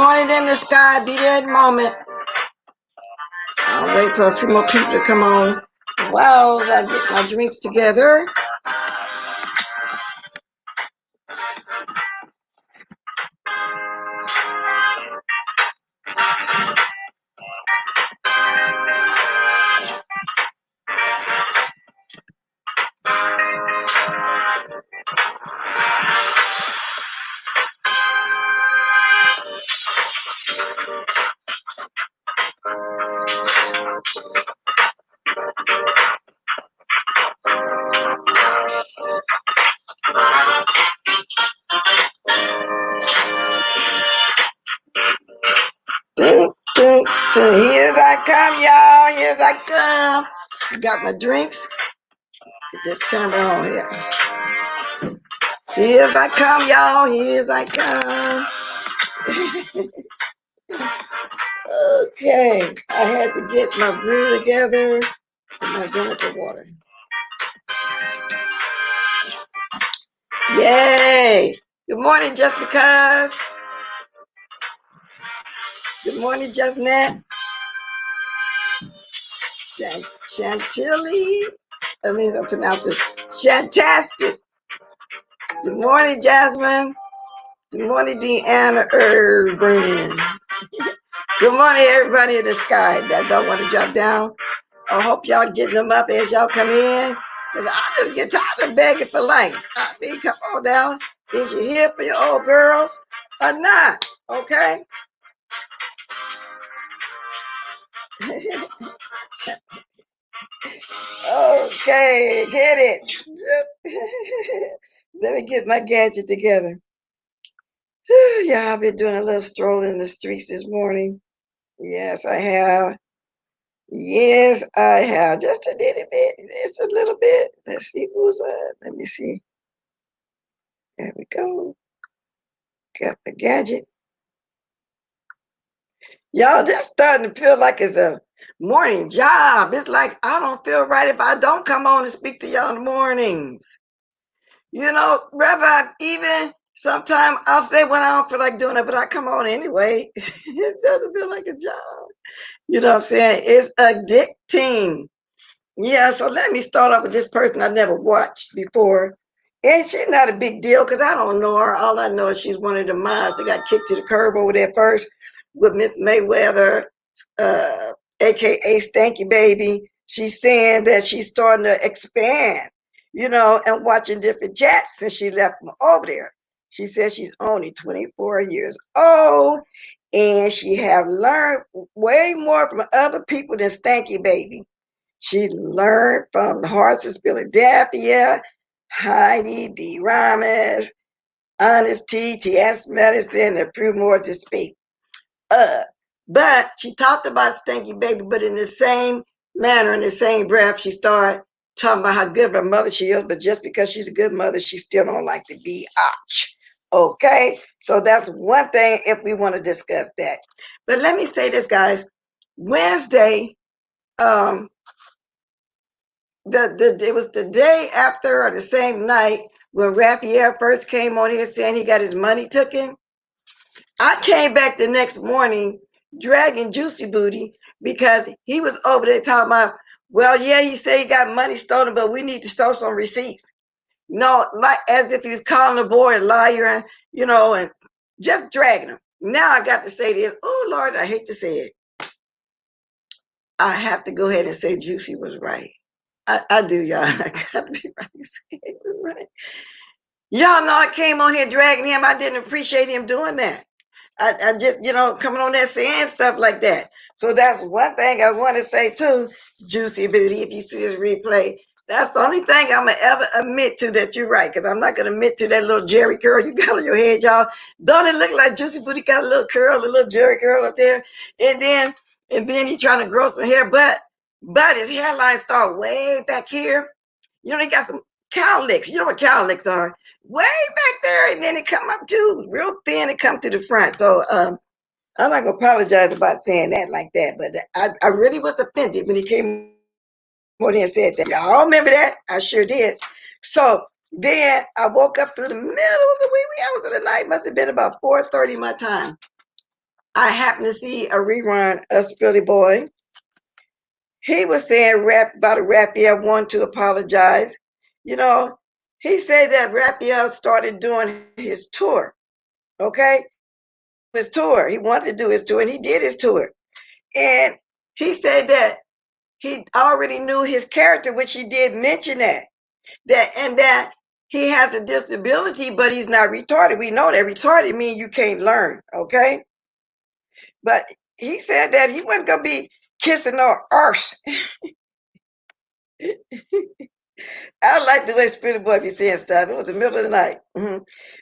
morning in the sky. Be there in a moment. I'll wait for a few more people to come on while I get my drinks together. Dun, dun, dun. Here's I come, y'all. Here's I come. Got my drinks. Get this camera on here. Here's I come, y'all. Here's I come. Okay. I had to get my brew together and my vinegar water. Yay. Good morning, just because. Good morning, just Nat. Chantilly. I mean, I pronounced it Shantastic. Good morning, Jasmine. Good morning, Deanna Irvin. Good morning, everybody in the sky that don't want to drop down. I hope y'all getting them up as y'all come in. Because I just get tired of begging for likes. I mean, come on now. Is you here for your old girl or not? Okay? Okay, get it. Let me get my gadget together. Yeah, I've been doing a little stroll in the streets this morning. Yes, I have. Yes, I have. Just a little bit. It's a little bit. Let's see who's let me see. There we go. Got the gadget. Y'all, this starting to feel like it's a morning job. It's like I don't feel right if I don't come on and speak to y'all in the mornings. You know, rather even sometime I'll say when I don't feel like doing it, but I come on anyway. It doesn't feel like a job. You know what I'm saying? It's addicting. Yeah, so let me start off with this person I never watched before. And she's not a big deal because I don't know her. All I know is she's one of the moms that got kicked to the curb over there first with Miss Mayweather, uh, aka Stanky Baby. She's saying that she's starting to expand, you know, and watching different chats since she left from over there. She says she's only 24 years old and she have learned way more from other people than Stanky Baby. She learned from the Hearts of Philadelphia, Heidi D. Ramos, Honest T. T.S. Medicine, and few more to speak. But she talked about Stinky Baby, but in the same manner, in the same breath, she started talking about how good of a mother she is, but just because she's a good mother, she still don't like to be ouch. Okay, so that's one thing if we want to discuss that. But let me say this, guys. Wednesday, um, it was the day after or the same night when Raphael first came on here saying he got his money taken. I came back the next morning dragging Juicy Booty because he was over there talking about, well, yeah, he said he got money stolen, but we need to show some receipts. No, like as if he was calling the boy a liar and, you know, and just dragging him. Now I got to say this. Oh, Lord, I hate to say it. I have to go ahead and say Juicy was right. I do, y'all. I gotta be right. Y'all know I came on here dragging him. I didn't appreciate him doing that. I just, you know, coming on there saying stuff like that. So that's one thing I want to say too, Juicy Booty. If you see this replay, that's the only thing I'm gonna ever admit to that you're right. Because I'm not gonna admit to that little Jerry curl you got on your head, y'all. Don't it look like Juicy Booty got a little curl, a little Jerry curl up there? And then he trying to grow some hair, but his hairline start way back here. You know, he got some cowlicks. You know what cowlicks are? Way back there, and then it come up too, real thin and come to the front. So I'm not gonna apologize about saying that like that, but I really was offended when he came on here and said that. Y'all remember that? I sure did. So then I woke up through the middle of the wee hours of the night. Must have been about 4:30 my time. I happened to see a rerun of Spilly Boy. He was saying about Raphael wanting to apologize. You know, he said that Raphael started doing his tour. Okay, his tour. He wanted to do his tour, and he did his tour. And he said that he already knew his character, which he did mention that he has a disability, but he's not retarded. We know that retarded means you can't learn. Okay, but he said that he wasn't gonna be kissing no arse. I like the way Spirit Boy be saying stuff. It was the middle of the night.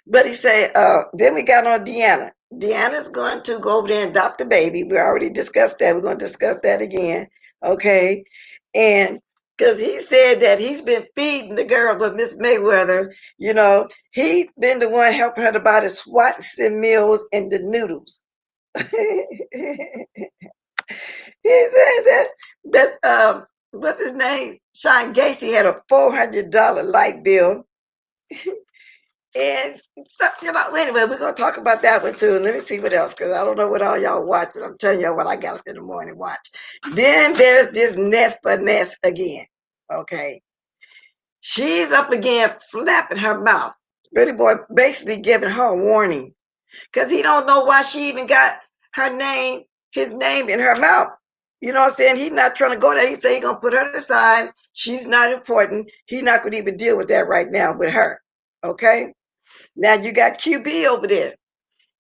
But he said, then we got on Deanna. Deanna's going to go over there and adopt the baby. We already discussed that. We're going to discuss that again. Okay. And because he said that he's been feeding the girl with Miss Mayweather, he's been the one helping her to buy the Swatson meals and the noodles. He said that what's his name? Sean Gacy had a $400 light bill. And stuff, anyway, we're gonna talk about that one too. Let me see what else, because I don't know what all y'all watch, but I'm telling y'all what I got up in the morning watch. Then there's this Nest for Nest again. Okay. She's up again flapping her mouth. Pretty boy basically giving her a warning. Because he don't know why she even got his name in her mouth. You know what I'm saying? He's not trying to go there. He said he's gonna put her aside. She's not important. He's not gonna even deal with that right now with her. Okay. Now you got QB over there.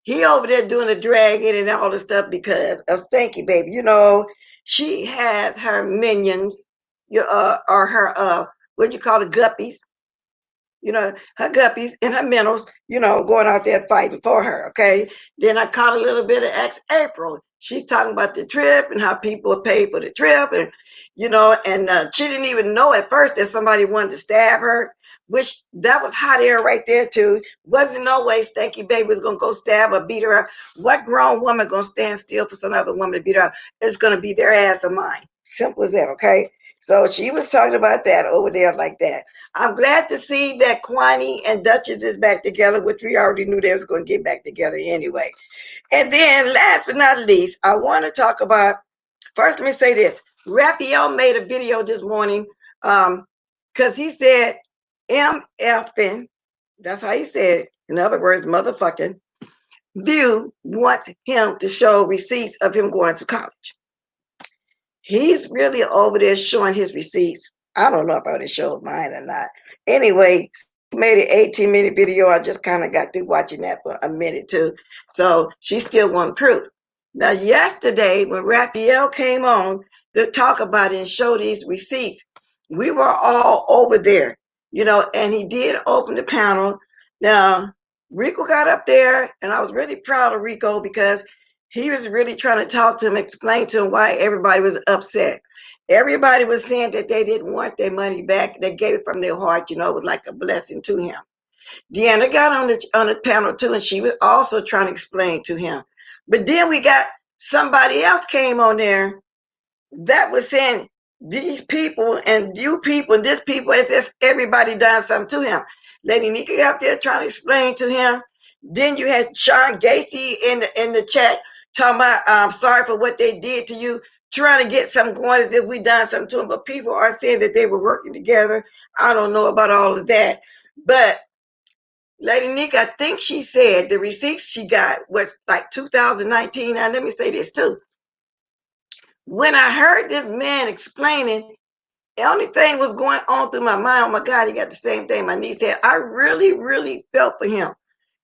He over there doing the dragging and all the stuff because of Stanky Baby. She has her minions, or her what you call it, guppies, her guppies and her minnows, going out there fighting for her. Okay. Then I caught a little bit of April. She's talking about the trip and how people pay for the trip. And she didn't even know at first that somebody wanted to stab her, which that was hot air right there too. Wasn't no way Stanky Baby was going to go stab or beat her up. What grown woman going to stand still for some other woman to beat her up? It's going to be their ass or mine. Simple as that. Okay. So she was talking about that over there like that. I'm glad to see that Kwani and Duchess is back together, which we already knew they was going to get back together anyway. And then last but not least, I want to talk about, first let me say this. Raphael made a video this morning because he said MFing, that's how he said it. In other words, motherfucking, View wants him to show receipts of him going to college. He's really over there showing his receipts. I don't know about it showed mine or not. Anyway, he made an 18-minute video. I just kind of got through watching that for a minute too. So she still wants proof. Now, yesterday when Raphael came on to talk about it and show these receipts, we were all over there, and he did open the panel. Now, Rico got up there, and I was really proud of Rico because he was really trying to talk to him, explain to him why everybody was upset. Everybody was saying that they didn't want their money back. They gave it from their heart, it was like a blessing to him. Deanna got on the panel too, and she was also trying to explain to him. But then we got somebody else came on there that was saying these people and you people and this people, as if everybody done something to him. Lady Nika got there trying to explain to him. Then you had Sean Gacy in the chat talking about I'm sorry for what they did to you, trying to get something going as if we done something to them. But people are saying that they were working together. I don't know about all of that. But Lady Nika, I think she said the receipts she got was like 2019. Now let me say this too. When I heard this man explaining, the only thing was going on through my mind, oh my God, he got the same thing my niece had. I really, really felt for him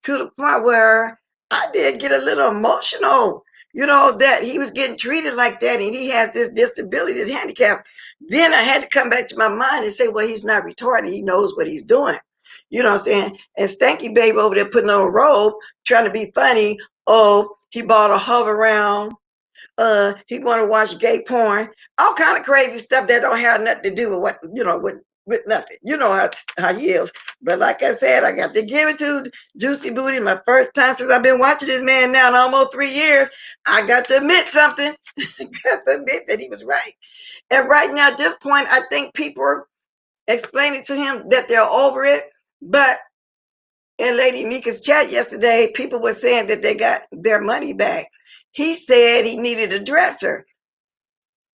to the point where I did get a little emotional, that he was getting treated like that and he has this disability, this handicap. Then I had to come back to my mind and say, well, he's not retarded. He knows what he's doing. You know what I'm saying? And Stanky Baby over there putting on a robe, trying to be funny. Oh, he bought a hover round. He want to watch gay porn, all kind of crazy stuff that don't have nothing to do with what with nothing. You know how he is. But like I said, I got to give it to Juicy Booty. My first time since I've been watching this man now in almost 3 years. I got to admit something. I got to admit that he was right. And right now, at this point, I think people are explaining to him that they're over it. But in Lady Nika's chat yesterday, people were saying that they got their money back. He said he needed a dresser.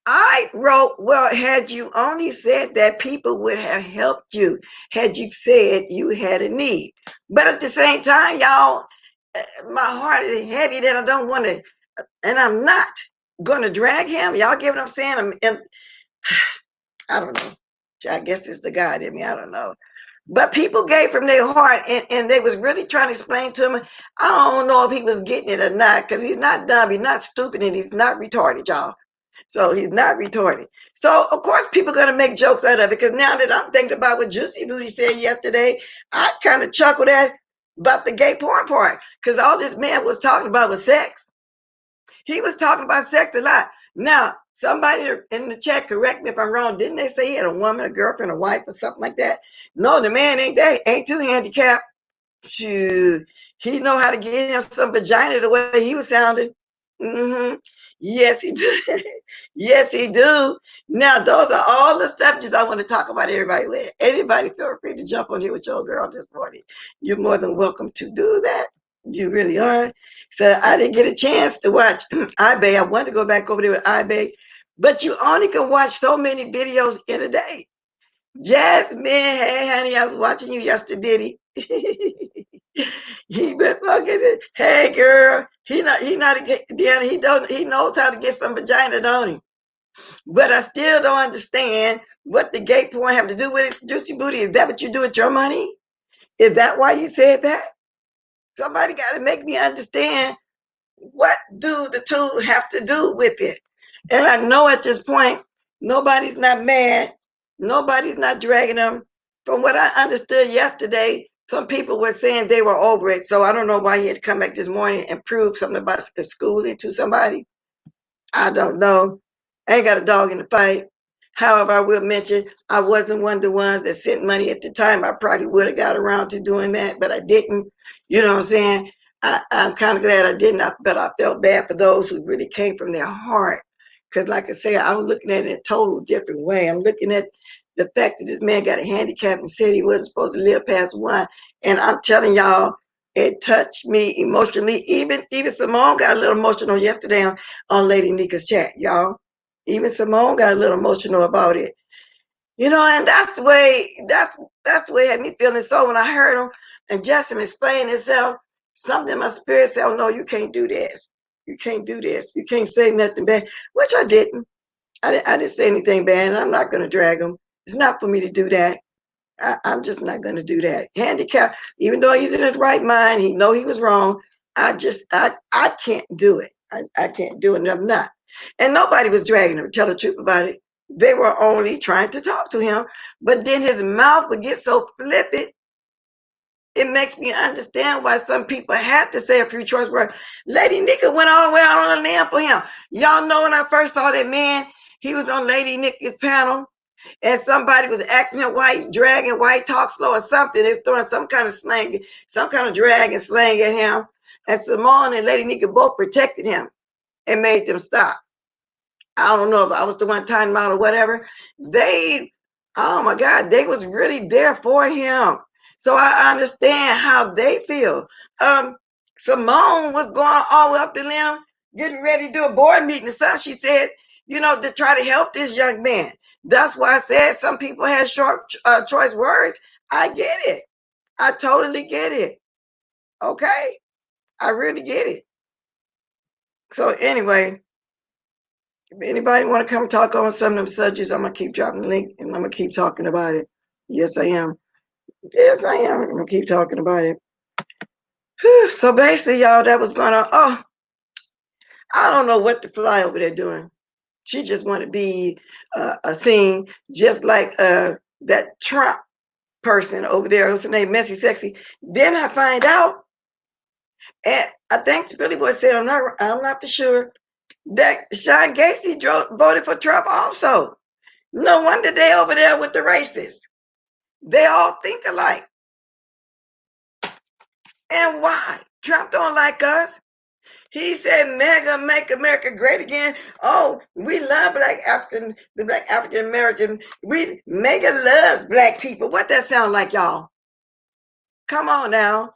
I wrote, well, had you only said that, people would have helped you had you said you had a need. But at the same time, y'all, my heart is heavy that I don't want to, and I'm not going to drag him. Y'all get what I'm saying? I don't know. I guess it's the God in me. I don't know. But people gave from their heart, and they was really trying to explain to him. I don't know if he was getting it or not, because he's not dumb, he's not stupid, and he's not retarded, y'all. So he's not retarded. So of course people are gonna make jokes out of it, because now that I'm thinking about what Juicy Booty said yesterday, I kind of chuckled at about the gay porn part, because all this man was talking about was sex. He was talking about sex a lot. Now, somebody in the chat, correct me if I'm wrong, didn't they say he had a woman, a girlfriend, a wife, or something like that? No, the man ain't too handicapped. Shoot, he know how to get him some vagina the way he was sounding. Mm-hmm. Yes, he do. Yes, he do. Now, those are all the subjects I want to talk about. Everybody, anybody feel free to jump on here with your girl this morning. You're more than welcome to do that. You really are. So I didn't get a chance to watch iBay. I wanted to go back over there with iBay, but you only can watch so many videos in a day. Jasmine, hey honey, I was watching you yesterday. He been fucking. Hey girl, he not a get down. He knows how to get some vagina, don't he? But I still don't understand what the gay porn have to do with it. Juicy Booty, is that what you do with your money? Is that why you said that? Somebody got to make me understand, what do the two have to do with it? And I know at this point, nobody's not mad. Nobody's not dragging them. From what I understood yesterday, some people were saying they were over it. So I don't know why he had to come back this morning and prove something about the schooling to somebody. I don't know. I ain't got a dog in the fight. However, I will mention I wasn't one of the ones that sent money at the time. I probably would have got around to doing that, but I didn't. You know what I'm saying? I'm kind of glad I didn't, but I felt bad for those who really came from their heart. Because, like I say, I'm looking at it in a total different way. I'm looking at the fact that this man got a handicap and said he wasn't supposed to live past one. And I'm telling y'all, it touched me emotionally. Even Simone got a little emotional yesterday on Lady Nika's chat, y'all. Even Simone got a little emotional about it. You know, and that's the way it had me feeling. So when I heard him and Justin explain himself, something in my spirit said, oh no, you can't do this. You can't do this. You can't say nothing bad, which I didn't. I didn't say anything bad, and I'm not going to drag him. It's not for me to do that. I'm just not going to do that. Handicap, even though he's in his right mind, he know he was wrong. I can't do it. I can't do it, and I'm not. And nobody was dragging him, to tell the truth about it. They were only trying to talk to him, but then his mouth would get so flippant. It makes me understand why some people have to say a few choice words. Lady Nika went all the way out on a limb for him. Y'all know when I first saw that man, he was on Lady Nika's panel, and somebody was asking him why he's dragging, why he talks slow or something. They was throwing some kind of slang, some kind of drag and slang at him. And Simone and Lady Nika both protected him and made them stop. I don't know if I was the one time out or whatever. They, oh my God, they was really there for him. So I understand how they feel. Simone was going all the way up to them, getting ready to do a board meeting and stuff. She said, you know, to try to help this young man. That's why I said some people have short choice words. I get it. I totally get it. Okay. I really get it. So anyway, if anybody want to come talk on some of them subjects, I'm gonna keep dropping the link and I'm gonna keep talking about it. Yes, I am. Yes, I am. I'm gonna keep talking about it. Whew. So basically, y'all, that was going on. Oh, I don't know what the fly over there doing. She just want to be a scene, just like that Trump person over there. What's her name? Messy Sexy. Then I find out, and I think Billy Boy said, I'm not for sure, that Sean Gacy voted for Trump also. No wonder they over there with the racists. They all think alike. And why? Trump don't like us. He said, "Mega, make America great again." Oh, we love the black African American. We mega loves black people. What that sound like, y'all? Come on now.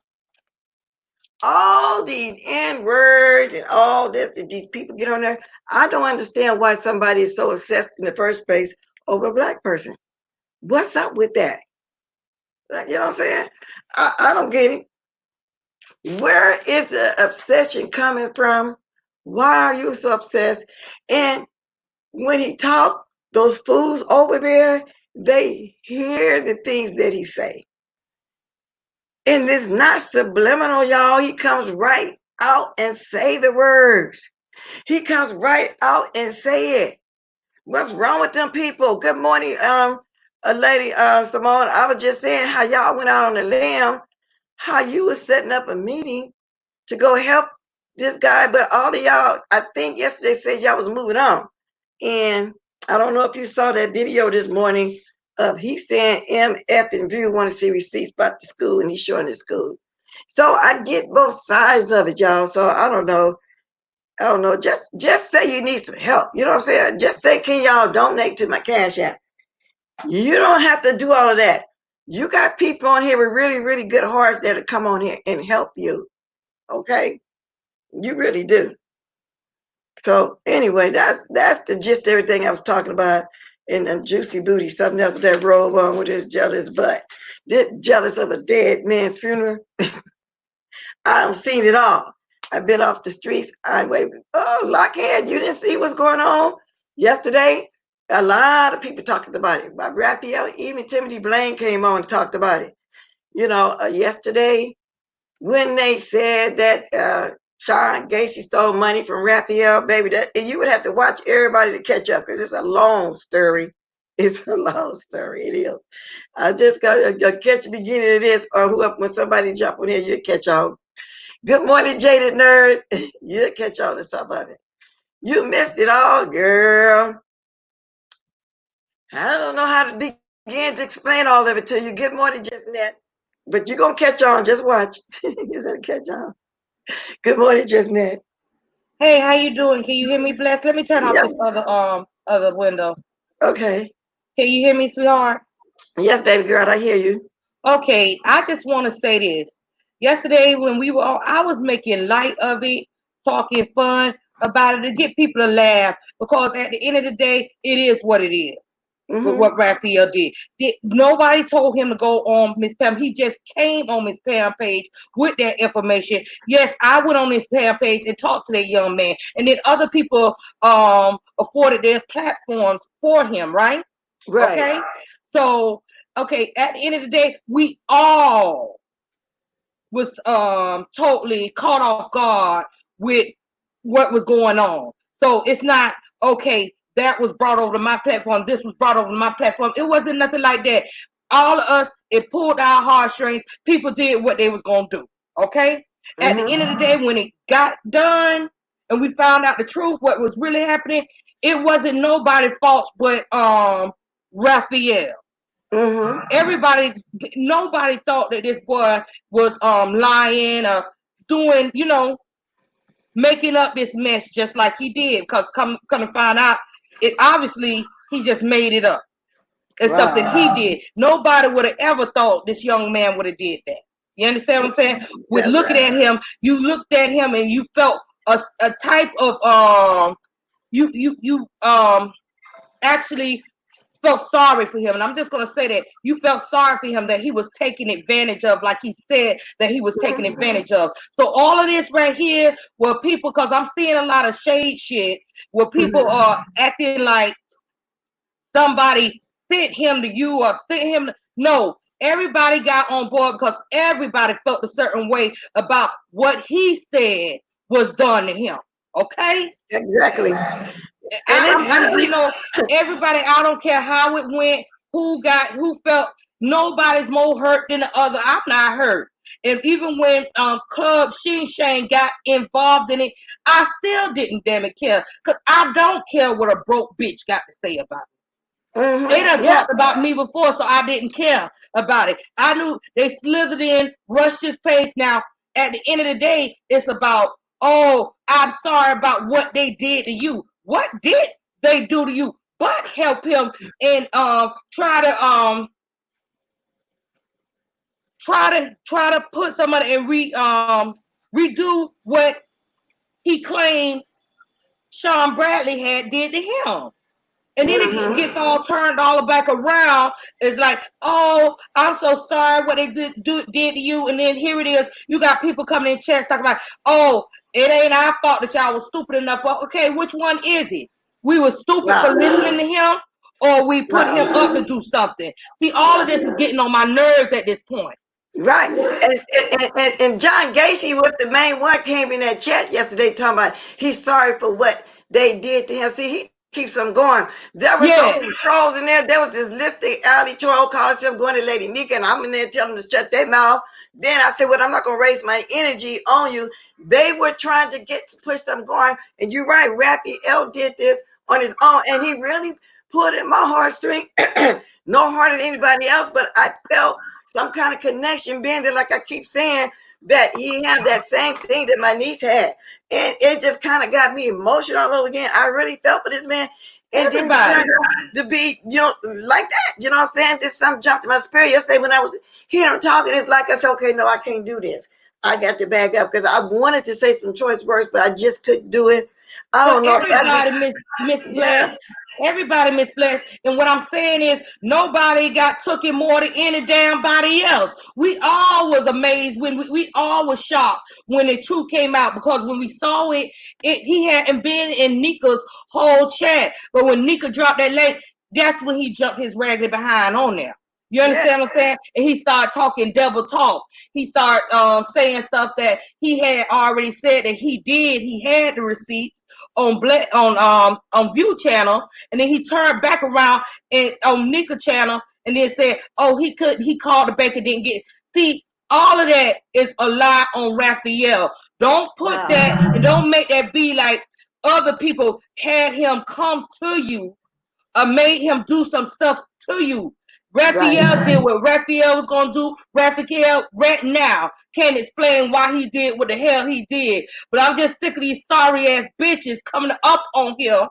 all these N words and all this, and these people get on there. I don't understand why somebody is so obsessed in the first place over a black person. What's up with that? You know what I'm saying? I don't get it. Where is the obsession coming from? Why are you so obsessed? And when he talk, those fools over there, they hear the things that he say. And it's not subliminal, y'all. He comes right out and say the words. He comes right out and say it. What's wrong with them people? Good morning, a lady, Simone. I was just saying how y'all went out on the limb, how you was setting up a meeting to go help this guy, but all of y'all, I think yesterday said y'all was moving on. And I don't know if you saw that video this morning of he saying MF and View want to see receipts about the school, and he's showing his school. So I get both sides of it, y'all. So I don't know. I don't know. Just say you need some help. You know what I'm saying? Just say, can y'all donate to my cash app? You don't have to do all of that. You got people on here with really, really good hearts that'll come on here and help you. Okay? You really do. So anyway, that's the gist of everything I was talking about in the juicy booty, something else with that robe on with his jealous butt. Jealous of a dead man's funeral. I've seen it all. I've been off the streets. I wait. Oh, Lockhead, you didn't see what's going on yesterday? A lot of people talking about it. By Raphael, even Timothy Blaine came on and talked about it. Yesterday when they said that Sean Gacy stole money from Raphael, baby, that you would have to watch everybody to catch up because it's a long story. It's a long story. It is. I just got to catch the beginning of this, or when somebody jump on here, you'll catch on. Good morning, jaded nerd. You'll catch on to some of it. You missed it all, girl. I don't know how to begin to explain all of it to you. Good morning, just net. But you're going to catch on. Just watch. You're going to catch on. Good morning, just net. Hey, how you doing? Can you hear me, Bless? Let me turn off Yes. this other window. Okay. Can you hear me, sweetheart? Yes, baby girl, I hear you. Okay, I just want to say this. Yesterday when we were on, I was making light of it, talking fun about it to get people to laugh because at the end of the day, it is what it is. With Mm-hmm. what Raphael did. Nobody told him to go on Miss Pam. He just came on Miss Pam page with that information. Yes, I went on Miss Pam page and talked to that young man, and then other people afforded their platforms for him, right? Right. Okay, so okay, at the end of the day, we all was totally caught off guard with what was going on. So it's not okay, that was brought over to my platform, this was brought over to my platform. It wasn't nothing like that. All of us, it pulled our heartstrings. People did what they was gonna do. Okay? At the Mm-hmm. end of the day, when it got done and we found out the truth, what was really happening, it wasn't nobody's fault but Raphael. Mm-hmm. Everybody, nobody thought that this boy was lying or doing, making up this mess just like he did. Because come to find out, it obviously he just made it up. It's something Wow. he did. Nobody would have ever thought this young man would have did that. You understand what I'm saying? With That's looking right. at him, you looked at him and you felt a type of you actually felt sorry for him. And I'm just going to say that you felt sorry for him, that he was taken advantage of, like he said that he was taken Mm-hmm. advantage of. So all of this right here, where people, because I'm seeing a lot of shade shit, where people are acting like somebody sent him to you or sent him to, no, everybody got on board because everybody felt a certain way about what he said was done to him. Okay? Exactly. And it I'm, really. everybody. I don't care how it went, who felt. Nobody's more hurt than the other. I'm not hurt. And even when Club Shin Shane got involved in it, I still didn't damn it care because I don't care what a broke bitch got to say about it. They Mm-hmm. done Yeah. talked about me before, so I didn't care about it. I knew they slithered in, rushed his page. Now, at the end of the day, it's about, oh, I'm sorry about what they did to you. What did they do to you? But help him and try to put somebody in redo what he claimed Sean Bradley had did to him. And then it gets all turned all back around. It's like, oh, I'm so sorry what they did to you. And then here it is. You got people coming in chats talking about, oh, it ain't our fault that y'all was stupid enough. Well, okay, which one is it? We were stupid for listening to him, or we put him up to do something. See, all of this is getting on my nerves at this point. Right. And John Gacy was the main one came in that chat yesterday talking about he's sorry for what they did to him. See, he keeps them going. There were so many Yeah. trolls in there. There was this lipstick alley troll calling himself going to Lady Nika, and I'm in there telling them to shut their mouth. Then I said, well, I'm not going to raise my energy on you. They were trying to get to push them going. And you're right, Raphael did this on his own, and he really pulled at my heartstring. No harder than anybody else, but I felt some kind of connection being there, like I keep saying, that he had that same thing that my niece had. And it just kind of got me emotional all over again. I really felt for this man. And then he Everybody. turned out to be, like that. You know what I'm saying? This something jumped in my spirit yesterday when I was hearing him talking. It's like I said, okay, no, I can't do this. I got to back up because I wanted to say some choice words, but I just couldn't do it. I But don't know if everybody yeah, misplaced. Everybody misplaced. And what I'm saying is nobody got took it more than any damn body else. We all was amazed when we all was shocked when the truth came out, because when we saw it, he hadn't been in Nika's whole chat. But when Nika dropped that link, that's when he jumped his raggedy behind on there. You yeah, understand what I'm saying? And he started talking double talk. He started saying stuff that he had already said that he did. He had the receipts on View channel, and then he turned back around and on Nika channel, and then said, "Oh, he called the bank and didn't get it." See, all of that is a lie on Raphael. Don't put that and don't make that be like other people had him come to you or made him do some stuff to you. right. Raphael did what Raphael was gonna do. Raphael right now can't explain why he did what the hell he did. But I'm just sick of these sorry ass bitches coming up on here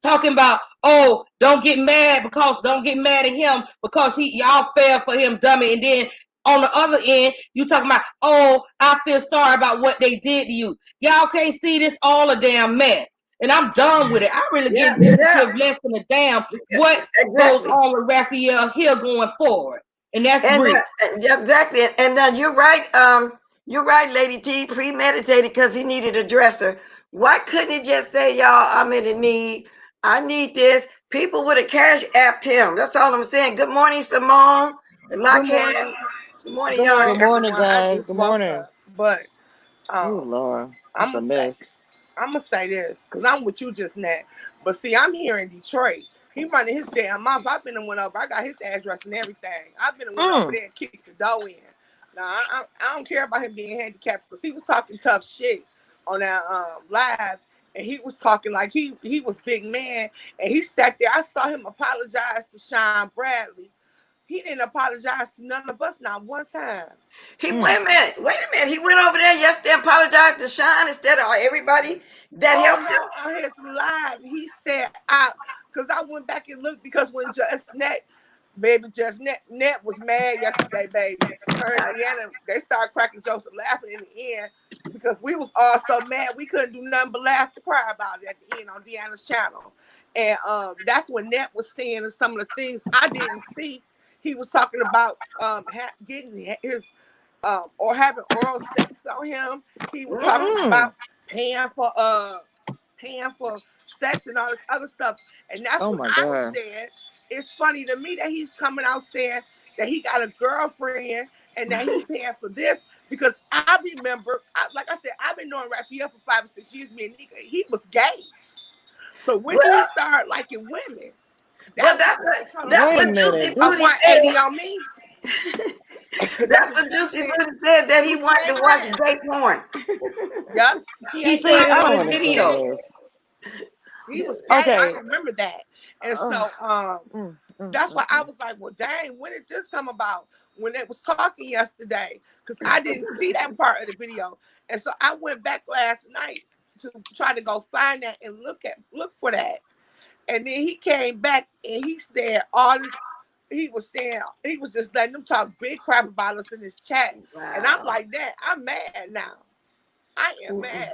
talking about, oh, don't get mad at him because y'all fell for him, dummy. And then on the other end, you talking about, oh, I feel sorry about what they did to you. Y'all can't see this all a damn mess. And I'm done with it. I really Yeah, yeah, give less than a damn what goes exactly. on with Raphael here going forward. And that's And real. yeah, exactly. And you're right. You're right, Lady T. Premeditated because he needed a dresser. Why couldn't he just say, "Y'all, I'm in a need. I need this." People would have cash apped him. That's all I'm saying. Good morning, Simone. The Good Lockhead. morning. Good morning, Good morning, Good y'all. morning, everyone. I guys. just Good woke morning. up, but Oh, um, Lord. I'm It's a gonna say, mess. I'm gonna say this because I'm with you just now. But see, I'm here in Detroit. He running his damn mouth. I've been and went over. I got his address and everything. I've been and went over Mm. there and kicked the door in. Now I don't care about him being handicapped because he was talking tough shit on that live, and he was talking like he was big man, and he sat there. I saw him apologize to Sean Bradley. He didn't apologize to none of us, not one time. He Mm. wait a minute. Wait a minute. He went over there yesterday and apologized to Sean instead of everybody that Oh helped him. no, on his live, he said I because I went back and looked because when Just Net was mad yesterday, baby. Her and Deanna, they started cracking jokes and laughing in the end because we was all so mad we couldn't do nothing but laugh to cry about it at the end on Deanna's channel. And that's when Net was saying some of the things I didn't see. He was talking about getting his or having oral sex on him. He was talking Mm-mm. about paying for paying for sex and all this other stuff. And that's Oh, what my I was God. saying. It's funny to me that he's coming out saying that he got a girlfriend and that he paying for this because I remember, like I said, I've been knowing Raphael for 5 or 6 years. Me and Nika, he was gay. So when did he Well, start liking women? well, That was what they told him. that's Wait a what Juicy minute. Up Booty said. 180 on me. That's That's what what Juicy Juicy said. Booty said that he Juicy wanted ain't to watch lying. gay porn. Yep. He He ain't said lying. it I He on don't his was understand video. gay. this. He was gay. I Okay. remember that. And Uh, so mm, mm, that's why mm, I mm. was like, well, dang, when did this come about? When they was talking yesterday, because I didn't see that part of the video. And so I went back last night to try to go find that and look for that. And then he came back and he said all this. he was saying he was just letting them talk big crap about us in his chat. And I'm Wow. like that. I'm mad now. I am Mm-mm. mad.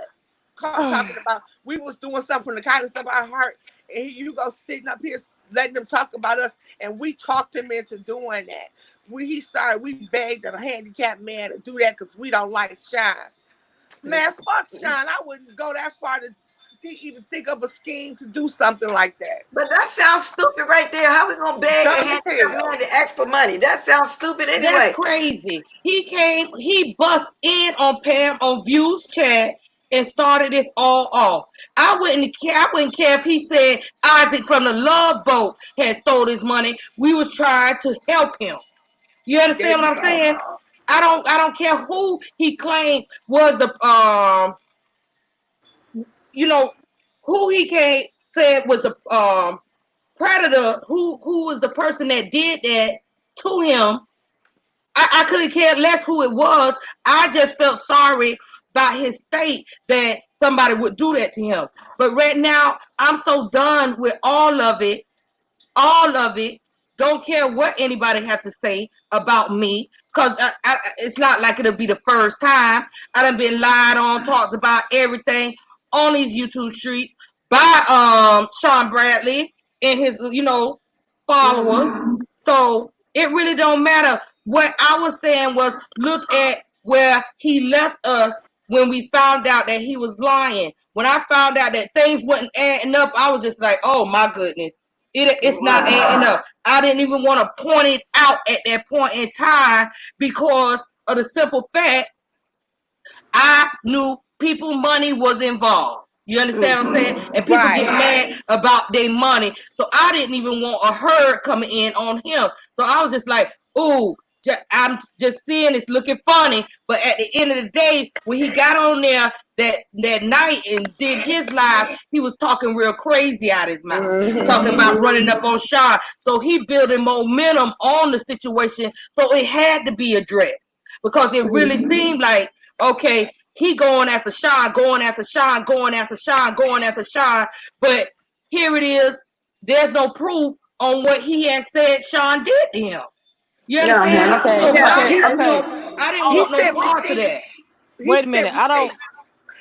Talking about we was doing something from the kindness of our heart, and you go sitting up here letting them talk about us, and we talked him into doing that. We begged a handicapped man to do that because we don't like Shine. Man, fuck Shine. I wouldn't go that far to even think of a scheme to do something like that. But that sounds stupid right there. How we gonna beg a Dumb as handicapped hell. man to ask for money? That sounds stupid That's anyway. crazy. He bust in on Pam on View's chat and started this all off. I wouldn't care if he said Isaac from the Love Boat had stole his money. We was trying to help him. You There understand you what I'm go. saying? I don't care who he claimed was the you know who he came said was a predator, who was the person that did that to him. I couldn't care less who it was. I just felt sorry about his state that somebody would do that to him. But right now, I'm so done with all of it. Don't care what anybody has to say about me, because it's not like it'll be the first time. I done been lied on, talked about everything on these YouTube streets by Sean Bradley and his followers. Mm-hmm. So it really don't matter. What I was saying was, look at where he left us when we found out that he was lying. When I found out that things wasn't adding up, I was just like, oh my goodness. It's not adding Wow. up. I didn't even want to point it out at that point in time because of the simple fact I knew people money was involved. You understand what I'm saying? Mm-hmm. And people get Right. mad about their money. So I didn't even want a herd coming in on him. So I was just like, ooh, I'm just seeing it's looking funny. But at the end of the day, when he got on there that night and did his live, he was talking real crazy out his mouth, talking Mm-hmm. about running up on Sean. So he building momentum on the situation. So it had to be addressed because it really seemed like, okay, he going after Sean, going after Sean, going after Sean, going after Sean. But here it is. There's no proof on what he had said Sean did to him. You Yeah, understand? huh? So Okay, Yeah. I okay, He didn't okay. know. I didn't he Oh, want no sent parts of receipts. that. He wait a sent minute. I don't. receipts.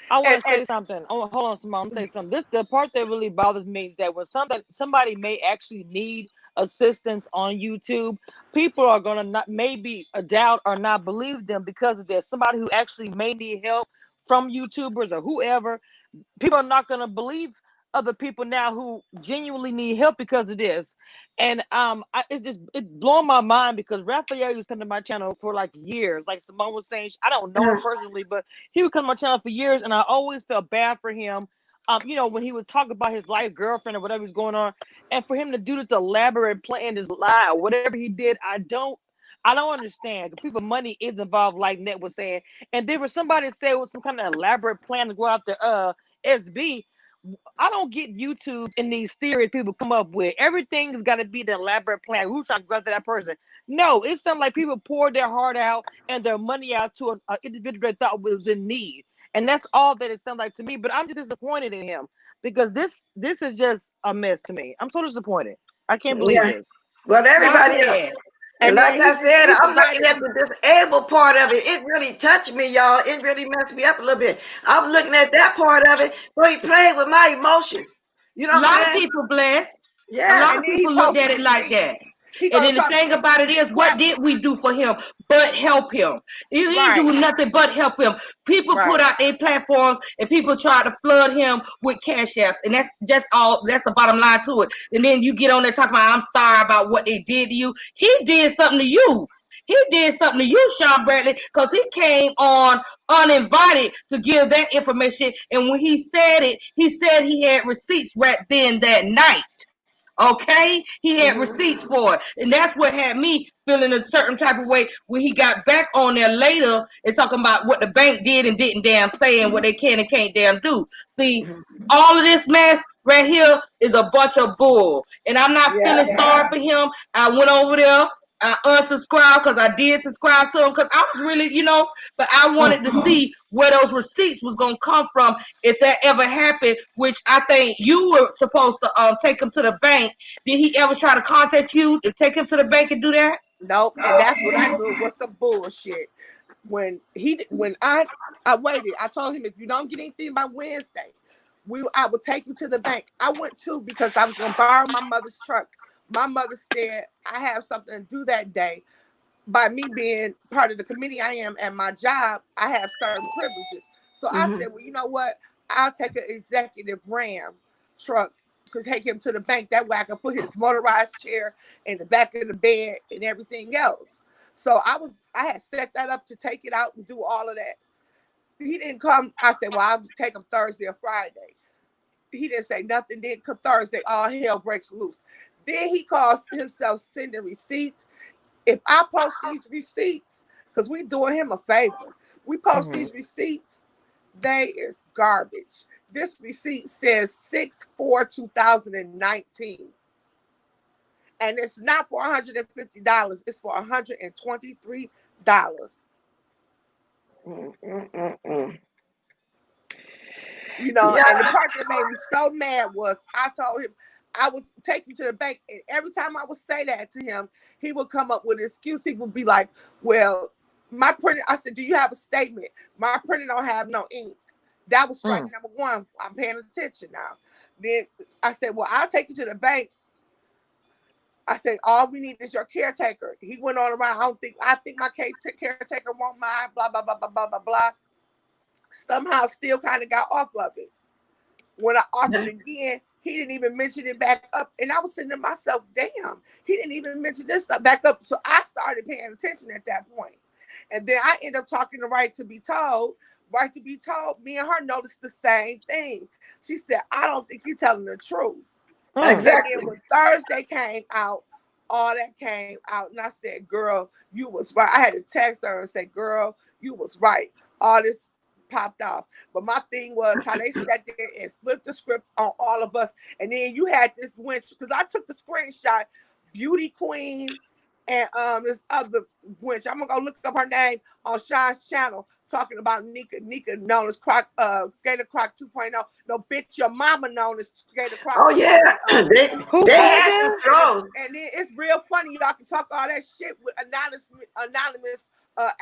I want to And say something. Oh, hold on, Simone. I'm gonna say something. This the part that really bothers me is that when somebody may actually need assistance on YouTube, people are gonna not maybe doubt or not believe them because of this. Somebody who actually may need help from YouTubers or whoever, people are not going to believe other people now who genuinely need help because of this. And it's just it blowing my mind because Raphael used to come to my channel for like years. Like Simone was saying, I don't know him personally, but he would come to my channel for years, and I always felt bad for him. When he would talk about his life girlfriend or whatever was going on, and for him to do this elaborate plan, this lie, or whatever he did, I don't understand. People, money is involved, like Net was saying, and then for somebody to say it was some kind of elaborate plan to go after SB, I don't get YouTube and these theories people come up with. Everything's got to be the elaborate plan. Who's trying to go after that person? No, it's something like people poured their heart out and their money out to an individual they thought was in need, and that's all that it sounds like to me. But I'm just disappointed in him because this is just a mess to me. I'm so disappointed. I can't believe Yeah. this. But Go everybody else. ahead. And and like then I said, he I'm looking provided at the disabled part of it. It really touched me, y'all. It really messed me up a little bit. I'm looking at that part of it. So he played with my emotions. You know A what I'm lot of saying? people blessed. A Yeah. lot and of then he people looked posted at it like receipts. that. He And gonna then the talk thing about it big is, what crap. did we do for him but help him? He didn't Right, do nothing but help him. People put right. out their platforms and people try to flood him with cash apps. And that's just all, that's the bottom line to it. And then you get on there talking about, I'm sorry about what they did to you. He did something to you. He did something to you, Sean Bradley, because he came on uninvited to give that information. And when he said he had receipts right then that night. Okay, he had Mm-hmm. receipts for it, and that's what had me feeling a certain type of way when he got back on there later and talking about what the bank did and didn't damn say and what they can and can't damn do. See, all of this mess right here is a bunch of bull, and I'm not Yeah. feeling sorry for him. I went over there. I unsubscribed because I did subscribe to him because I was really, but I wanted to see where those receipts was gonna come from if that ever happened. Which I think you were supposed to take him to the bank. Did he ever try to contact you to take him to the bank and do that? Nope. And that's what I knew was some bullshit. When I waited, I told him if you don't get anything by Wednesday, I will take you to the bank. I went to because I was gonna borrow my mother's truck. My mother said I have something to do that day. By me being part of the committee I am at my job, I have certain privileges. So I Mm-hmm. said, well, you know what? I'll take an executive Ram truck to take him to the bank. That way I can put his motorized chair in the back of the bed and everything else. So I had set that up to take it out and do all of that. He didn't come. I said, well, I'll take him Thursday or Friday. He didn't say nothing. Then Thursday, all hell breaks loose. Then he calls himself sending receipts. If I post these receipts, because we doing him a favor, we post these receipts, they is garbage. This receipt says 6/4/2019. And it's not for $150, it's for $123. Mm-mm-mm-mm. And the Yeah. part that made me so mad was I told him I would take you to the bank, and every time I would say that to him, he would come up with an excuse. He would be like, well, my printer, I said, do you have a statement? My printer don't have no ink. That was strike number one. I'm paying attention now. Then I said, well, I'll take you to the bank. I said, all we need is your caretaker. He went on around, I think my caretaker won't mind, blah, blah, blah, blah, blah, blah, blah. Somehow still kind of got off of it. When I offered again, he didn't even mention it back up. And I was saying to myself, damn, he didn't even mention this stuff back up. So I started paying attention at that point. And then I ended up talking to Right to Be Told. Right to Be Told, me and her noticed the same thing. She said, I don't think you're telling the truth. And then Exactly. when Thursday came out, all that came out. And I said, girl, you was right. I had to text her and say, girl, you was right. All this popped off. But my thing was how they sat there and flipped the script on all of us. And then you had this wench, because I took the screenshot, Beauty Queen, and this other wench. I'm gonna go look up her name on Sean's channel, talking about Nika known as Gator Croc 2.0. No, bitch, your mama known as Gator Croc Oh yeah. 2.0. Who They said had the that? trolls. And then it's real funny. Y'all can talk all that shit with anonymous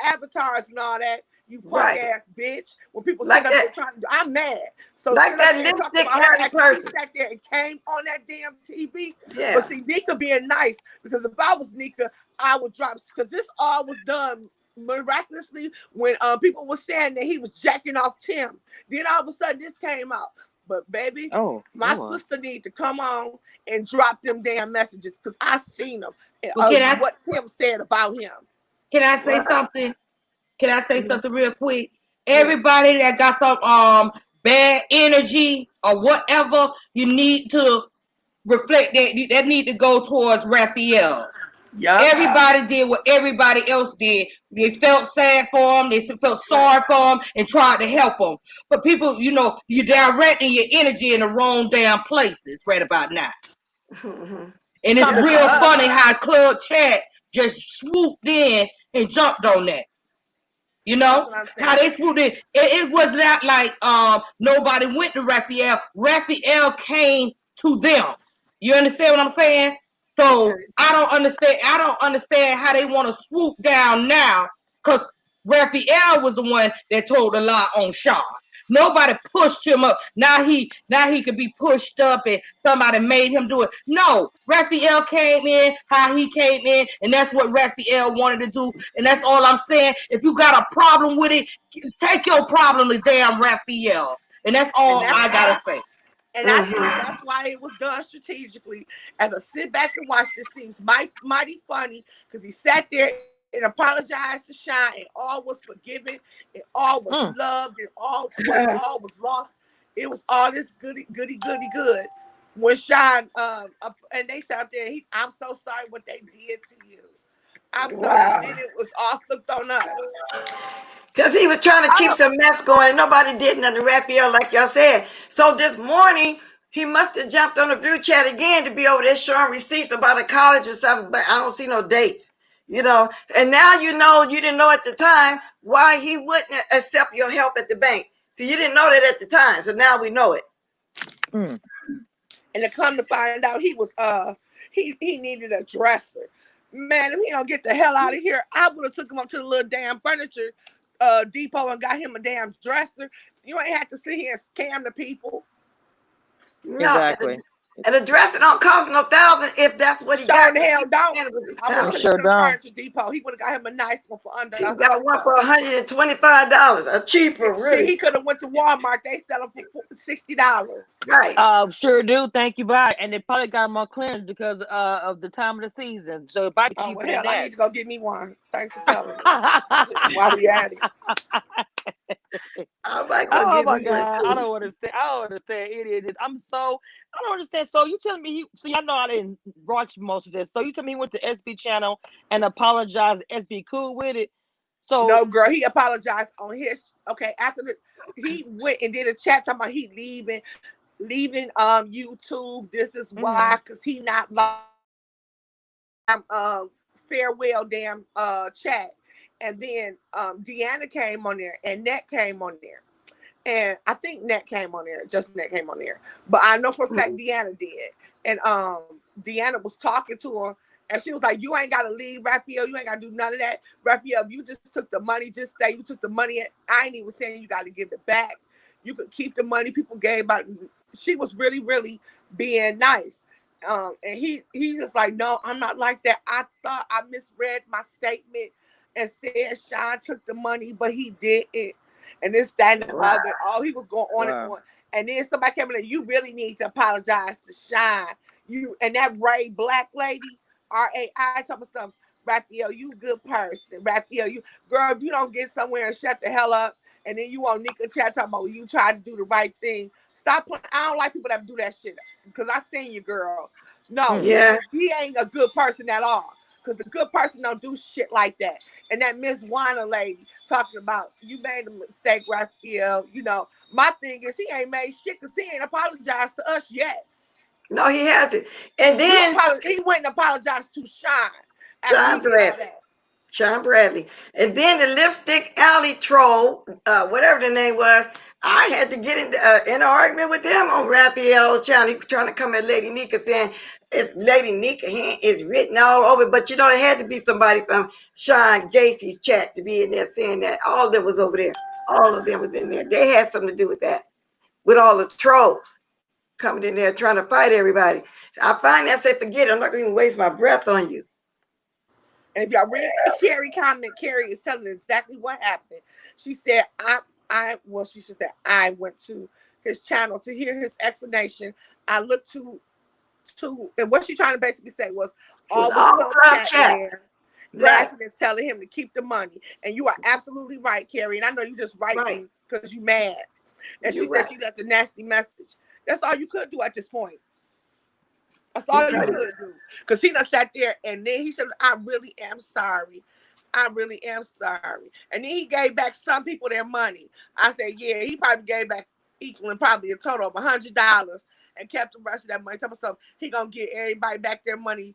avatars and all that. You punk Right. ass bitch. When people sit Like up there that, trying to, I'm mad. So like sit up that there and talk lipstick about her Harry after she person. sat there and came on that damn TV. But Yeah. see, Nika being nice, because if I was Nika, I would drop, because this all was done miraculously when people were saying that he was jacking off Tim. Then all of a sudden this came out. But baby, Oh, my oh, sister need to come on and drop them damn messages, because I seen them. Well, What Tim said about him. can I say Wow. something? Can I say Mhm. something real quick? Yeah. Everybody that got some bad energy or whatever, you need to reflect that need to go towards Raphael. Yup. Everybody did what everybody else did. They felt sad for him. They felt Right. sorry for him and tried to help him. But people, you're directing your energy in the wrong damn places right about now. Mhm. And it's Coming Yeah. from real us. funny how Club Chat just swooped in and jumped on that. You That's know what I'm how saying. they swooped in. It was not like nobody went to Raphael. Raphael came to them. You understand what I'm saying? So Okay. I don't understand. I don't understand how they want to swoop down now because Raphael was the one that told a lie on Shaw. Nobody pushed him up. Now he could be pushed up and somebody made him do it. No, Raphael came in how he came in, and that's what Raphael wanted to do. And that's all I'm saying. If you got a problem with it, take your problem to damn Raphael. And that's And all that's I gotta say. I think Mhm. that's why it was done strategically. As I sit back and watch, this seems mighty funny, because he sat there and apologized to Shine, and all was forgiven, and all was mm. loved, and all was lost. It was all this goody good. When Shine and they sat there, I'm so sorry what they did to you. I'm sorry. And then Wow. it was all flipped on us. Because he was trying to I keep don't. some mess going and nobody did nothing to Raphael, like y'all said. So this morning, he must have jumped on the view chat again to be over there showing receipts about a college or something, but I don't see no dates. You know, and now you know you didn't know at the time why he wouldn't accept your help at the bank. So you didn't know that at the time. So now we know it. Mm. And to come to find out he was he needed a dresser. Man, if he don't get the hell out of here, I would have took him up to the little damn furniture depot and got him a damn dresser. You ain't have to sit here and scam the people. No, Exactly. and the dress don't cost no thousand if that's what he Sure got. the hell don't. I would It have took him sure to the $1,000. don't. furniture depot. He would have got him a nice one for under He got one for $100. $125, a cheaper, Shit, really. he could have went to Walmart. They sell them for $60. Right. Sure do. Thank you, bye. And they probably got them on clearance because of the time of the season, so it might be Oh well, cheaper than hell, I that. need to go get me one. Thanks for telling me. While we at it. I might go Oh get my me one God, I too. don't understand. I don't understand any of this. I don't understand. So you telling me he? See, I know I didn't watch most of this. So you tell me he went to SB channel and apologized. SB cool with it. So No, girl, he apologized on his okay after he went and did a chat talking about he leaving YouTube. This is mhm. why, cause he not like farewell damn chat. And then Deanna came on there and Net came on there. And I think Net came on there, just Net came on there. But I know for a fact Mhm. Deanna did. And Deanna was talking to her and she was like, "You ain't gotta leave, Raphael. You ain't gotta do none of that. Raphael, you just took the money, just say you took the money. I ain't even saying you gotta give it back. You could keep the money people gave out." She was really, really being nice. And he was like, "No, I'm not like that. I thought I misread my statement and said Sean took the money, but he didn't." And this, that, and the Wow. other. Oh, he was going on and Wow. on. And then somebody came in and you really need to apologize to Shine. You and that Ray Black lady, RAI, talking about some Raphael, you good person. Raphael, you girl, if you don't get somewhere and shut the hell up, and then you on Nika chat talking about you tried to do the right thing. Stop playing. I don't like people that do that shit. Because I seen you, girl. No, Mm. Yeah. he ain't a good person at all. Because a good person don't do shit like that. And that Miss Wanna lady talking about you made a mistake, Raphael. You know, my thing is he ain't made shit because he ain't apologized to us yet. No, he hasn't. And then He went and apologized to Shine after he Sean did all Bradley. that. Sean Bradley. And then the lipstick alley troll, whatever the name was, I had to get in an argument with them on Raphael's channel. He was trying to come at Lady Nika saying it's Lady Nika is written all over. But you know, it had to be somebody from Sean Gacy's chat to be in there saying that. All of them was over there. All of them was in there. They had something to do with that, with all the trolls coming in there trying to fight everybody. I finally said, forget it. I'm not going to waste my breath on you. And if y'all read Carrie comment, Carrie is telling exactly what happened. She said, she said, I went to his channel to hear his explanation. I looked and what she trying to basically say was It was all was all club club chat in chat. there, Right, laughing and telling him to keep the money. And you are absolutely right, Carrie. And I know you just right. writing because you mad. And You're she said right. she left a nasty message. That's all you could do at this point. That's He all you pretty. could do. Because he done sat there and then he said, I really am sorry. I really am sorry. And then he gave back some people their money. I said, yeah, he probably gave back equaling probably a total of $100 and kept the rest of that money. Tell myself he gonna get everybody back their money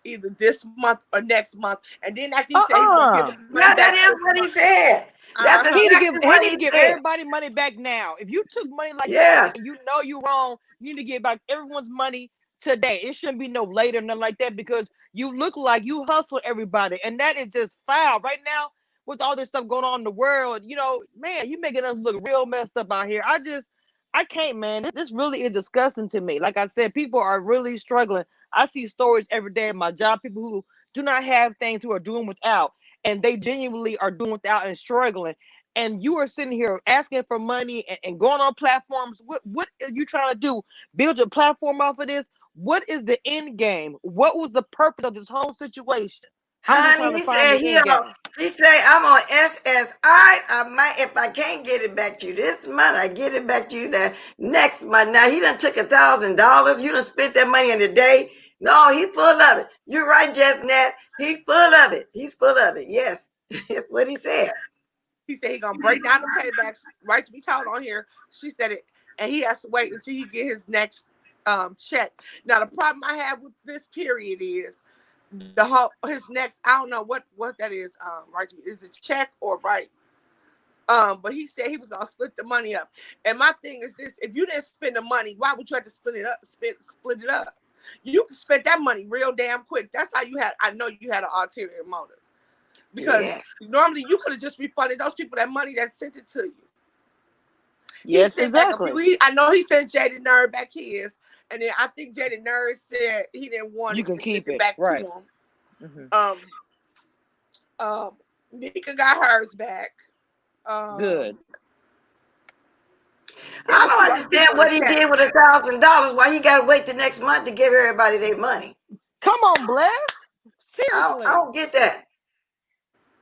either this month or next month. And then after he said he was gonna give Uh-uh. his money Yeah, that back is this what he month. said. That's Uh-huh. exactly He what need he to give said. everybody money back now. If you took money like that Yes. and you know you wrong, you need to give back everyone's money today. It shouldn't be no later, nothing like that, because you look like you hustle everybody, and that is just foul right now with all this stuff going on in the world. Man, you making us look real messed up out here. I can't, man. This really is disgusting to me. Like I said, people are really struggling. I see stories every day at my job, people who do not have things, who are doing without, and they genuinely are doing without and struggling. And you are sitting here asking for money and going on platforms. What are you trying to do? Build your platform off of this? What is the end game? What was the purpose of this whole situation? I'm just trying Honey, to he find said the end game. he say I'm on SSI. I might, if I can't get it back to you this month, I get it back to you the next month. Now he done took $1,000. You done spent that money in a day. No, he full of it. You're right, Jessnet. He full of it. He's full of it. Yes, that's what he said. He said he gonna break down the paybacks, right to be told on here. She said it, and he has to wait until he get his next check. Now the problem I have with this period is the whole his next, I don't know what that is, right, is it check or right, but he said he was gonna split the money up. And my thing is this: if you didn't spend the money, why would you have to split it up? You can spend that money real damn quick. That's how you had. I know you had an ulterior motive, because Yes. normally you could have just refunded those people that money that sent it to you. He Yes, sent back a exactly. few. I know he sent Jaden Nerd back his, and then I think Jaden Nerd said he didn't want You it can and sent keep it it. back to Right. him. Hmm. Um, Nika got hers back. Um, Good. it I was don't two other understand people in the what he chat. did with $1,000. Why he got to wait the next month to give everybody their money? Come on, Bless. I Seriously. don't get that.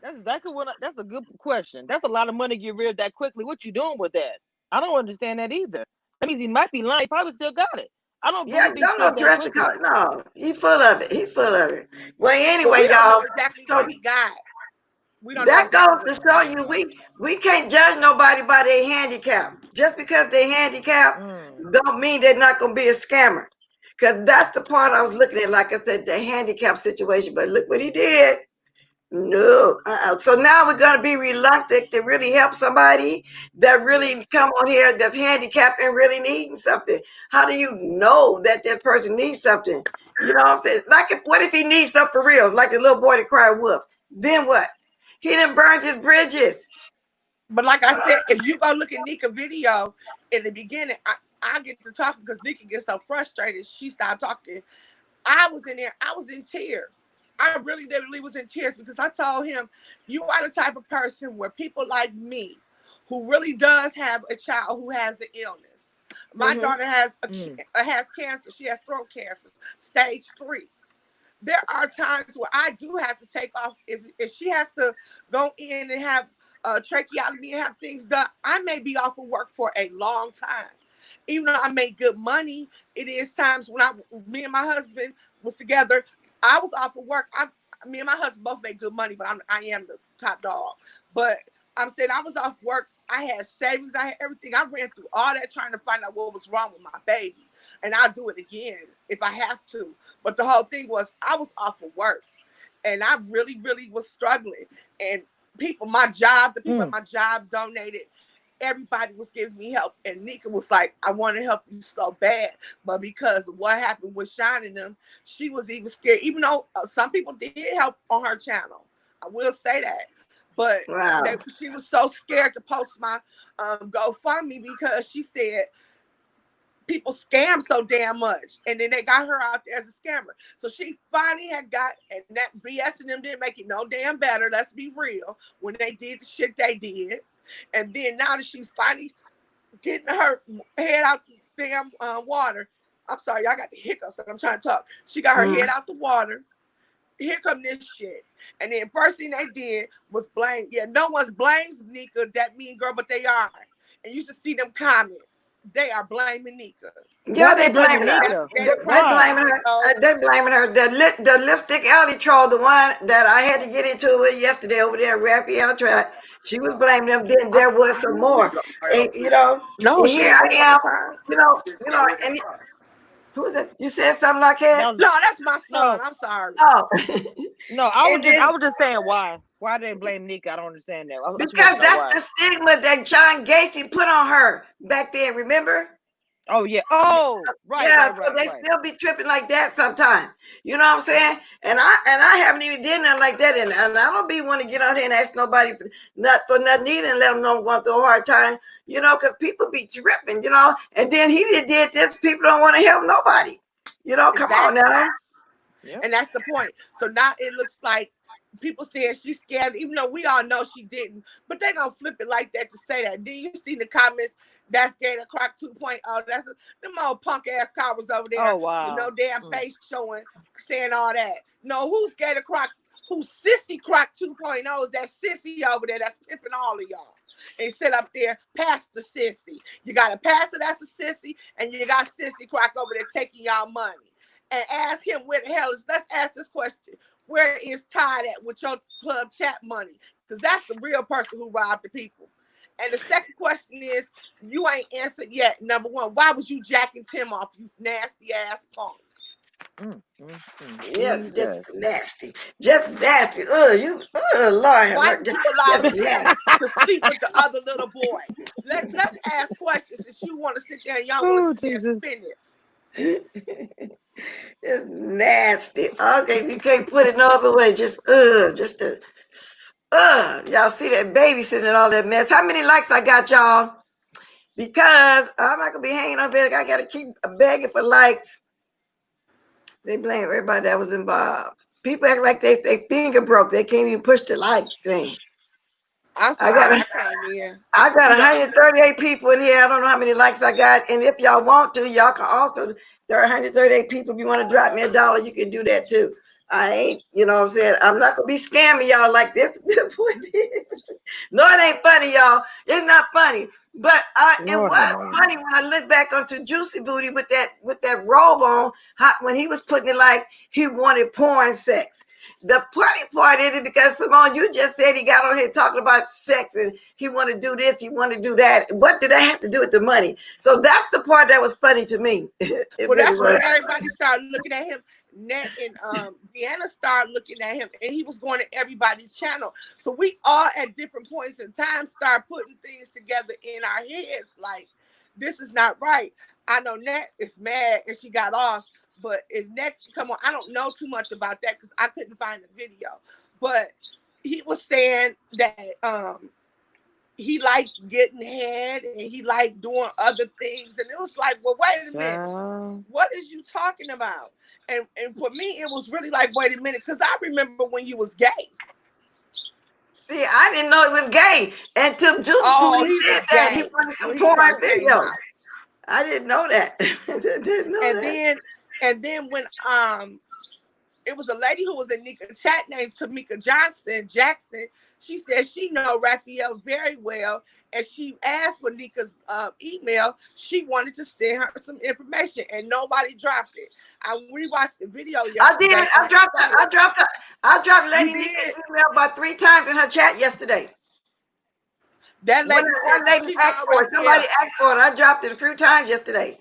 That's exactly what. That's a good question. That's a lot of money to get rid of that quickly. What you doing with that? I don't understand that either. That means he might be lying. He probably still got it. I don't Yeah, believe he don't spent no that dress the quickly. color. No, he full of it. He full of it. Well, But we anyway, don't know y'all. exactly So what he got. We don't know that exactly goes what to he show got. you we can't judge nobody by their handicap. Just because they handicap Mm. don't mean they're not gonna be a scammer. Cause that's the part I was looking at. Like I said, the handicap situation. But look what he did. No. So now we're gonna be reluctant to really help somebody that Yeah. really come on here that's handicapped and really needing something. How do you know that that person needs something? You know what I'm saying? Like, what if he needs something for real? Like the little boy that cried wolf. Then what? He done burned his bridges. But like I said, if you go look at Nika video in the beginning, I get to talking because Nika gets so frustrated. She stopped talking. I was in there. I was in tears. I really literally was in tears because I told him, you are the type of person where people like me, who really does have a child who has an illness. My Mm-hmm. daughter has Mm. has cancer. She has throat cancer, stage 3. There are times where I do have to take off. If she has to go in and have tracheotomy and have things done, I may be off of work for a long time. Even though I make good money, it is times when me and my husband was together. I was off of work. Me and my husband both make good money, but I am the top dog. But I'm saying I was off work. I had savings. I had everything. I ran through all that trying to find out what was wrong with my baby, and I'll do it again if I have to. But the whole thing was I was off of work, and I really, really was struggling. And the people at Mm. my job donated. Everybody was giving me help. And Nika was like, I want to help you so bad. But because of what happened with Shine and them, she was even scared. Even though some people did help on her channel. I will say that. But Wow. she was so scared to post my GoFundMe because she said people scam so damn much, and then they got her out there as a scammer. So she finally had got, and that BS and them didn't make it no damn better. Let's be real. When they did the shit they did, and then now that she's finally getting her head out the damn water. I'm sorry, y'all got the hiccups, and I'm trying to talk. She got her head Mm-hmm. out the water. Here come this shit. And then first thing they did was blame. Yeah, no one's blames Nika, that mean girl, but they are. And you should see them comments. They are blaming Nika. Yeah, Why they they blaming blaming her. That's Nika? Gator They Crack Why? blaming 2.0. her. They blaming her. The lipstick alley troll, the one that I had to get into with yesterday over there at Raphael track. She was blaming them. Then there was some more, and No, and she here ain't I been on am. the phone. And who is it? You said something like that? That was No, that's my son. no, I'm sorry. Oh, no. and I then was just saying why. Why they blame Nika? I don't understand that. I just want because to know that's why. the stigma that John Gacy put on her back then. Remember? Oh yeah. Oh, right, Yeah, right, so right, they right. still be tripping like that sometimes. You know what I'm saying? And I haven't even did nothing like that, and I don't be want to get out here and ask nobody for nothing either, and let them know I'm going through a hard time. Because people be tripping. And then he did this. People don't want to help nobody. Come on Exactly. now. Yeah. And that's the point. So now it looks like people saying she scared, even though we all know she didn't. But they're gonna flip it like that to say that. Then you see the comments, that's Gator Croc 2.0. Them old punk ass cowards over there Oh with no wow. damn Mm. face showing, saying all that. No, who's Gator Croc? Who's Sissy Croc 2.0? Is that Sissy over there that's pimping all of y'all? And sit up there, Pastor Sissy. You got a pastor that's a sissy, and you got Sissy Croc over there taking y'all money. And ask him where the hell is. Let's ask this question: where is Todd at with your club chat money? Because that's the real person who robbed the people. And the second question is, you ain't answered yet. Number one, why was you jacking Tim off, you nasty ass punk? Yeah, just Jesus. nasty. Just nasty. Lord have Why mercy. did you allow Just Tim nasty. to sleep with the other little boy? Let's ask questions since you want to sit there and y'all want to Oh, sit there and Jesus. spin this. It's nasty. Okay, you can't put it no other way. Just a y'all see that baby sitting in all that mess. How many likes I got, y'all? Because I'm not gonna be hanging on bed. I gotta keep begging for likes. They blame everybody that was involved. People act like they finger broke. They can't even push the like thing. I'm I sorry, got I came in. I got You know, 138 people in here. I don't know how many likes I got. And if y'all want to, y'all can also, there are 138 people. If you want to drop me $1, you can do that too. I ain't, you know what I'm saying? I'm not going to be scamming y'all like this. No, it ain't funny, y'all. It's not funny. But it Lord have was mercy. funny when I look back onto Juicy Booty with that robe on, when he was putting it like he wanted porn sex. The funny part is it because Simone, you just said he got on here talking about sex and he want to do this, he want to do that. What did that have to do with the money? So that's the part that was funny to me. It well, really that's when was. everybody started looking at him. Nat and Deanna started looking at him, and he was going to everybody's channel. So we all at different points in time start putting things together in our heads, like this is not right. I know Nat is mad and she got off, but if Nat come on, I don't know too much about that because I couldn't find the video. But he was saying that he liked getting head and he liked doing other things, and it was like, well, wait a minute, Child. what is you talking about? And for me, it was really like, wait a minute, because I remember when you was gay. See, I didn't know it was gay until Juicy Oh, Booty he said was that he gay wanted some when he porn first came video. out. I didn't know that. I didn't know And that. then and then when it was a lady who was in Nika chat named Tamika Jackson. She said she know Raphael very well, and she asked for Nika's email. She wanted to send her some information, and nobody dropped it. I rewatched the video I did. yesterday, and I saw it. I dropped You Lady Nika did. email about 3 times in her chat yesterday. That When lady one said that lady she asked know for it, somebody Raphael. asked for it. I dropped it a few times yesterday.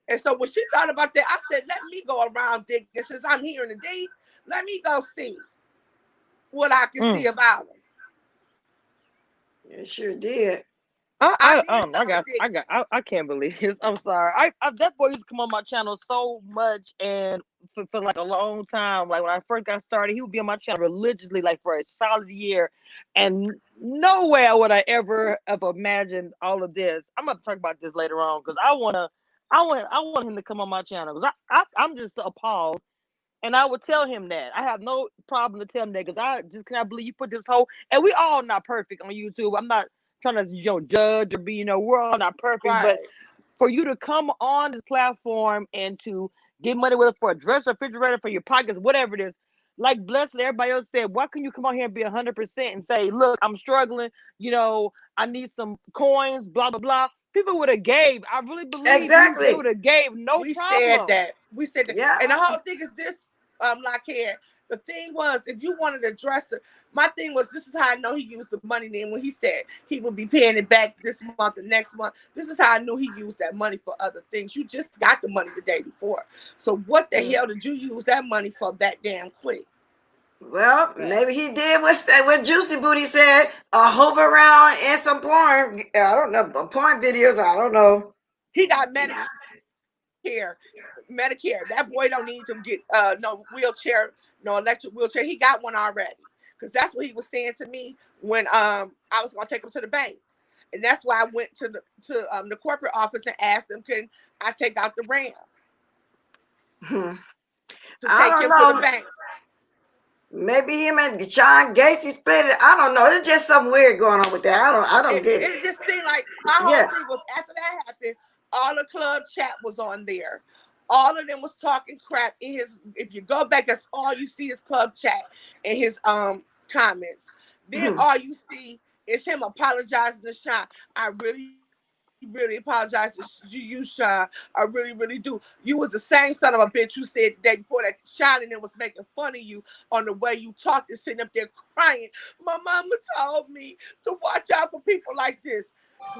And so when she thought about that, I said, let me go around digging since I'm here in the D. Let me go see what I can see Mm. about him. It sure did. I did start digging. I can't believe this. I'm sorry. That boy used to come on my channel so much, and for like a long time. Like when I first got started, he would be on my channel religiously, like for a solid year, and no way would I ever have imagined all of this. I'm gonna talk about this later on because I want him to come on my channel because I'm just appalled. And I would tell him that. I have no problem to tell him that because I just cannot believe you put this whole. And we all not perfect on YouTube. I'm not trying to judge or be, we're all not perfect. But Right. for you to come on this platform and to get money with it for a dresser, refrigerator, for your pockets, whatever it is, like Blessed and everybody else said, why can you come on here and be 100% and say, look, I'm struggling, I need some coins, blah, blah, blah. People would have gave. I really believe they Exactly. would have gave, no We said problem. that. We said that. Yeah. And the whole thing is this, like here. The thing was, if you wanted a dresser, my thing was, this is how I know he used the money then when he said he would be paying it back this month and next month. This is how I knew he used that money for other things. You just got the money the day before. So what the hell did you use that money for that damn quick? Well, Fact. maybe he did what Juicy Booty said. Hover around and some porn. I don't know, porn videos. I don't know. He got Medicare. Medicare. That boy don't need to get no wheelchair, no electric wheelchair. He got one already. Because that's what he was saying to me when I was gonna take him to the bank. And that's why I went to the corporate office and asked them, can I take out the RAM Hmm. to I take don't him to the know. bank? Maybe him and Sean Gacy split it. I don't know. It's just something weird going on with that. I don't get it. It just seemed like my whole Yeah. thing was after that happened, all the club chat was on there. All of them was talking crap in his. If you go back, that's all you see is club chat and his comments. Then Hmm. all you see is him apologizing to Sean. I really apologize to you, Sean. I really do. You was the same son of a bitch who said that before that Sean and them was making fun of you on the way you talked and sitting up there crying. My mama told me to watch out for people like this.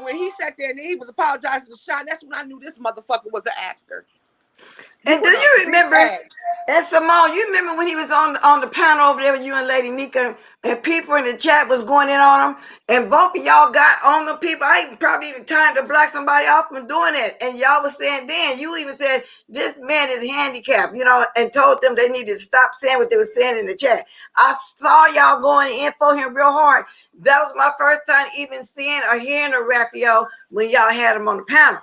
When he sat there and he was apologizing to Sean, that's when I knew this motherfucker was an actor. He And do went on you a big remember, page. and Simone, you remember when he was on the panel over there with you and Lady Nika, and people in the chat was going in on him, and both of y'all got on the people. I probably even time to block somebody off from doing it, and y'all was saying then, you even said this man is handicapped, and told them they needed to stop saying what they were saying in the chat. I saw y'all going in for him real hard. That was my first time even seeing or hearing of Raphael when y'all had him on the panel.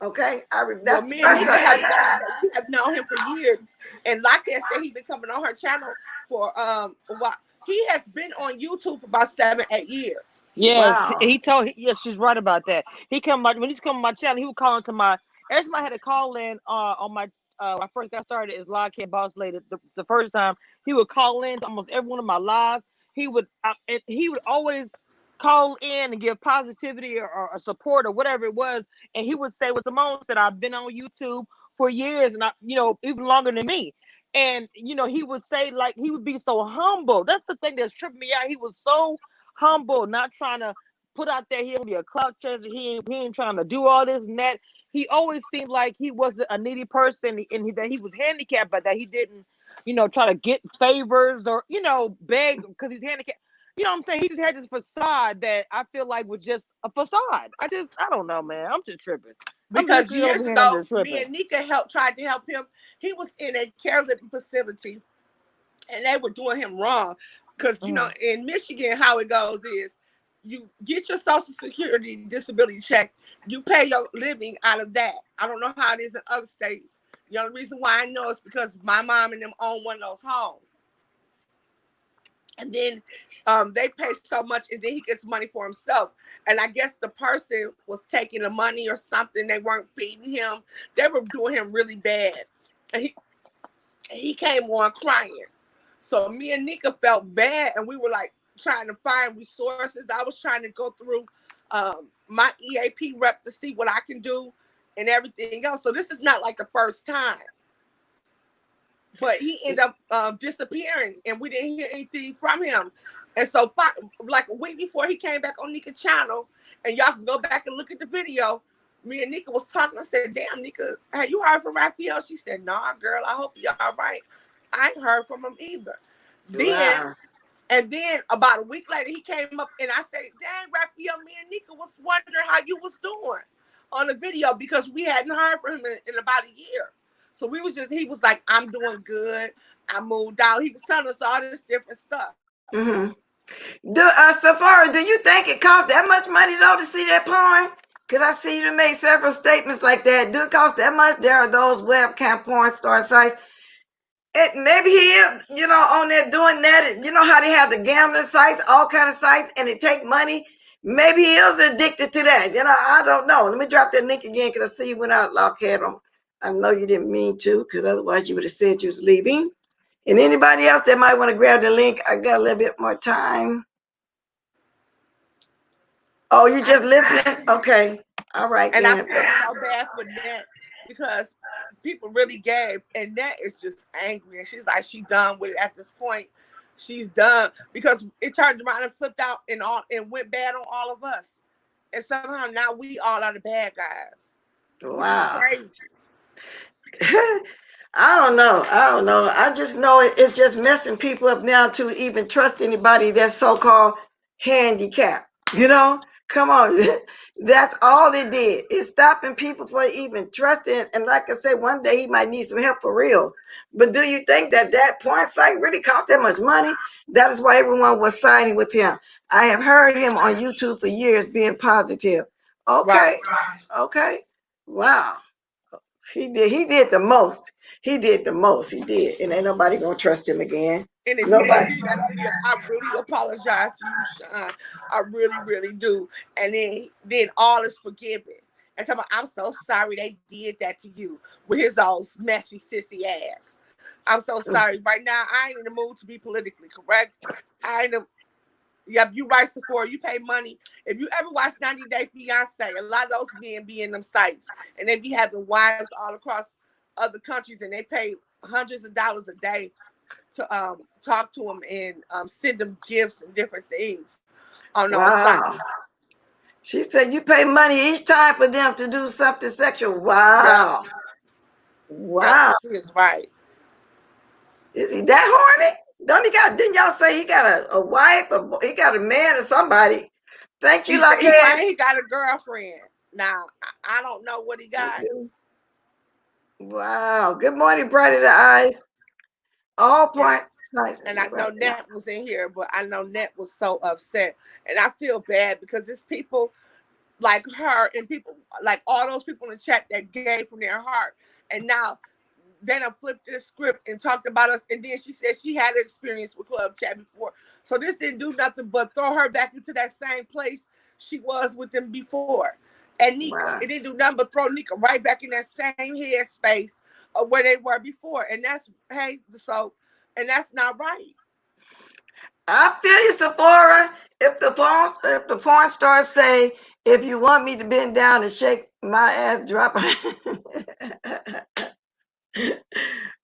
Okay, Well, that's the me and first Nika time. we have known him for years, and like I said, he's been coming on her channel for a while. He has been on YouTube for about 7-8 years. Yes, Wow. he told. Yes, she's right about that. He come my when he's coming my channel. He would call into my. Every time I had a call in on my when I first got started as Live Cat Boss Lady the first time, he would call in to almost every one of my lives. He would always call in and give positivity or support or whatever it was, and he would say what Simone said. I've been on YouTube for years, and even longer than me. And he would say, like, he would be so humble. That's the thing that's tripping me out. He was so humble, not trying to put out there he'll be a clout chaser. He ain't trying to do all this and that. He always seemed like he wasn't a needy person, and that he was handicapped, but that he didn't, try to get favors or beg because he's handicapped. You know what I'm saying? He just had this facade that I feel like was just a facade. I don't know, man. I'm just tripping. I'm just Because sitting over years here and I'm ago, just me tripping. and Nika tried to help him. He was in a care living facility, and they were doing him wrong. Because in Michigan, how it goes is you get your Social Security disability check, you pay your living out of that. I don't know how it is in other states. The only reason why I know is because my mom and them own one of those homes. And then they pay so much, and then he gets money for himself. And I guess the person was taking the money or something. They weren't feeding him. They were doing him really bad. And he came on crying. So me and Nika felt bad, and we were like trying to find resources. I was trying to go through my EAP rep to see what I can do and everything else. So this is not like the first time. But he ended up disappearing, and we didn't hear anything from him. And so, like a week before he came back on Nika's channel, and y'all can go back and look at the video, me and Nika was talking. I said, damn, Nika, have you heard from Raphael? She said, nah, girl, I hope you're all right. I ain't heard from him either. Wow. Then about a week later, he came up, and I said, dang, Raphael, me and Nika was wondering how you was doing on the video because we hadn't heard from him in about a year. So he was like, I'm doing good. I moved out. He was telling us all this different stuff. Mm-hmm. Safari, do you think it costs that much money though to see that porn? Because I see you make several statements like that. Do it cost that much? There are those webcam porn star sites. Maybe he is, on there doing that. You know how they have the gambling sites, all kind of sites, and they take money. Maybe he is addicted to that. I don't know. Let me drop that link again because I see you went out, Lockhead. I know you didn't mean to, because otherwise you would have said you was leaving. And anybody else that might want to grab the link, I got a little bit more time. Oh, you just listening? Okay. All right And I then. feel so bad for Nat because people really gave, and Nat is just angry, and she's like, she done with it at this point. She's done because it turned around and flipped out and went bad on all of us. And somehow now we all are the bad guys, which is Wow. crazy. I don't know. I just know it's just messing people up now to even trust anybody that's so-called handicapped. Come on. That's all it did. It's stopping people from even trusting. And like I said, one day he might need some help for real. But do you think that porn site really costs that much money? That is why everyone was signing with him. I have heard him on YouTube for years being positive. Okay. Right. Okay. Wow. He did the most. He did the most. He did. And ain't nobody gonna trust him again. And if you go Nobody. see that video, I really apologize to you, Sean. I really, really do. And then all is forgiven. And tell me, I'm so sorry they did that to you with his old messy sissy ass. I'm so sorry. Right now, I ain't in the mood to be politically correct. I ain't. Yep, you right, Sephora. You pay money. If you ever watch 90 Day Fiance, a lot of those men be in them sites, and they be having wives all across other countries, and they pay hundreds of dollars a day to talk to them and send them gifts and different things on those sites. Wow. She said you pay money each time for them to do something sexual. Yep. Wow. Yep, Wow. she is right. Is he that horny? Don't he got? Didn't y'all say he got a wife? He got a man or somebody? Thank you, He said he Lockhead. claimed he got a girlfriend. Now I don't know what he got. Wow. Good morning, bright in the eyes. All And point. Nice. and I know Net was in here, but I know Net was so upset, and I feel bad because it's people like her and people like all those people in the chat that gave from their heart, and now then I flipped this script and talked about us, and then she said she had experience with Club Chat before, so this didn't do nothing but throw her back into that same place she was with them before. And Nika, Wow. it didn't do nothing but throw Nika right back in that same headspace of where they were before, and that's hey, so and that's not right. I feel you, Sephora. If the porn stars say, if you want me to bend down and shake my ass, drop.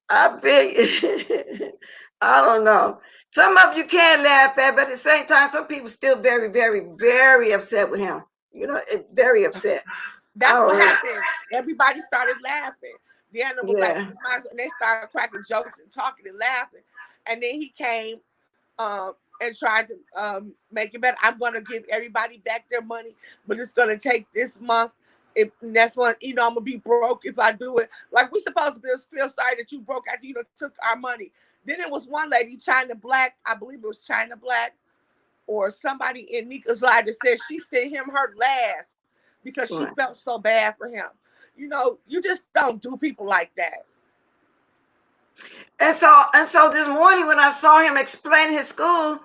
I feel. I don't know. Some of you can laugh at, but at the same time, some people still very, very, very upset with him. Very upset. I That's don't what know. happened. Everybody started laughing. Deanna was like, Yeah. and they started cracking jokes and talking and laughing. And then he came and tried to make it better. I'm going to give everybody back their money, but it's going to take this month. If that's one, I'm gonna be broke if I do it. Like we supposed to feel sorry that you broke after you took our money. Then it was one lady, China Black, I believe it was China Black, or somebody in Nika's life that said she sent him her last because she Right. felt so bad for him. You just don't do people like that. And so this morning when I saw him explain his school,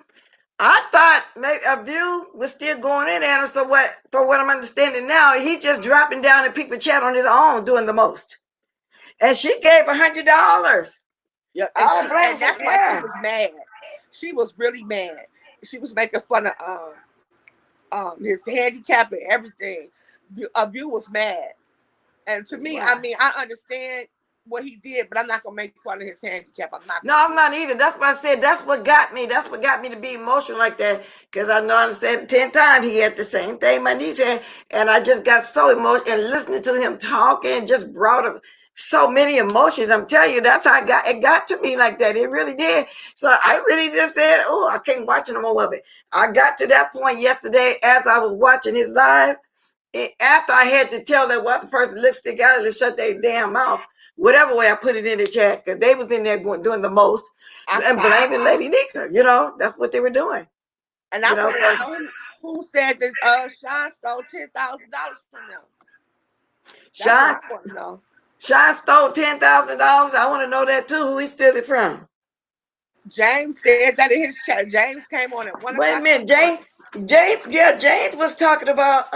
I thought maybe a view was still going in at him. So for what I'm understanding now, he just dropping down in people chat on his own, doing the most. And she gave $100. Yeah, I don't blame and her. that's why she Yeah. was mad. She was really mad. She was making fun of his handicap and everything. A view was mad. And to me, I Wow. mean, I understand what he did, but I'm not gonna make fun of his handicap. I'm not No, gonna do I'm not either. That's what I said. That's what got me. That's what got me to be emotional like that. Because I know I said 10 times he had the same thing my niece had. And I just got so emotional. And listening to him talking just brought up so many emotions. I'm telling you, that's how it got to me like that. It really did. So I really just said, oh, I can't watch no more of it. I got to that point yesterday as I was watching his live. After I had to tell that what the person lipstick out to shut their damn mouth, whatever way I put it in the chat, because they was in there doing the most I and saw it. blaming Lady Nika. That's what they were doing. And You I know, want to so know who said that Sean stole $10,000 from them. That's what Sean, I want to know. Sean stole $10,000. I want to know that too. Who he stole it from? James said that in his chat. James came on at one Wait a o'clock in minute, the morning. James was talking about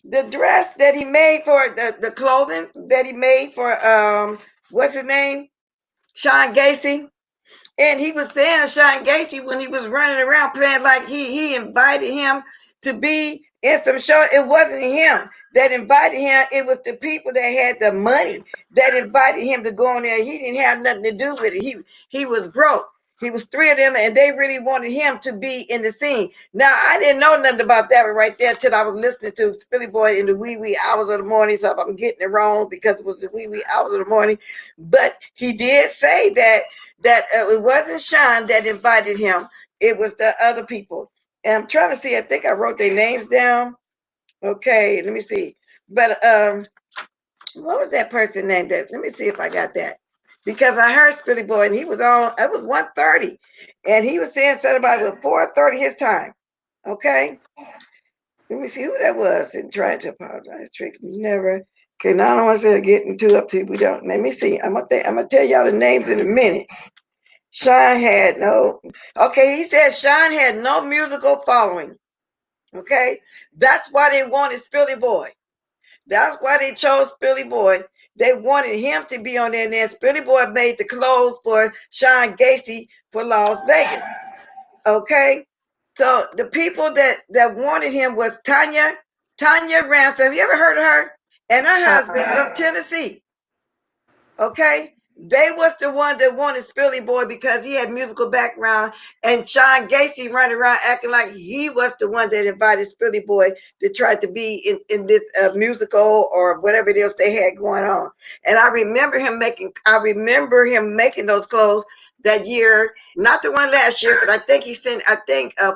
the dress that he made for the clothing that he made for what's his name, Sean Gacy. And he was saying Sean Gacy when he was running around playing like he invited him to be in some show. It wasn't him that invited him. It was the people that had the money that invited him to go on there. He didn't have nothing to do with it. He was broke. He was three of them, and they really wanted him to be in the scene. Now I didn't know nothing about that right there till I was listening to Philly Boy in the wee wee hours of the morning. So I'm getting it wrong because it was the wee wee hours of the morning. But he did say that it wasn't Sean that invited him. It was the other people. And I'm trying to see. I think I wrote their names down. Okay, let me see. But what was that person named? That let me see if I got that because I heard Spilly Boy and he was on. It was 1:30, and he was saying something about it was 4:30 his time. Okay, let me see who that was and trying to apologize. Trick never. Okay, now I don't want to say getting too up to we don't. Let me see. I'm gonna tell y'all the names in a minute. Sean had no, okay, he said Sean had no musical following. Okay, that's why they wanted Spilly Boy. That's why they chose Spilly Boy. They wanted him to be on there. And then Spilly Boy made the clothes for Sean Gacy for Las Vegas. Okay, so the people that wanted him was Tanya Ransom. Have you ever heard of her? And her husband Uh-uh. from Tennessee. Okay, They was the one that wanted Spilly Boy because he had musical background, and Sean Gacy running around acting like he was the one that invited Spilly Boy to try to be in this musical or whatever it is they had going on. And I remember him making those clothes that year, not the one last year, but I think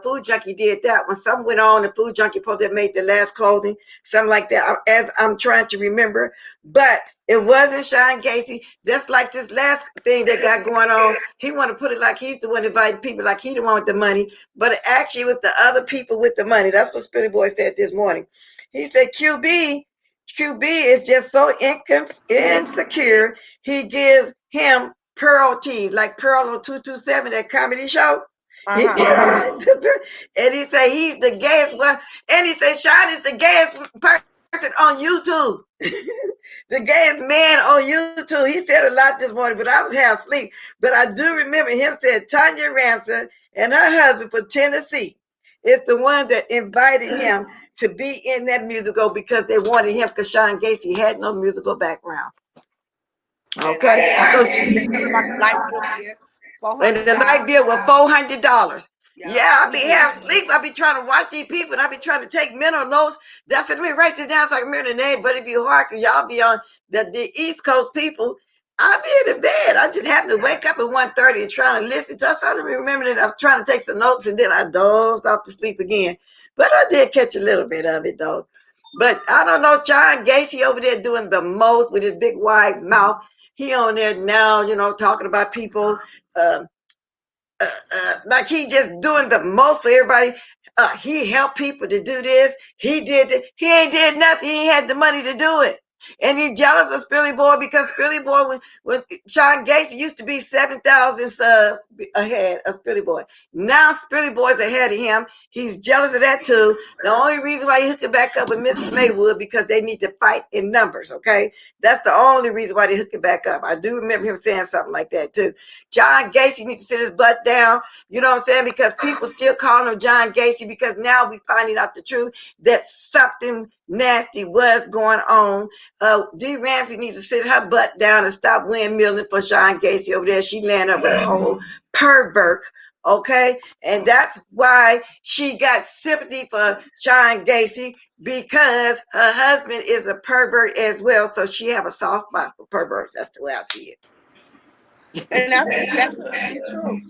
Food Junkie did that when something went on. The Food Junkie supposed to have made the last clothing, something like that. As I'm trying to remember, but it wasn't Sean Casey. Just like this last thing that got going on, he want to put it like he's the one inviting people, like he the one with the money, but it actually was the other people with the money. That's what Spitty Boy said this morning. He said QB is just so insecure. He gives him pearl teeth, like Pearl on 227, that comedy show. He Uh-huh. and he said he's the gayest one, and he said Sean is the gayest person on YouTube. The gayest man on YouTube. He said a lot this morning, but I was half asleep. But I do remember him saying Tanya Ramson and her husband for Tennessee is the one that invited him to be in that musical because they wanted him because Sean Gacy had no musical background. And Okay. I So remember they talking about the light bill being and the light $400. bill was $400. Yeah, Yeah, I he be did. half asleep. I be trying to watch these people, and I be trying to take mental notes. That's let me write this down so I can remember the name. But if you hearken, y'all be on the East Coast people. I be in the bed. I just happen to wake up at 1:30 and trying to listen to. So I don't remember that I'm trying to take some notes, and then I doze off to sleep again. But I did catch a little bit of it though. But I don't know, John Gacy over there doing the most with his big wide mouth. He on there now, talking about people. Um, like he just doing the most for everybody. He helped people to do this. He did it. He ain't did nothing. He ain't had the money to do it. And he jealous of Spilly Boy because Spilly Boy, when Sean Gates used to be 7,000 subs ahead of Spilly Boy. Now Spilly Boy's ahead of him. He's jealous of that too. The only reason why he hooked it back up with Mrs. Maywood because they need to fight in numbers, okay? That's the only reason why they hooked it back up. I do remember him saying something like that too. John Gacy needs to sit his butt down. You know what I'm saying? Because people still calling him John Gacy because now we finding out the truth that something nasty was going on. D. Ramsey needs to sit her butt down and stop windmilling for Sean Gacy over there. She landed up with a whole pervert. Okay, and that's why she got sympathy for Sean Gacy because her husband is a pervert as well. So she have a soft spot for perverts. That's the way I see And it. that could be true.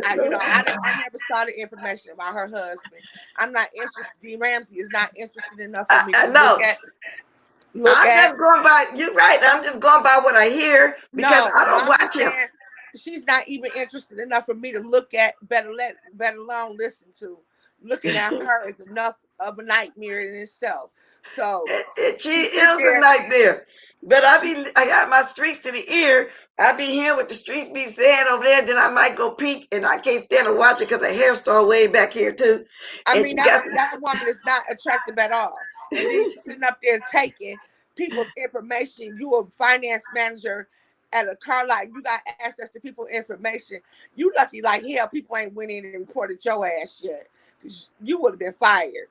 I never saw the information about her husband. I'm not interested. D. Ramsey is not interested enough for me to look No, at. Look I'm at. just going by. You're right. I'm just going by what I hear because No, I no. don't I'm watch just him. saying she's not even interested enough for me to look at. Better alone listen to. Looking at her is enough of a nightmare in itself. So She to sit is a there, nightmare. But she. I got my streaks to the ear. I be hearing what the streets be saying over there. Then I might go peek, and I can't stand to watch it because her hair started way back here too. I And mean, she got that woman is not attractive at all. And then you sitting up there taking people's information. You a finance manager at a car lot. You got access to people's information. You lucky like hell. People ain't went in and reported your ass yet. 'Cause you would have been fired.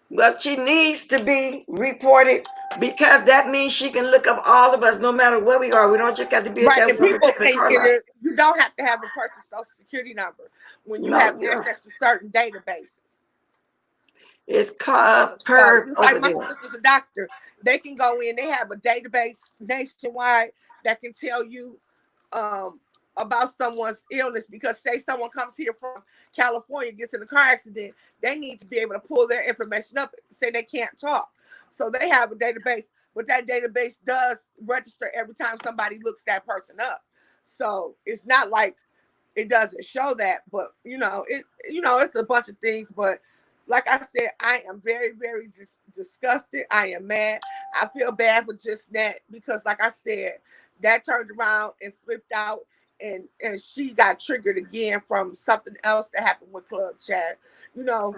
well, she needs to be reported because that means she can look up all of us, no matter where we are. We don't just got to be at Right, that and one people, particular car lot. you don't have to have a person's social security number when you No, have you don't. access to certain databases. It's called So perv just like over my there. sister's a doctor, they can go in. They have a database nationwide that can tell you um, about someone's illness. Because say someone comes here from California, gets in a car accident, they need to be able to pull their information up. Say they can't talk, so they have a database. But that database does register every time somebody looks that person up. So it's not like it doesn't show that, but it's a bunch of things. But like I said, I am very, very disgusted. I am mad. I feel bad for just that because, like I said, that turned around and flipped out, and she got triggered again from something else that happened with Club Chat. You know,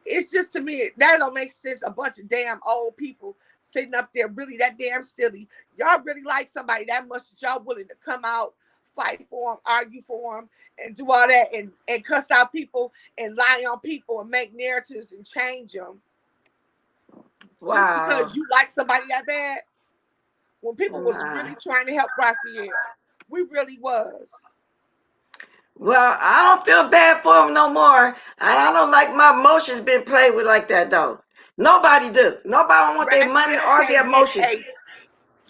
it's just to me that don't make sense. A bunch of damn old people sitting up there really that damn silly. Y'all really like somebody that much that y'all willing to come out, fight for them, argue for them, and do all that, and cuss out people and lie on people and make narratives and change them just Wow. because you like somebody that bad. When people was Nah. really trying to help Raphael. We really was. Well, I don't feel bad for them no more, and I don't like my emotions being played with like that though. Nobody do. Nobody want their money Raphael or their can't get emotions. a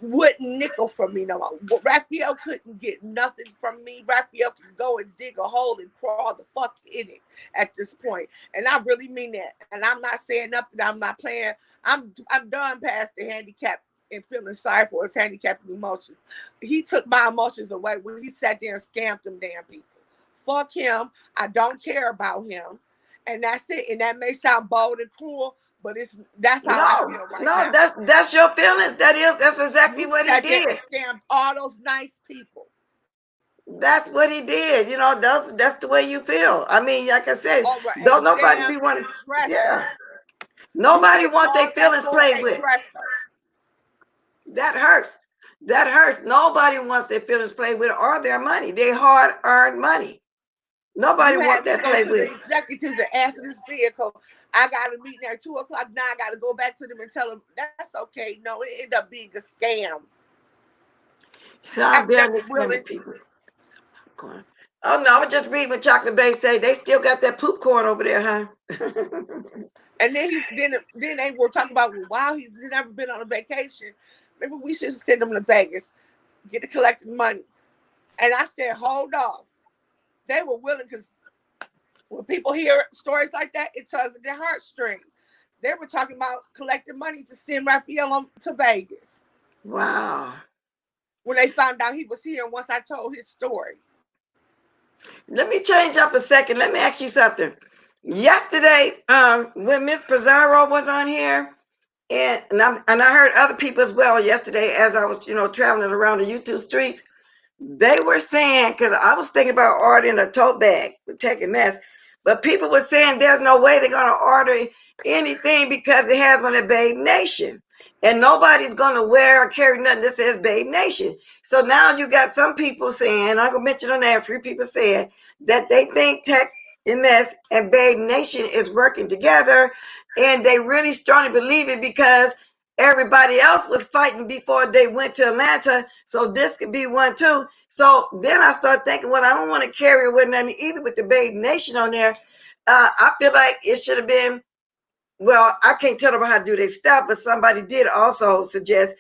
wooden nickel from me no more. Raphael couldn't get nothing from me. Raphael can go and dig a hole and crawl the fuck in it at this point. And I really mean that. And I'm not saying nothing. I'm not playing. I'm done past the handicap and feeling sorry for his handicapped emotions. He took my emotions away when he sat there and scammed them damn people. Fuck him. I don't care about him. And that's it. And that may sound bold and cruel, but that's how I No, feel right no, now. that's your feelings. That's exactly You what he sat there did. and scammed all those nice people. That's what he did. That's the way you feel. I mean, like I said, Over don't a nobody be damn wanting. dresser. Yeah, You nobody did wants their all that feelings for played a with. dresser. That hurts. That hurts. Nobody wants their feelings played with or their money. Their hard earned money. Nobody You wants had me that go played to the with. executives and ask for this vehicle. I got a meeting at 2 o'clock. Now I got to go back to them and tell them that's okay. No, it ended up being a scam. So I'm After they behind were the scamming willing, people. Popcorn. Oh no, I was just reading what Chocolate Bay say. They still got that poop corn over there, huh? and then they were talking about, well, wow, he's never been on a vacation. Maybe we should send him to Vegas, get the collected money. And I said, hold off. They were willing because when people hear stories like that, it tugs at their heartstring. They were talking about collecting money to send Raphael to Vegas Wow. when they found out he was here. And once I told his story, Let me change up a second. Let me ask you something. Yesterday, when Miss Pizarro was on here, and I heard other people as well yesterday as I was, traveling around the YouTube streets. They were saying, because I was thinking about ordering a tote bag with Tech and Mess, but people were saying there's no way they're going to order anything because it has on it Babe Nation. And nobody's going to wear or carry nothing that says Babe Nation. So now you got some people saying, I'm going to mention on there, a few people saying that they think Tech and Mess and Babe Nation is working together. And they really strongly believe it because everybody else was fighting before they went to Atlanta. So this could be one too. So then I started thinking, well, I don't want to carry it with nothing either with the Babe Nation on there. I feel like it should have been, well, I can't tell them how to do their stuff, but somebody did also suggest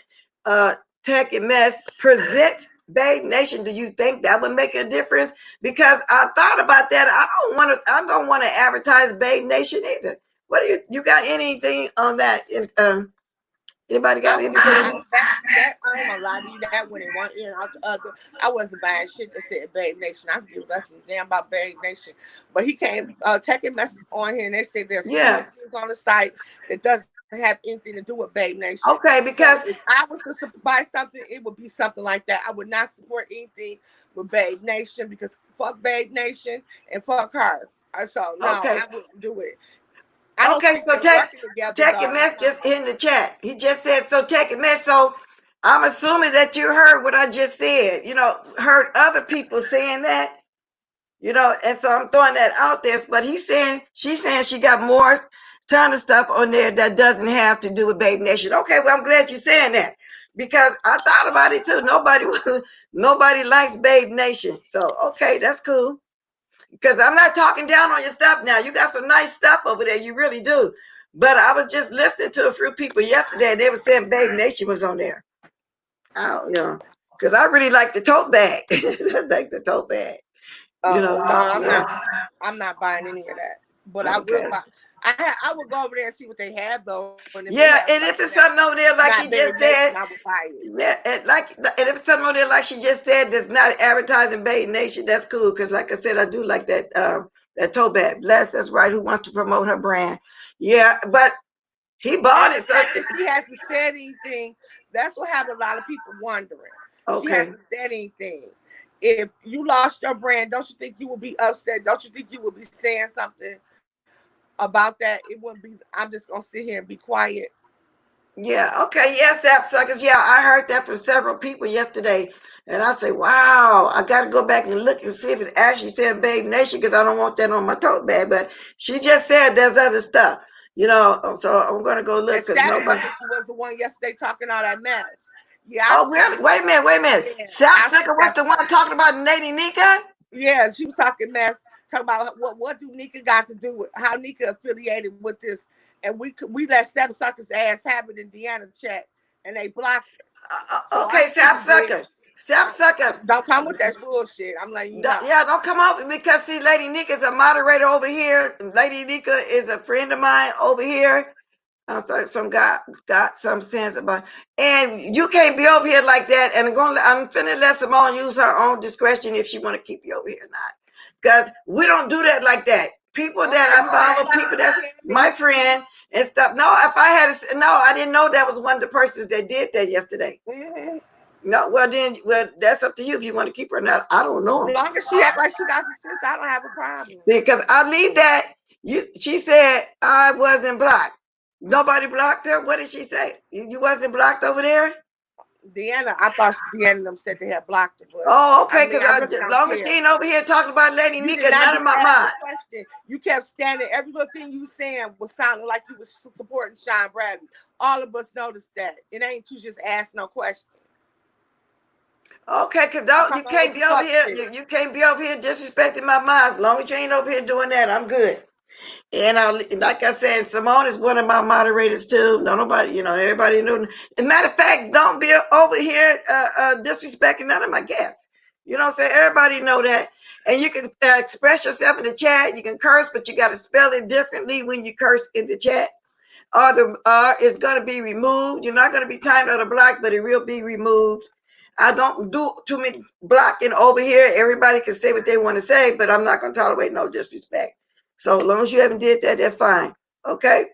Tech and Mess presents Babe Nation. Do you think that would make a difference? Because I thought about that. I don't want to advertise Babe Nation either. What do you got anything on that? Anybody got anything? that I ain't gonna lie to you. That went in one ear and out the other. I wasn't buying shit that said Babe Nation. I could give less than a damn about Babe Nation. But he came taking messages on here and they said there's plenty Yeah. of things on the site that doesn't have anything to do with Babe Nation. Okay, So because if I was to buy something, it would be something like that. I would not support anything with Babe Nation because fuck Babe Nation and fuck her. So no, okay. I wouldn't do it. I don't Okay, think so they're working together Tech and though. Mess just in the chat. He just said so Tech and Mess. So I'm assuming that you heard what I just said. Heard other people saying that. And so I'm throwing that out there. But she's saying she got more ton of stuff on there that doesn't have to do with Babe Nation. Okay, well I'm glad you're saying that because I thought about it too. Nobody likes Babe Nation. So okay, that's cool. Because I'm not talking down on your stuff now. You got some nice stuff over there. You really do. But I was just listening to a few people yesterday and they were saying Babe Nation was on there. Because I really like the tote bag. I like the tote bag. Oh no, Yeah. I'm not buying any of that. But I will Okay. buy. I would go over there and see what they have though, and if they have Yeah, and something if it's that's something over there like not he Babe just Nation, said, I would buy it. yeah, and if it's something over there like she just said that's not advertising Babe Nation, that's cool. Because like I said, I do like that tote bag. Bless, that's right. Who wants to promote her brand? Yeah, but he bought And it. the So fact that she hasn't said anything, that's what had a lot of people wondering. She okay. hasn't said anything. If you lost your brand, don't you think you would be upset? Don't you think you would be saying something about that? It wouldn't be. I'm just gonna sit here and be quiet. Yeah, okay, yes, suckers. Yeah, I heard that from several people yesterday. And I say, wow, I got to go back and look and see if it actually said Babe Nation because I don't want that on my tote bag. But she just said there's other stuff. So I'm going to go And look because Status nobody. Suckers was the one yesterday talking all that mess. Yeah, I Oh, seen really? Wait a minute, wait a minute. yeah, South I see Sucker was that. the one talking about Lady Nika? Yeah, she was talking mess, talking about what do Nika got to do with how Nika affiliated with this, and we let Seven Suckers ass have it in Deanna chat, and they blocked her. So I Okay, see you, South Sucker. bitch. South Sucker. Don't come with that bullshit. I'm letting you know. Yeah, don't come over because see, Lady Nika is a moderator over here. Lady Nika is a friend of mine over here. Some got some sense about, and you can't be over here like that. And I'm finna let Simone use her own discretion if she want to keep you over here or not, because we don't do that like that. People that Okay, I you follow, ain't people that's got to tell my me. friend and stuff. No, if I had, no, I didn't know that was one of the persons that did that yesterday. Mm-hmm. No, well, that's up to you if you want to keep her or not. I don't know him. Long as she act like she got some sense, I don't have a problem. Because I leave that. She said I wasn't blocked. Nobody blocked her. What did she say? You wasn't blocked over there? Deanna, I thought Deanna them said they had blocked her, but Oh, I okay. mean, Because I really as don't long as she care. ain't over here talking about Lady You did Nika, not none of just my ask mind. a question. You kept standing. Every little thing you saying was sounding like you was supporting Sean Bradley. All of us noticed that. It ain't you just ask no question. Okay, because Don't don't come you on with can't the be over fuck here. shit. You can't be over here disrespecting my mind. As long as you ain't over here doing that, I'm good. And like I said, Simone is one of my moderators too. No, nobody, everybody knew. As a matter of fact, don't be over here disrespecting none of my guests. You know what I'm saying? Everybody know that. And you can express yourself in the chat. You can curse, but you got to spell it differently when you curse in the chat. Or the is going to be removed. You're not going to be timed out of block, but it will be removed. I don't do too many blocking over here. Everybody can say what they want to say, but I'm not going to tolerate no disrespect. So as long as you haven't did that, that's fine. Okay.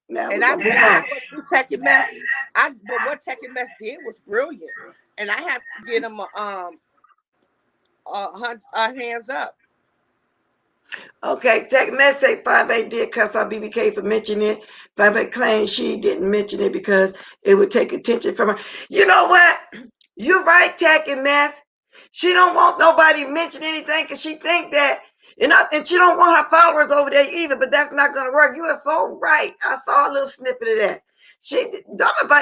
Now we're And I gonna move and I on. went through Tech and Mess. But what Tech and Mess did was brilliant, and I have to get him a hands up. Okay, take message. 5A did cuss out BBK for mentioning it. 5A claims she didn't mention it because it would take attention from her. You know what? You're right, Tech and Mess. She don't want nobody mention anything because she think that, and she don't want her followers over there either, but that's not going to work. You are so right. I saw a little snippet of that.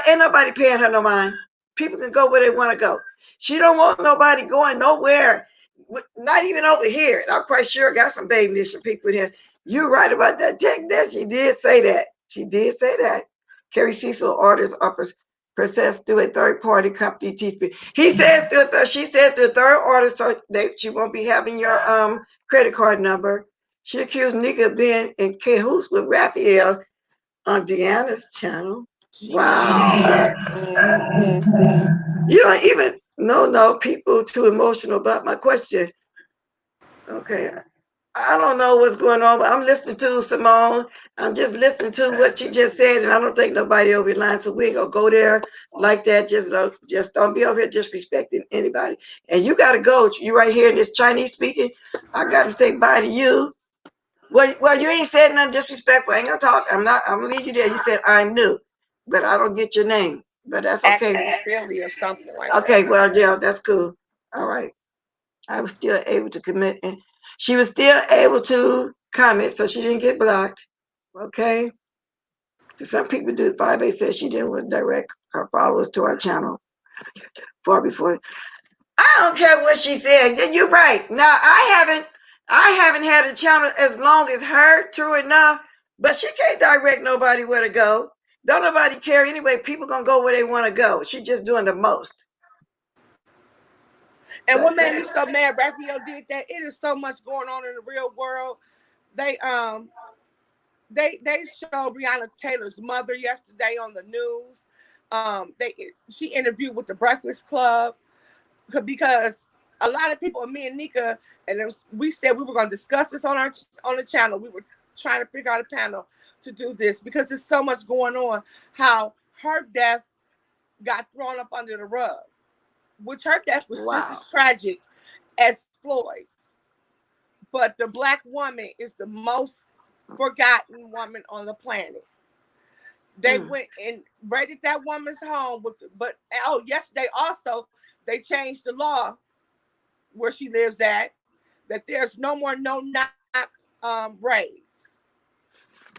Ain't nobody paying her no mind. People can go where they want to go. She don't want nobody going nowhere, not even over here. And I'm quite sure I got some baby nation people here. You're right about that. Tech that she did say that. She did say that. Carrie Cecil orders are processed through a third party company. He says she said through a third order, so she won't be having your credit card number. She accused Nika of being in cahoots with Raphael on Deanna's channel. She did. Wow. You don't even no people too emotional about my question. Okay. I don't know what's going on, but I'm listening to Simone. I'm just listening to what she just said, and I don't think nobody over the line, so we ain't gonna go there like that. Just don't be over here disrespecting anybody. And you gotta go. You right here in this Chinese speaking. I gotta say bye to you. Well, you ain't said nothing disrespectful. I ain't gonna talk. I'm gonna leave you there. You said I'm new, but I don't get your name. But that's okay. Acting Philly or something like Okay, that. well, yeah, that's cool. All right. I was still able to commit, and she was still able to comment, so she didn't get blocked. Okay. Some people do. 5A said she didn't want to direct her followers to our channel far before. I don't care what she said. You're right. Now I haven't had a channel as long as her, true enough, but she can't direct nobody where to go. Don't nobody care anyway. People gonna go where they want to go. She's just doing the most. And So what made me so mad, Raphael did that. It is so much going on in the real world. They they showed Breonna Taylor's mother yesterday on the news. She interviewed with the Breakfast Club because a lot of people, me and Nika, we said we were going to discuss this on the channel. We were trying to figure out a panel to do this because there's so much going on. How her death got thrown up under the rug, which her death was just wow. as tragic as Floyd's. But the Black woman is the most forgotten woman on the planet. They went and raided that woman's home yesterday also they changed the law where she lives at that there's no more no knock raids.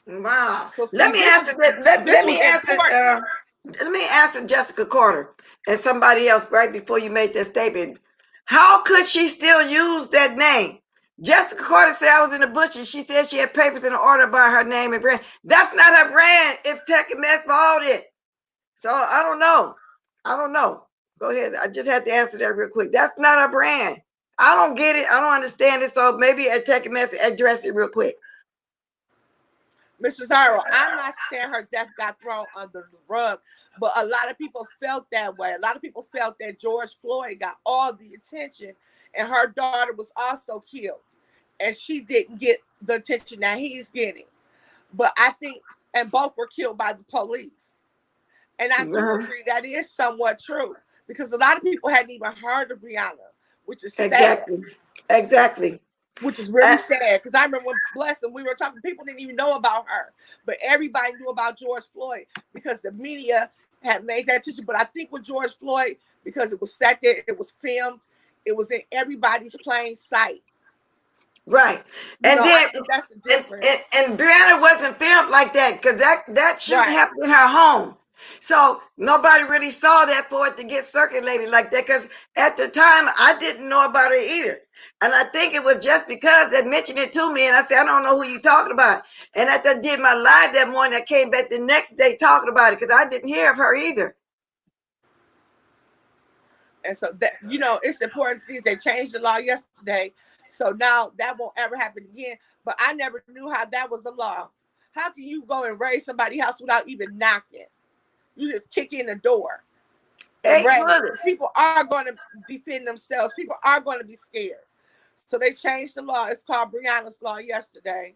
Wow. So Let see, me answer that. Let this me was answer. important. let me answer Jessica Carter and somebody else right before you made that statement. How could she still use that name? Jessica Carter said I was in the bush and she said she had papers in order by her name and brand. That's not her brand if Tech and Mess bought it. So I don't know. I don't know. Go ahead. I just had to answer that real quick. That's not her brand. I don't get it. I don't understand it. So maybe at Tech and Mess address it real quick. Mr. Zaro, I'm not saying her death got thrown under the rug, but a lot of people felt that way. A lot of people felt that George Floyd got all the attention and her daughter was also killed. And she didn't get the attention that he's getting. But I think, and both were killed by the police. And I do Uh-huh. agree that is somewhat true because a lot of people hadn't even heard of Brianna, which is sad. Exactly. Exactly. Which is really Uh, sad because I remember when Blessing, we were talking, people didn't even know about her, but everybody knew about George Floyd because the media had made that attention. But I think with George Floyd, because it was sat there, it was filmed, it was in everybody's plain sight. right. You And know, I then think that's the and, difference. and, and Brianna wasn't filmed like that because that shooting Right. happened in her home. So nobody really saw that for it to get circulated like that because at the time I didn't know about it either. And I think it was just because they mentioned it to me and I said, I don't know who you talking about. And after I did my live that morning, I came back the next day talking about it because I didn't hear of her either. And so that, you know, it's important things. They changed the law yesterday. So now that won't ever happen again. But I never knew how that was the law. How can you go and raid somebody's house without even knocking? You just kick in the door and 8 raid. bullets. People are going to defend themselves. People are going to be scared. So they changed the law. It's called Brianna's Law yesterday.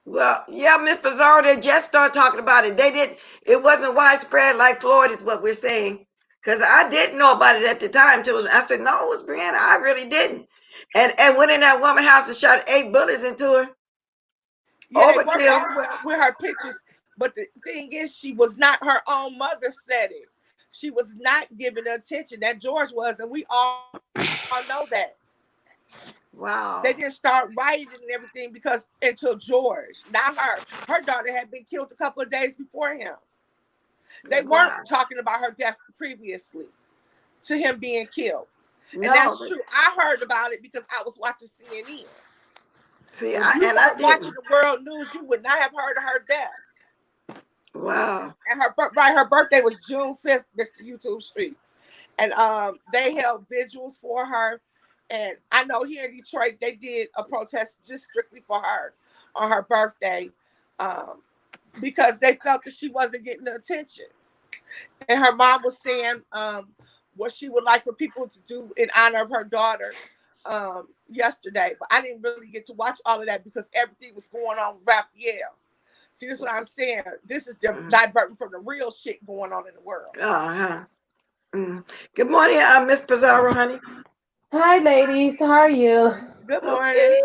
Well, yeah, Miss Pizarro, they just started talking about it. They didn't, it wasn't widespread like Floyd is what we're saying. Because I didn't know about it at the time. Till I said, no, it was Brianna. I really didn't. And went in that woman's house and shot 8 bullets into her. Yeah, they were Overkill. everywhere with her pictures. But the thing is, she was not, her own mother said it. She was not giving the attention that George was. And we all know that. They didn't Wow. start writing and everything because until George, not her. Her daughter had been killed a couple of days before him. They weren't Wow. talking about her death previously to him being killed. And No, that's true. I heard about it because I was watching CNN. see, If you I weren't watching didn't. the world news, you would not have heard of her death. Wow. And her birthday was June 5th, Mr. YouTube Street. And they held vigils for her. And I know here in Detroit, they did a protest just strictly for her on her birthday um, because they felt that she wasn't getting the attention. And her mom was saying what she would like for people to do in honor of her daughter yesterday. But I didn't really get to watch all of that because everything was going on with Raphael. See, this is what I'm saying. This is diverting from the real shit going on in the world. Uh-huh. Mm. Good morning, Miss Pizarro, honey. Hi, ladies. How are you? Good morning. Okay.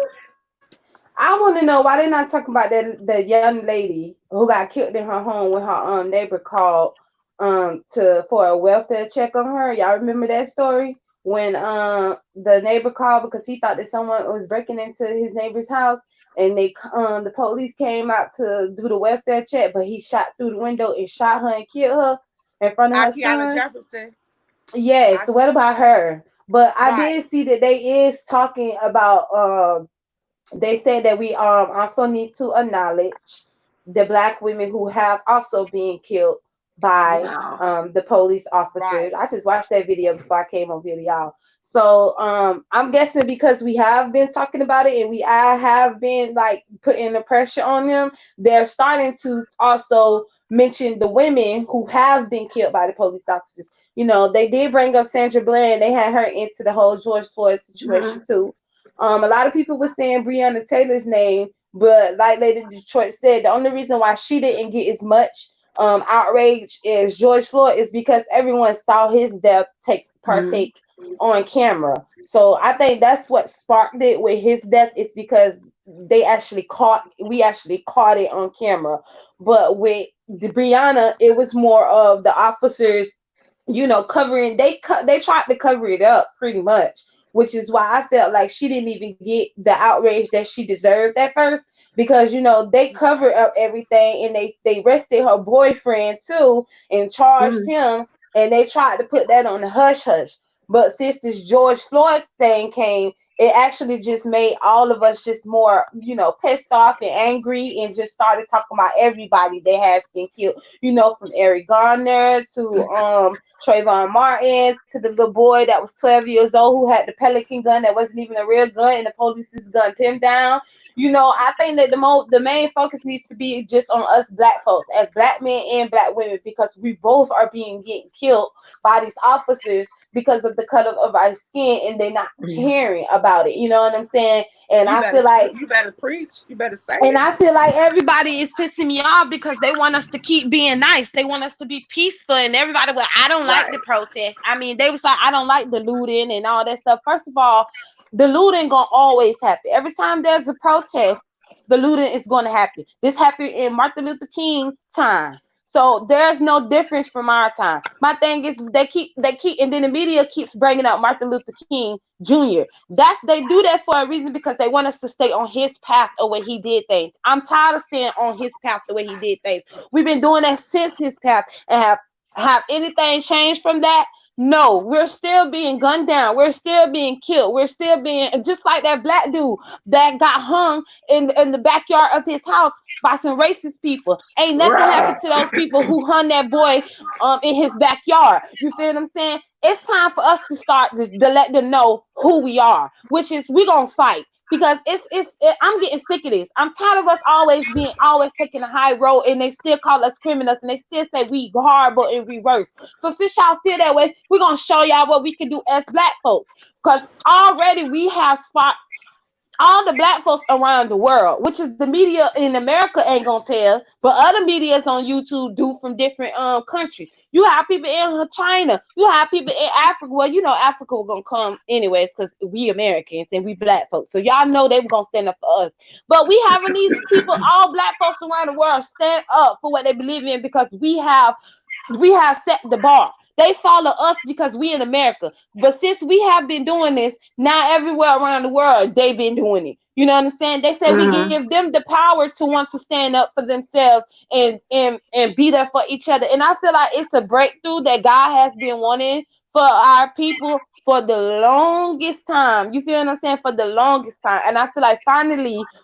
I want to know why they not talking about that young lady who got killed in her home when her neighbor called to for a welfare check on her. Y'all remember that story when the neighbor called because he thought that someone was breaking into his neighbor's house and the police came out to do the welfare check, but he shot through the window and shot her and killed her in front of her Atiana son. Jefferson. Yes, I, what about her? But I right. did see that they is talking about they said that we also need to acknowledge the black women who have also been killed by Wow. the police officers. Right. I just watched that video before I came over here to y'all. So I'm guessing because we have been talking about it and I have been like putting the pressure on them, they're starting to also mention the women who have been killed by the police officers. You know, they did bring up Sandra Bland. They had her into the whole George Floyd situation Mhm. too. A lot of people were saying Breonna Taylor's name, but like Lady Detroit said, the only reason why she didn't get as much outrage as George Floyd is because everyone saw his death take Mhm. partake on camera. So I think that's what sparked it with his death is because we actually caught it on camera. But with the Breonna, it was more of the officers, covering. They tried to cover it up pretty much which is why I felt like she didn't even get the outrage that she deserved at first. Because they covered up everything, and they arrested her boyfriend too and charged Mm. him, and they tried to put that on the hush hush. But since this George Floyd thing came, it actually just made all of us just more, pissed off and angry, and just started talking about everybody that has been killed. From Eric Garner to Trayvon Martin to the little boy that was 12 years old who had the Pelican gun that wasn't even a real gun, and the police just gunned him down. I think that the main focus needs to be just on us black folks, as black men and black women, because we both are being getting killed by these officers because of the color of our skin, and they're not caring about it. You know what I'm saying? And I feel like You better preach. You better say and it. I feel like everybody is pissing me off because they want us to keep being nice. They want us to be peaceful, and everybody, well, I don't like the Right. protest. I mean, they was like, I don't like the looting and all that stuff. First of all, the looting gonna always happen. Every time there's a protest, the looting is gonna happen. This happened in Martin Luther King time. So there's no difference from our time. My thing is they keep, and then the media keeps bringing up Martin Luther King Jr. They do that for a reason, because they want us to stay on his path of way he did things. I'm tired of staying on his path the way he did things. We've been doing that since his path, and have anything changed from that? No, we're still being gunned down. We're still being killed. We're still being just like that black dude that got hung in the backyard of his house by some racist people. Ain't nothing happened Right. to those people who hung that boy in his backyard. You feel what I'm saying? It's time for us to start to let them know who we are, which is we gonna fight, because I'm getting sick of this. I'm tired of us always taking a high road, and they still call us criminals, and they still say we horrible and we worse. So since y'all feel that way, we're gonna show y'all what we can do as black folks. Because already we have spot all the black folks around the world, which is the media in America ain't gonna tell, but other medias on YouTube do, from different countries. You have people in China, you have people in Africa. Well, Africa was gonna come anyways because we Americans and we black folks. So y'all know they were gonna stand up for us. But we having these people, all black folks around the world, stand up for what they believe in, because we have set the bar. They follow us because we in America. But since we have been doing this, now everywhere around the world, they've been doing it. You know what I'm saying? They say we give Mm-hmm. them the power to want to stand up for themselves and be there for each other. And I feel like it's a breakthrough that God has been wanting for our people for the longest time. You feel what I'm saying? For the longest time. And I feel like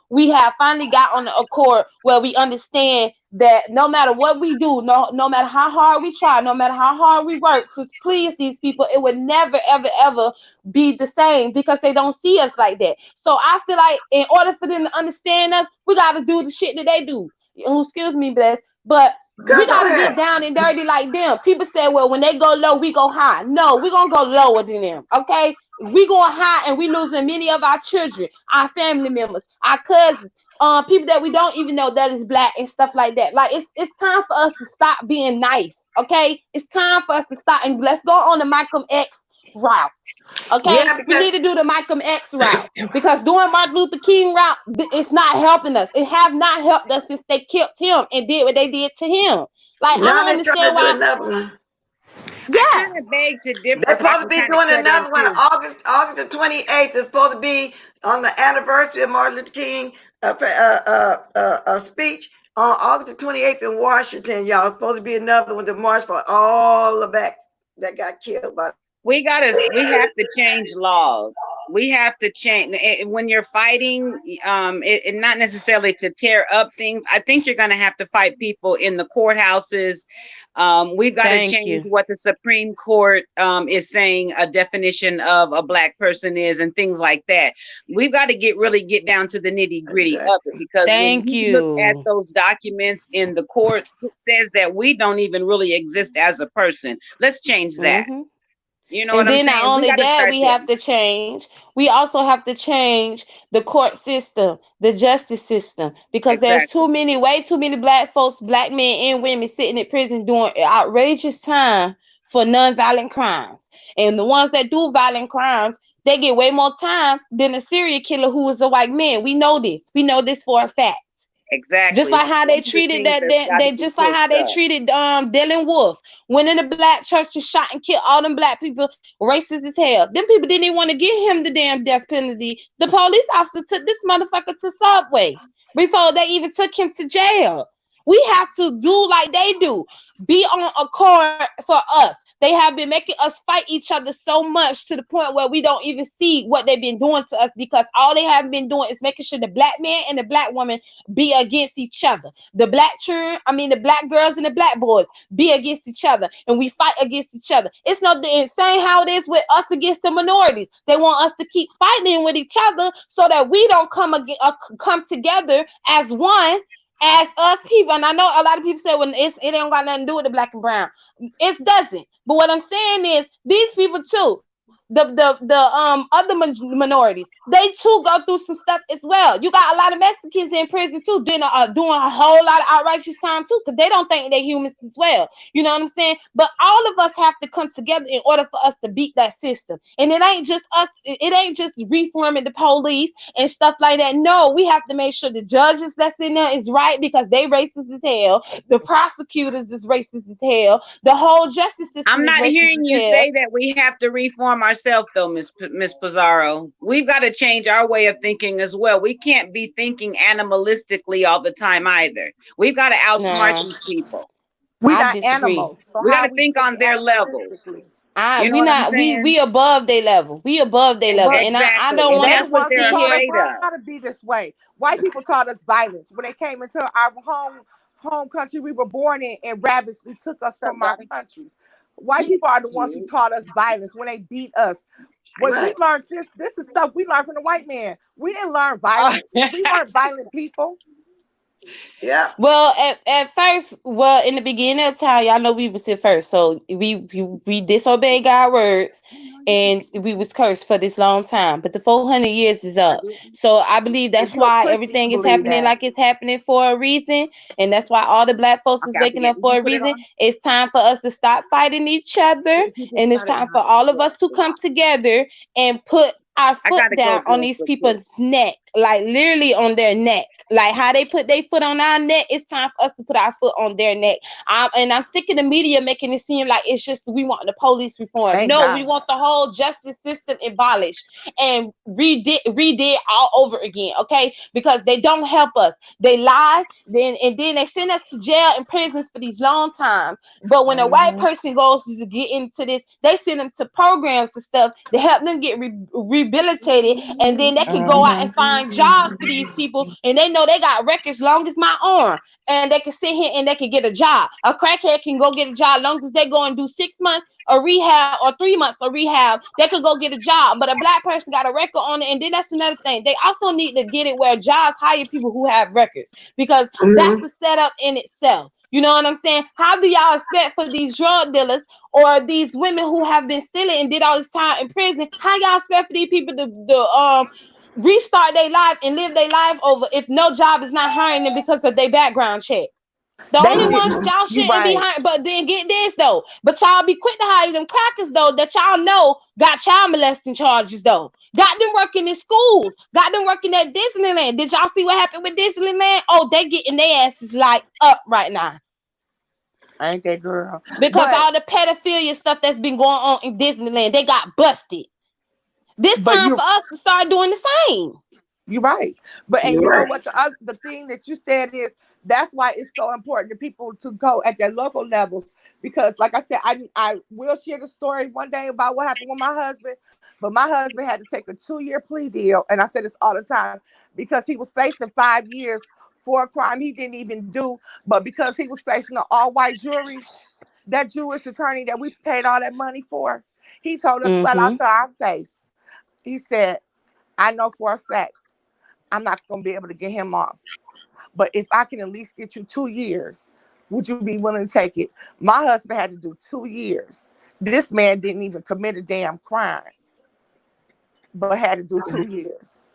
we have finally got on the accord where we understand that no matter what we do, no matter how hard we try, no matter how hard we work to please these people, it would never, ever, ever be the same, because they don't see us like that. So I feel like in order for them to understand us, we got to do the shit that they do. Excuse me, bless, but we Go got to get ahead. down and dirty like them. People say, well, when they go low, we go high. No, we're going to go lower than them, okay? We going high, and we losing many of our children, our family members, our cousins, people that we don't even know that is black and stuff like that. Like it's time for us to stop being nice, okay? It's time for us to stop, and let's go on the Malcolm X route. Okay, Yeah, we because need to do the Malcolm X route, because doing Martin Luther King route, it's not helping us. It have not helped us since they killed him and did what they did to him. Like I now don't they're trying understand to do why. another one. I Yeah, kind of beg to differ They're if I supposed to can be kind of doing cut in another one too. August the 28th. Is supposed to be on the anniversary of Martin Luther King speech on August the 28th in Washington. Y'all, it's supposed to be another one to march for all the blacks that got killed by the police. We have to change laws. We have to change when you're fighting, it not necessarily to tear up things. I think you're going to have to fight people in the courthouses. We've got to thank change you. what the Supreme Court is saying a definition of a black person is, and things like that. We've got to really get down to the nitty gritty of it, Exactly. because when Thank you look at you. those documents in the courts, it says that we don't even really exist as a person. Let's change that. Hmm. You know what And I'm then not saying? We only got to that, start we there. have to change. We also have to change the court system, the justice system, because there's Exactly. way too many black folks, black men and women sitting in prison doing outrageous time for nonviolent crimes. And the ones that do violent crimes, they get way more time than a serial killer who is a white man. We know this. We know this for a fact. Exactly. Just like It's how one they of the treated things that, that's got to they be just like how fixed they up. treated Dylan Wolf. Went in the black church and shot and killed all them black people, racist as hell. Them people didn't even want to give him the damn death penalty. The police officer took this motherfucker to Subway before they even took him to jail. We have to do like they do. Be on accord for us. They have been making us fight each other so much to the point where we don't even see what they've been doing to us, because all they have been doing is making sure the black man and the black woman be against each other. The black girls and the black boys be against each other, and we fight against each other. It's not the insane how it is with us against the minorities. They want us to keep fighting with each other so that we don't come together as one, as us people. And I know a lot of people say, well, it ain't got nothing to do with the black and brown. It doesn't. But what I'm saying is, these people too, other minorities, they too go through some stuff as well. You got a lot of Mexicans in prison too, doing a whole lot of outrageous time too, because they don't think they're humans as well. You know what I'm saying? But all of us have to come together in order for us to beat that system. And it ain't just us. It ain't just reforming the police and stuff like that. No, we have to make sure the judges that's in there is right, because they racist as hell. The prosecutors is racist as hell. The whole justice I'm system is not racist hearing as you hell. say that we have to reform ourselves, though, Miss Pizarro. We've got to change our way of thinking as well. We can't be thinking animalistically all the time either. We've got to outsmart No, these people. We I not disagree. animals, so We got how to are we think on thinking their levels. animalistically? I You know we what I'm not we saying? above their level. We above their level, But and I Exactly. don't And want they that's the us to what ones who they're sit taught us here. afraid of. how to be this way. White people taught us violence. When they came into our home country we were born in and ravagely took us from our country. White people are the ones who taught us violence when they beat us. When we Right. learned this is stuff we learned from the white man. We didn't learn violence. We weren't violent people. Yeah. Well, at first, well, in the beginning of time, y'all know we was here first, so we disobeyed God's words, and we was cursed for this long time. But the 400 years is up, so I believe If that's you're a why Christian, you everything is believe happening that. like it's happening for a reason, and that's why all the black folks is Okay, I waking forget. up Did for you a put it reason. on? It's time for us to stop fighting each other, and it's time for all of us to come together and put our I foot gotta go, down on girls, these real quick. people's neck, like literally on their neck, like how they put their foot on our neck. It's time for us to put our foot on their neck. And I'm sick of the media making it seem like it's just we want the police reform. Thank No, we God. want the whole justice system abolished and redid all over again. Okay, because they don't help us. They lie, then they send us to jail and prisons for these long times. But when a white Mhm. person goes to get into this, they send them to programs and stuff to help them get rehabilitated, and then they can go out and Mhm. find jobs for these people, and they know they got records long as my arm, and they can sit here and they can get a job. A crackhead can go get a job long as they go and do 6 months of rehab or 3 months of rehab. They could go get a job, but a black person got a record on it, and then that's another thing. They also need to get it where jobs hire people who have records, because that's Hmm. a setup in itself. You know what I'm saying? How do y'all expect for these drug dealers or these women who have been stealing and did all this time in prison? How y'all expect for these people to restart their life and live their life over if no job is not hiring them because of their background check? The They only get ones Hmm. y'all you shouldn't be right. hiring, but then get this though. But y'all be quick to hire them crackers though that y'all know got child molesting charges though. Got them working in schools. Got them working at Disneyland. Did y'all see what happened with Disneyland? Oh, they getting their asses like up right now, Ain't that girl? because But all the pedophilia stuff that's been going on in Disneyland, they got busted. This but time you for us to start doing the same. you're right. But and You're you know right. what the thing that you said is that's why it's so important to people to go at their local levels because like I said, I will share the story one day about what happened with my husband, but my husband had to take a 2-year plea deal, and I say this all the time because he was facing 5 years for a crime he didn't even do, but because he was facing an all-white jury, that Jewish attorney that we paid all that money for, he told us flat out Mm-hmm. to our face. He said, I know for a fact I'm not going to be able to get him off. But if I can at least get you 2 years, would you be willing to take it? My husband had to do 2 years. This man didn't even commit a damn crime, but had to do 2 years.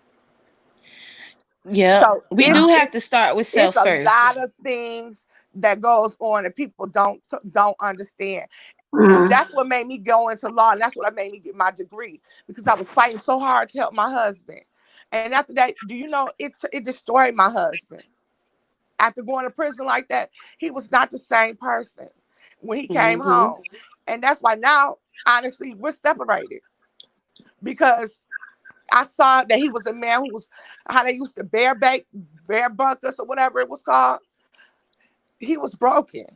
Yep. So We do have to start with it's self a first. lot of things that goes on that people don't understand. Hmm. That's what made me go into law, and that's what made me get my degree because I was fighting so hard to help my husband. And after that, do you know it destroyed my husband? After going to prison like that, he was not the same person when he came Mm-hmm. home. And that's why now, honestly, we're separated because I saw that he was a man who was how they used to bear buck us or whatever it was called. He was broken.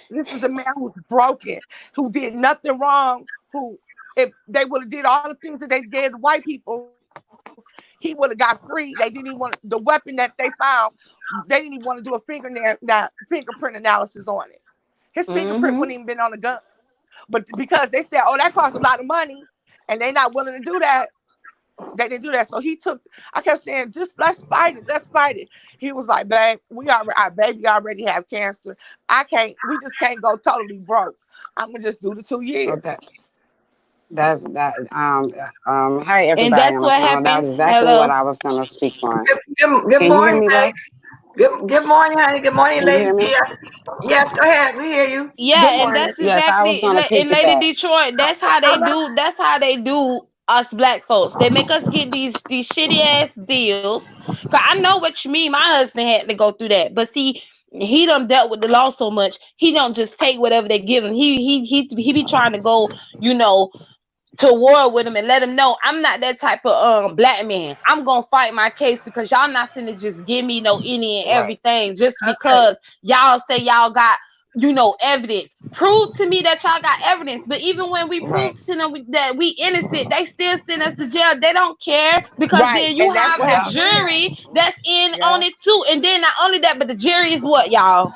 This is a man who's broken, who did nothing wrong, who if they would have did all the things that they did to white people, he would have got free. They didn't even want the weapon that they found. They didn't even want to do a fingerprint analysis on it. His fingerprint wouldn't even Mm-hmm. been on the gun. But because they said, "Oh, that costs a lot of money," and they not willing to do that, they didn't do that. So he took. I kept saying, "Just let's fight it. Let's fight it." He was like, "Babe, our baby already have cancer. I can't. We just can't go totally broke. I'm gonna just do the 2 years." Okay. Hi And everybody that's on the what panel. That's happened. exactly what Hello. I was gonna speak on. Good Can you hear morning, me, babe. love? Good morning, honey. Good morning, Can you Lady hear me? Tia. Yes, go ahead. We hear you. Good Yeah, and morning. that's Yes, I was exactly gonna in Lady piggyback. Detroit. That's how they do. That's how they do us black folks. They make us get these shitty ass deals. Cause I know what you mean. My husband had to go through that, but see, he done dealt with the law so much. He don't just take whatever they give him. He be trying to go, you know, to war with him and let him know I'm not that type of black man. I'm gonna fight my case because y'all not finna just give me no any and Right. everything just Okay. because y'all say y'all got evidence. Prove to me that y'all got evidence. But even when we Right. prove to them that we innocent, they still send us to jail. They don't care because Right, then you and that's have what the Yeah. happened to him. jury that's in on Yeah. it too. And then not only that, but the jury is what, y'all?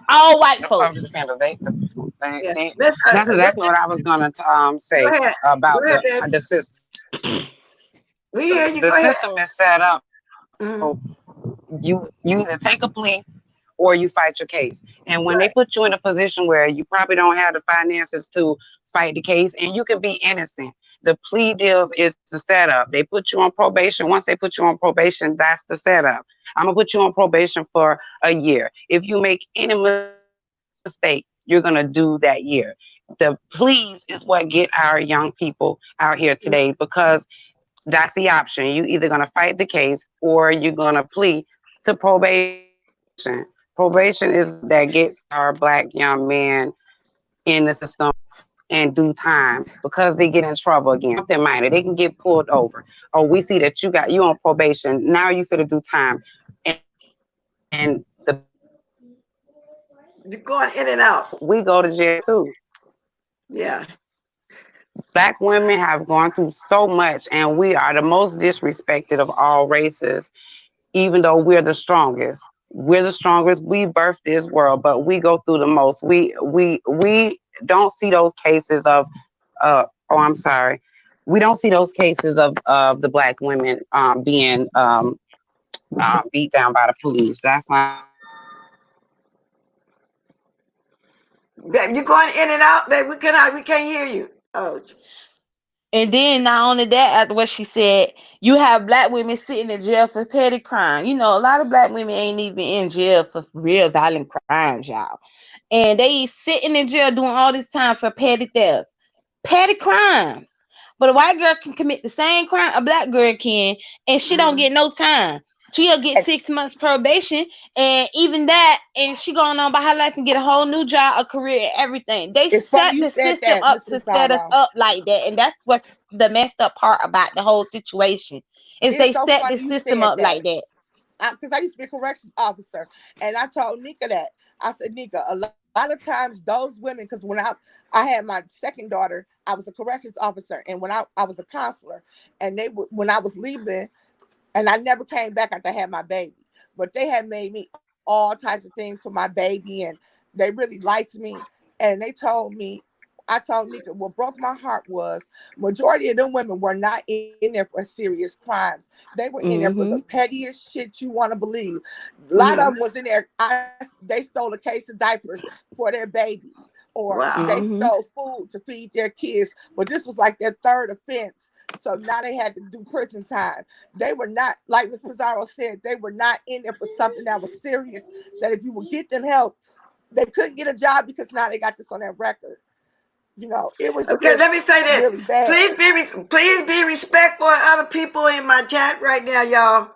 All white No folks. public defender. Yes. They, Listen, that's exactly what I was gonna go say ahead. Go about ahead, babe. the system. We hear you. The Go ahead. system is set up Mhm. so you either take a plea or you fight your case. And when they Right. put you in a position where you probably don't have the finances to fight the case, and you can be innocent, the plea deals is the setup. They put you on probation. Once they put you on probation, that's the setup. I'm gonna put you on probation for a year. If you make any mistake, you're gonna do that year. The pleas is what get our young people out here today because that's the option. You either gonna fight the case or you're gonna plea to probation. Probation is what that gets our black young man in the system and do time because they get in trouble again. Something minor, they can get pulled over. Oh, we see that you on probation. Now you fit to do time. And the bad part is You're going in and out. we go to jail too. Yeah. Black women have gone through so much and we are the most disrespected of all races, even though we're the strongest. We're the strongest. We birthed this world, but we go through the most. We don't see those cases of oh I'm sorry. We don't see those cases of the black women being beat down by the police. That's not Babe, you're going in and out, babe. We can't hear you. Oh, And then not only that, after what she said, you have black women sitting in jail for petty crime. A lot of black women ain't even in jail for real violent crimes, y'all. And they sitting in jail doing all this time for petty theft, petty crimes. But a white girl can commit the same crime a black girl can, and she don't mhm. get no time. She'll get 6 months probation, and even that, and she going on by her life and get a whole new job, a career, and everything. They It's funny set you the said system that, up Mr. to set us Cesaro. up like that, and that's what's the messed up part about the whole situation is It's they so set the funny you system said up that. like that. Because I used to be a corrections officer, and I told Nika that. I said, Nika, a lot of times those women, because when I had my second daughter, I was a corrections officer, and when I was a counselor, and when I was leaving, and I never came back after I had my baby, but they had made me all types of things for my baby, and they really liked me, and they told me. I told Nika what broke my heart was majority of them women were not in there for serious crimes. They were in there for the Mm-hmm. pettiest shit you want to believe. A lot of them Mhm. was in there. They stole a case of diapers for their baby, or they Wow. Mm-hmm. stole food to feed their kids. But this was like their third offense. So now they had to do prison time. They were not, like Ms. Pizarro said, they were not in there for something that was serious. That if you would get them help, they couldn't get a job because now they got this on their record. It was Okay, just let me say this. really bad. Please be respectful of other people in my chat right now, y'all.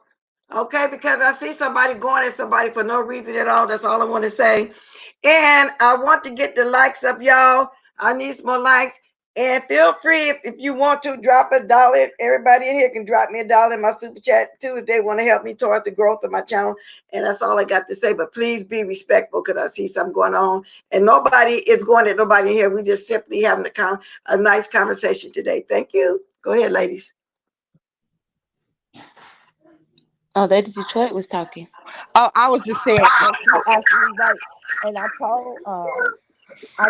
Okay, because I see somebody going at somebody for no reason at all. That's all I want to say. And I want to get the likes up, y'all. I need some more likes. And feel free if you want to drop $1. Everybody in here can drop me $1 in my super chat too if they want to help me towards the growth of my channel. And that's all I got to say. But please be respectful because I see something going on. And nobody is going at nobody in here. We just simply having a nice conversation today. Thank you. Go ahead, ladies. Oh, Lady Detroit was talking. Oh, I was just saying, and she absolutely right. And I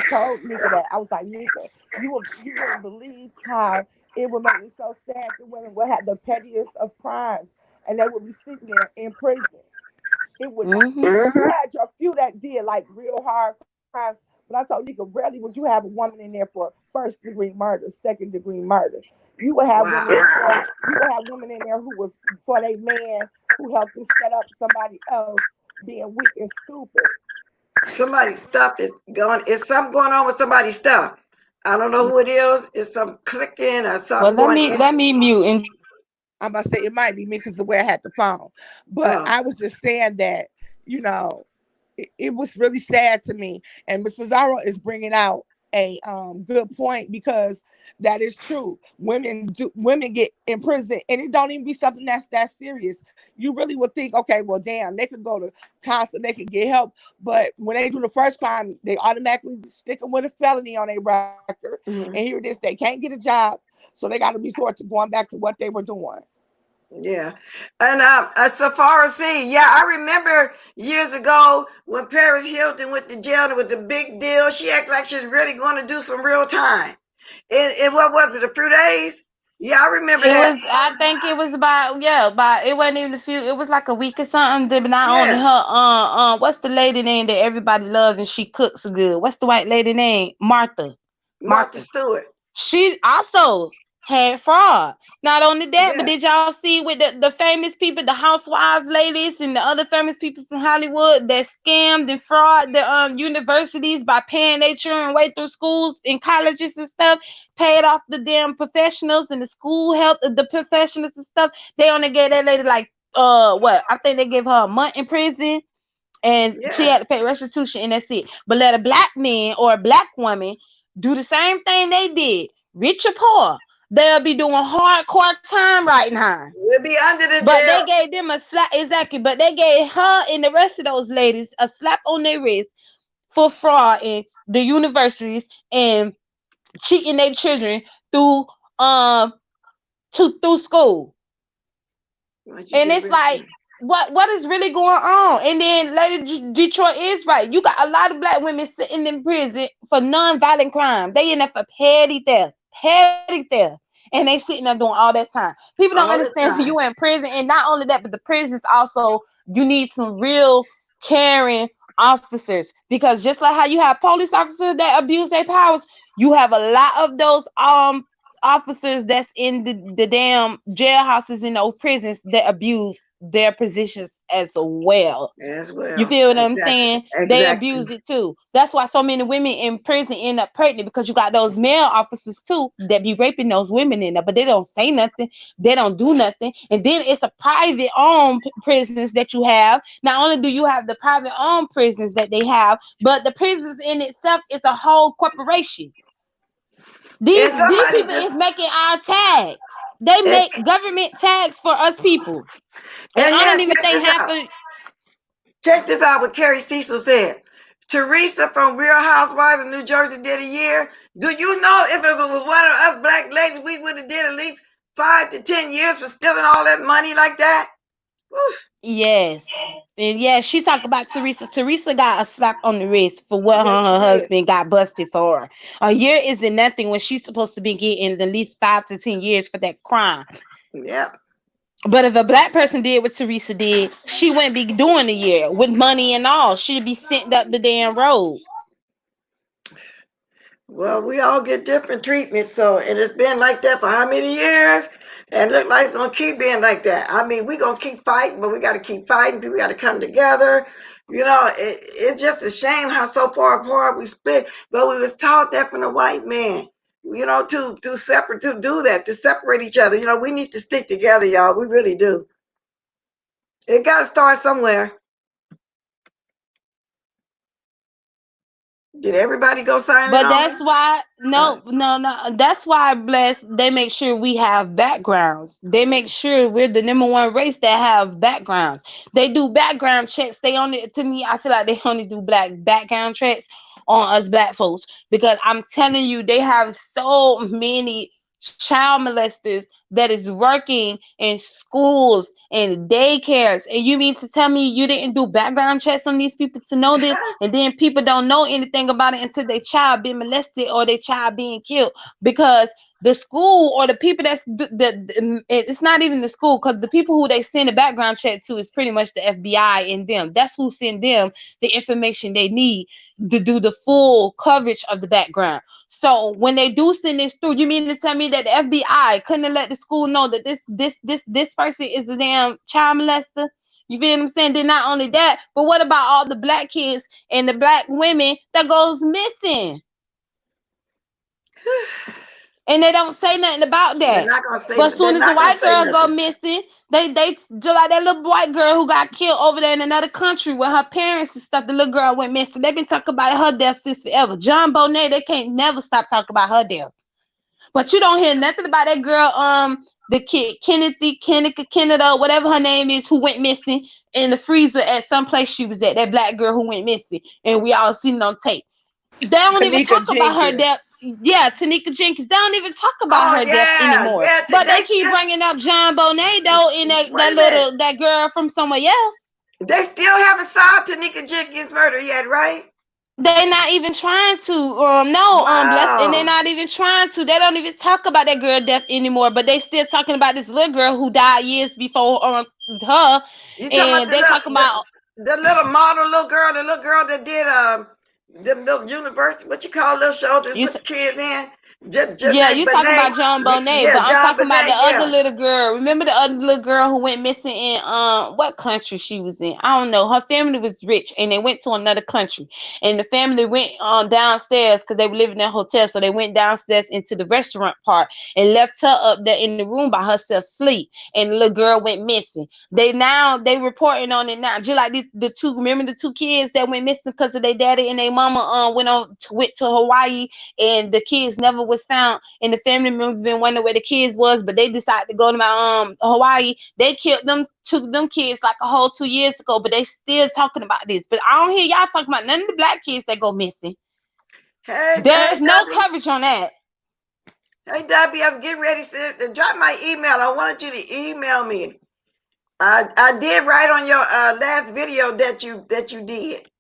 told Nika that I was like, Nika, you wouldn't believe how it would make me so sad that women would have the pettiest of crimes and they would be sitting there in prison. It would not. Mm-hmm. You had your few that did like real hard crimes, but I told Nika, rarely would you have a woman in there for first degree murder, second degree murder. You would have women in Wow. there. You would have women in there who was for their man who helped them set up somebody else being weak and stupid. Somebody's stuff is going. Is something going on with somebody's stuff? I don't know who it is. It's some clicking or Well, something let going me in. let me mute and I'm about to say it might be me because the way I had the phone. But Oh, I was just saying that, you know, it was really sad to me. And Miss Pizarro is bringing out a good point because that is true. Women get in prison and it don't even be something that's that serious. You really would think, okay, well, damn, they could go to counseling, they could get help. But when they do the first crime, they automatically stick them with a felony on their record. And here it mhm. is, they can't get a job. So they got to resort to going back to what they were doing. Yeah. And so far as see, yeah, I remember years ago when Paris Hilton went to jail with the big deal. She acted like she was really going to do some real time. And what was it? A few days? Yeah, I remember it that. was. I think it was about, yeah, about, it wasn't even a few. It was like a week or something. But not only Yeah, her. What's the lady name that everybody loves and she cooks good? What's the white lady name? Martha. Martha Martha. Stewart. She also had fraud. Not only that, but Yeah, did y'all see with the famous people, the housewives ladies and the other famous people from Hollywood that scammed and fraud the universities by paying their children way through schools and colleges and stuff, paid off the damn professionals and the school help the professionals and stuff. They only gave that lady like what? I think they gave her a month in prison and she yeah. had to pay restitution and that's it. But let a black man or a black woman do the same thing they did, rich or poor, they'll be doing hardcore time right now. We'll be under the But jail. they gave them a slap, exactly. But they gave her and the rest of those ladies a slap on their wrist for fraud in the universities and cheating their children through um through school. Once you And get it's rich. like, what is really going on? And then Lady Detroit is right. You got a lot of black women sitting in prison for non-violent crime. They in there for petty theft, and they sitting there doing all that time. People don't All the understand when you time. in prison, and not only that, but the prisons also, you need some real caring officers, because just like how you have police officers that abuse their powers, you have a lot of those officers that's in the damn jailhouses in those prisons that abuse their positions as well. As You well. feel what I'm Exactly. saying? They Exactly. abuse it too. That's why so many women in prison end up pregnant, because you got those male officers too that be raping those women in there, but they don't say nothing. They don't do nothing. And then it's a private owned prisons that you have. Not only do you have the private owned prisons that they have, but the prisons in itself is a whole corporation. And These somebody people just is making our tags. They and, make government tags for us people. And and I then don't even check think this half out. of Check this out what Carrie Cecil said. Teresa from Real Housewives of New Jersey did a year. Do you know if it was one of us black ladies, we would have did at least 5 to 10 years for stealing all that money like that? Whew. yes. And yeah, she talked about Teresa. Teresa got a slap on the wrist for what Yes, her she did. husband got busted for. A year isn't nothing when she's supposed to be getting at least 5 to 10 years for that crime. Yep. But if a black person did what Teresa did, she wouldn't be doing a year with money and all. She'd be sent up the damn road. Well, we all get different treatment, so and it's been like that for how many years? And look like it's gonna keep being like that. I mean, we gonna keep fighting, but we gotta keep fighting. People gotta come together. It's just a shame how so far apart we split. But we was taught that from the white man. To separate to do that, to separate each other. We need to stick together, y'all. We really do. It got to start somewhere. Did everybody go sign it But on? that's why that's why bless they make sure we have backgrounds. They make sure we're the number one race that have backgrounds. They do background checks. They only to me, I feel like they only do black background checks on us black folks because I'm telling you, they have so many child molesters that is working in schools and daycares. And you mean to tell me you didn't do background checks on these people to know this? And then people don't know anything about it until their child being molested or their child being killed because the school or the people that's it's not even the school because the people who they send a background check to is pretty much the FBI and them. That's who send them the information they need to do the full coverage of the background. So when they do send this through, you mean to tell me that the FBI couldn't have let the school know that this person is a damn child molester? You feel what I'm saying? Then not only that, but what about all the black kids and the black women that goes missing? And they don't say nothing about They're that. not gonna say. But as soon They're as the not gonna white say girl go nothing. missing, they just like that little white girl who got killed over there in another country with her parents and stuff. The little girl went missing. They've been talking about her death since forever. John Bonet, they can't never stop talking about her death. But you don't hear nothing about that girl, the kid Kennedy, whatever her name is, who went missing in the freezer at some place she was at. That black girl who went missing, and we all seen it on tape. They don't even Tanika talk about her Jenkins. death. Yeah, Tanika Jenkins. They don't even talk about Oh her death yeah, anymore. yeah. But They they keep still. bringing up John Bonet though, and Wait a minute. that girl from somewhere else. They still haven't solved Tanika Jenkins' murder yet, right? They not even trying to. No, bless, and they're Wow. not even trying to. They don't even talk about that girl death anymore. But they still talking about this little girl who died years before her, You talking about and they talking about the little model the little girl that did the little university, what you call little shows that you. put the kids in? Yeah, Janae you talking Benet. about John Bonet, Yeah, but I'm John talking about the Benet, other yeah. little girl. Remember the other little girl who went missing in what country she was in? I don't know. Her family was rich and they went to another country. And the family went downstairs because they were living in a hotel. So they went downstairs into the restaurant part and left her up there in the room by herself sleep. And the little girl went missing. They reporting on it now. Just like the two, remember the two kids that went missing because of their daddy and their mama went to Hawaii, and the kids never was found, and the family members been wondering where the kids was, but they decided to go to my Hawaii. They killed them, took them kids like a whole 2 years ago, but they still talking about this. But I don't hear y'all talking about none of the black kids that go missing. Hey, hey, There's no Debbie. coverage on that. Hey, Debbie, I was getting ready to drop my email. I wanted you to email me. I did write on your last video that you did.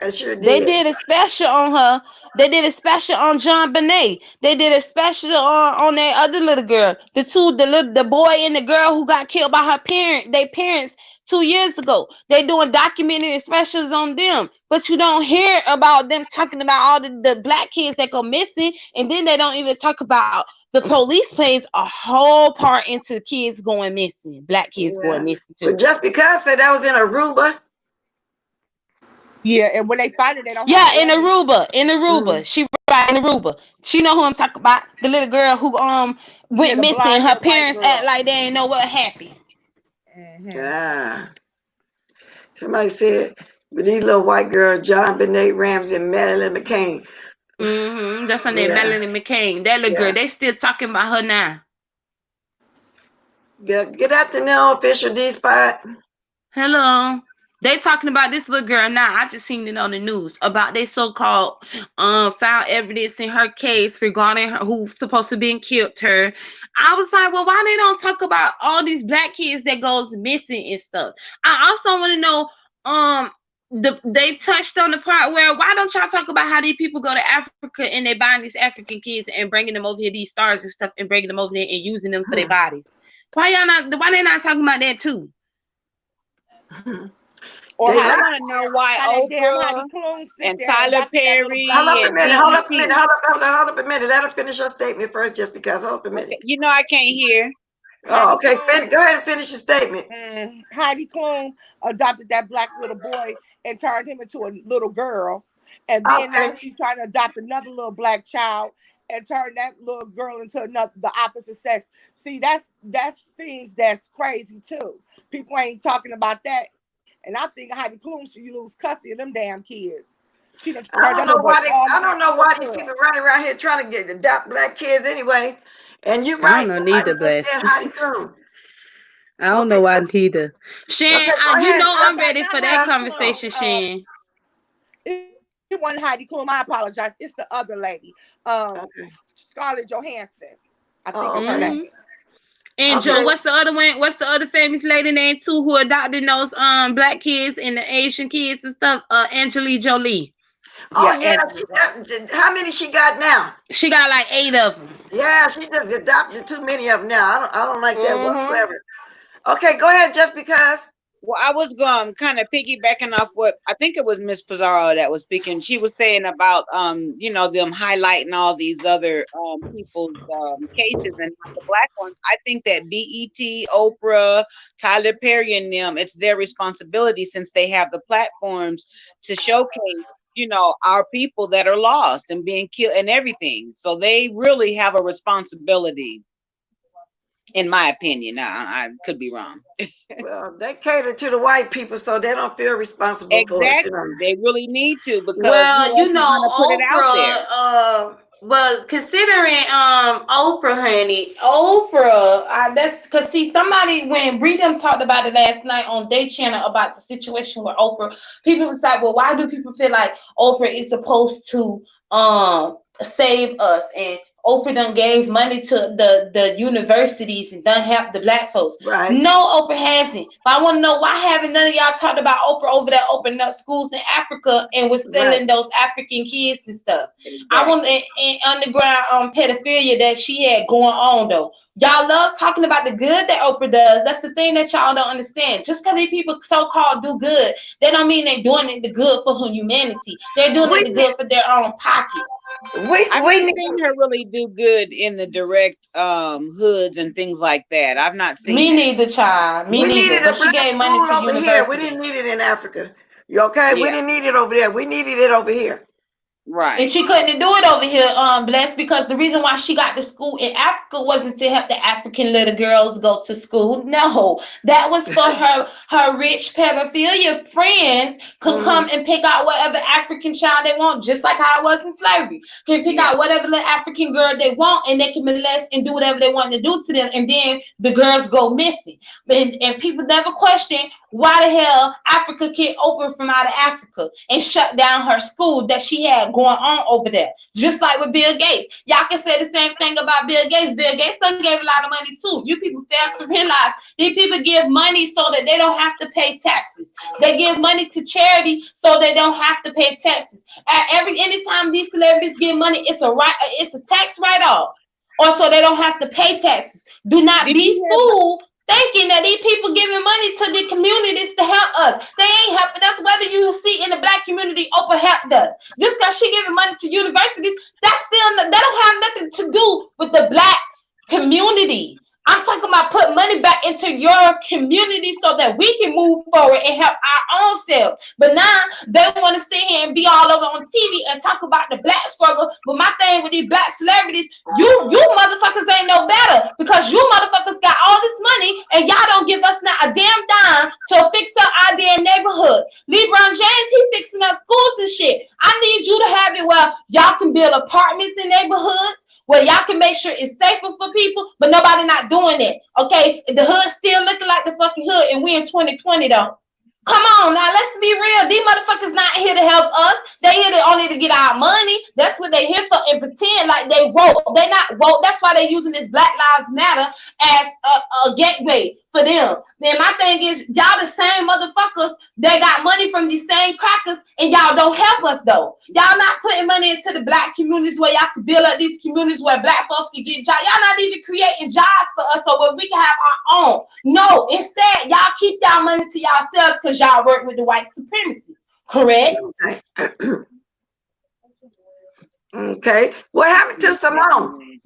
I sure They did. did a special on her. They did a special on John Bonet. They did a special on that other little girl. The boy and the girl who got killed by their parents 2 years ago. They doing documentary specials on them. But you don't hear about them talking about all the black kids that go missing. And then they don't even talk about the police plays a whole part into kids going missing. Black kids going Yeah. missing too. But just because said that was in Aruba. Yeah, and when they find it, they don't have Yeah, in evidence. Aruba, in Mm. Aruba. She right in Aruba. She know who I'm talking about. The little girl who Yeah, went the missing. blonde Her haired white parents act girl. like they ain't know what happened. Hmm. Ah. Somebody said, but these little white girls, John Benet Ramsey and Madeline McCain. That's her name, Yeah, Melanie McCain. That little girl, yeah. they still talking about her now. Good afternoon, official D Spot. Hello. They talking about this little girl now. I just seen it on the news about they so-called found evidence in her case regarding her, who's supposed to be killed her. I was like, well, why they don't talk about all these black kids that goes missing and stuff? I also want to know, they touched on the part where why don't y'all talk about how these people go to Africa and they buying these African kids and bringing them over here, these stars and stuff, and bringing them over there and using them for their bodies? Why they not talking about that too? Or They how I not. they want to know why how that damn Heidi Oprah Klum sit and there and Tyler adopted that little black Hold Perry up a girl. and minute, hold up a minute, BET. hold up a minute. Let us finish your statement first, just because. Hold up a minute. Okay, you know I can't hear. Oh, Heidi okay. Klum, Go ahead and finish your statement. Heidi Klum adopted that black little boy and turned him into a little girl. And then now Okay. she's trying to adopt another little black child and turn that little girl into another the opposite sex. See, that's things that's crazy too. People ain't talking about that. And I think Heidi Klum should lose custody of them damn kids. She done I turned don't that know little boy why they. all I the way don't to know no why these good. people running around here trying to get adopt black kids anyway. And you're I right. don't know Nobody neither, just Bless. said Heidi Klum. I don't Okay, know why neither. okay, Shan, go you ahead. know Matter of I'm fact, ready not for that Heidi Klum. conversation, Shan. It wasn't Heidi Klum. I apologize. It's the other lady. Okay. Scarlett Johansson. I think Oh, it's her okay. Hmm. name. And Joe, Okay. what's the other one? What's the other famous lady name too who adopted those black kids and the Asian kids and stuff? Angelique Jolie. Oh Yeah, yeah, Angela she Jolie. got. How many she got now? She got like 8 of them. Yeah, she just adopted too many of them now. I don't like that Mm-hmm. whatsoever. Okay, go ahead. Just because. Well, I was kind of piggybacking off what I think it was Miss Pizarro that was speaking. She was saying about them highlighting all these other people's cases and not the black ones. I think that BET, Oprah, Tyler Perry, and them, it's their responsibility since they have the platforms to showcase our people that are lost and being killed and everything. So they really have a responsibility, in my opinion. Now I could be wrong. Well, they cater to the white people, so they don't feel responsible for it. Exactly. They really need to because Well, who else you is know, gonna put it out there? but considering Oprah, honey, Oprah, that's because see somebody when Freedom talked about it last night on their channel about the situation with Oprah, people was like, well, why do people feel like Oprah is supposed to save us and Oprah done gave money to the universities and done help the black folks. Right. No, Oprah hasn't. But I want to know why haven't none of y'all talked about Oprah over there opening up schools in Africa and was Right. selling those African kids and stuff. I want Exactly. in underground pedophilia that she had going on though. Y'all love talking about the good that Oprah does. That's the thing that y'all don't understand. Just because these people so-called do good, they don't mean they're doing it the good for humanity. They're doing We it the good for their own pockets. I've we not need. seen her really do good in the direct hoods and things like that. I've not seen Me that. neither, child. Me We neither. needed a But she black gave money school to over here. We university. didn't need it in Africa. You okay? We Yeah, didn't need it over there. We needed it over here. And right. she couldn't do it over here, Blessed, because the reason why she got to school in Africa wasn't to help the African little girls go to school. No, that was for her rich pedophilia friends could Hmm. come and pick out whatever African child they want, just like how it was in slavery. Can pick Yeah. out whatever little African girl they want, and they can molest and do whatever they want to do to them, and then the girls go missing. And people never question why the hell Africa can't open from out of Africa and shut down her school that she had going on over there. Just like with Bill Gates. Y'all can say the same thing about Bill Gates. Bill Gates done gave a lot of money too. You people fail to realize these people give money so that they don't have to pay taxes. They give money to charity so they don't have to pay taxes. Anytime these celebrities give money, it's a tax write-off. Or so they don't have to pay taxes. Do not Did you be hear about? fooled thinking that these people giving money to the communities to help us. They ain't helping us. Whether you see in the black community, Oprah helped us. Just because she giving money to universities, that don't have nothing to do with the black community. I'm talking about put money back into your community so that we can move forward and help our own selves. But now they want to sit here and be all over on TV and talk about the black struggle. But my thing with these black celebrities, you motherfuckers ain't no better because you motherfuckers got all this money and y'all don't give us not a damn dime to fix up our damn neighborhood. LeBron James, he fixing up schools and shit. I need you to have it where y'all can build apartments in neighborhoods where y'all can make sure it's safer for people, but nobody not doing it. Okay, the hood still looking like the fucking hood, and we in 2020 though. Come on now, let's be real. These motherfuckers not here to help us. They here to only to get our money. That's what they here for, and pretend like they woke. They not woke. That's why they using this Black Lives Matter as a gateway for them. Then my thing is, y'all the same motherfuckers that got money from these same crackers, and y'all don't help us though. Y'all not putting money into the black communities where y'all can build up these communities where black folks can get jobs. Y'all not even creating jobs for us so where we can have our own. No, instead, y'all keep y'all money to yourselves because y'all work with the white supremacists. Correct? Okay. Okay. What happened to Simone?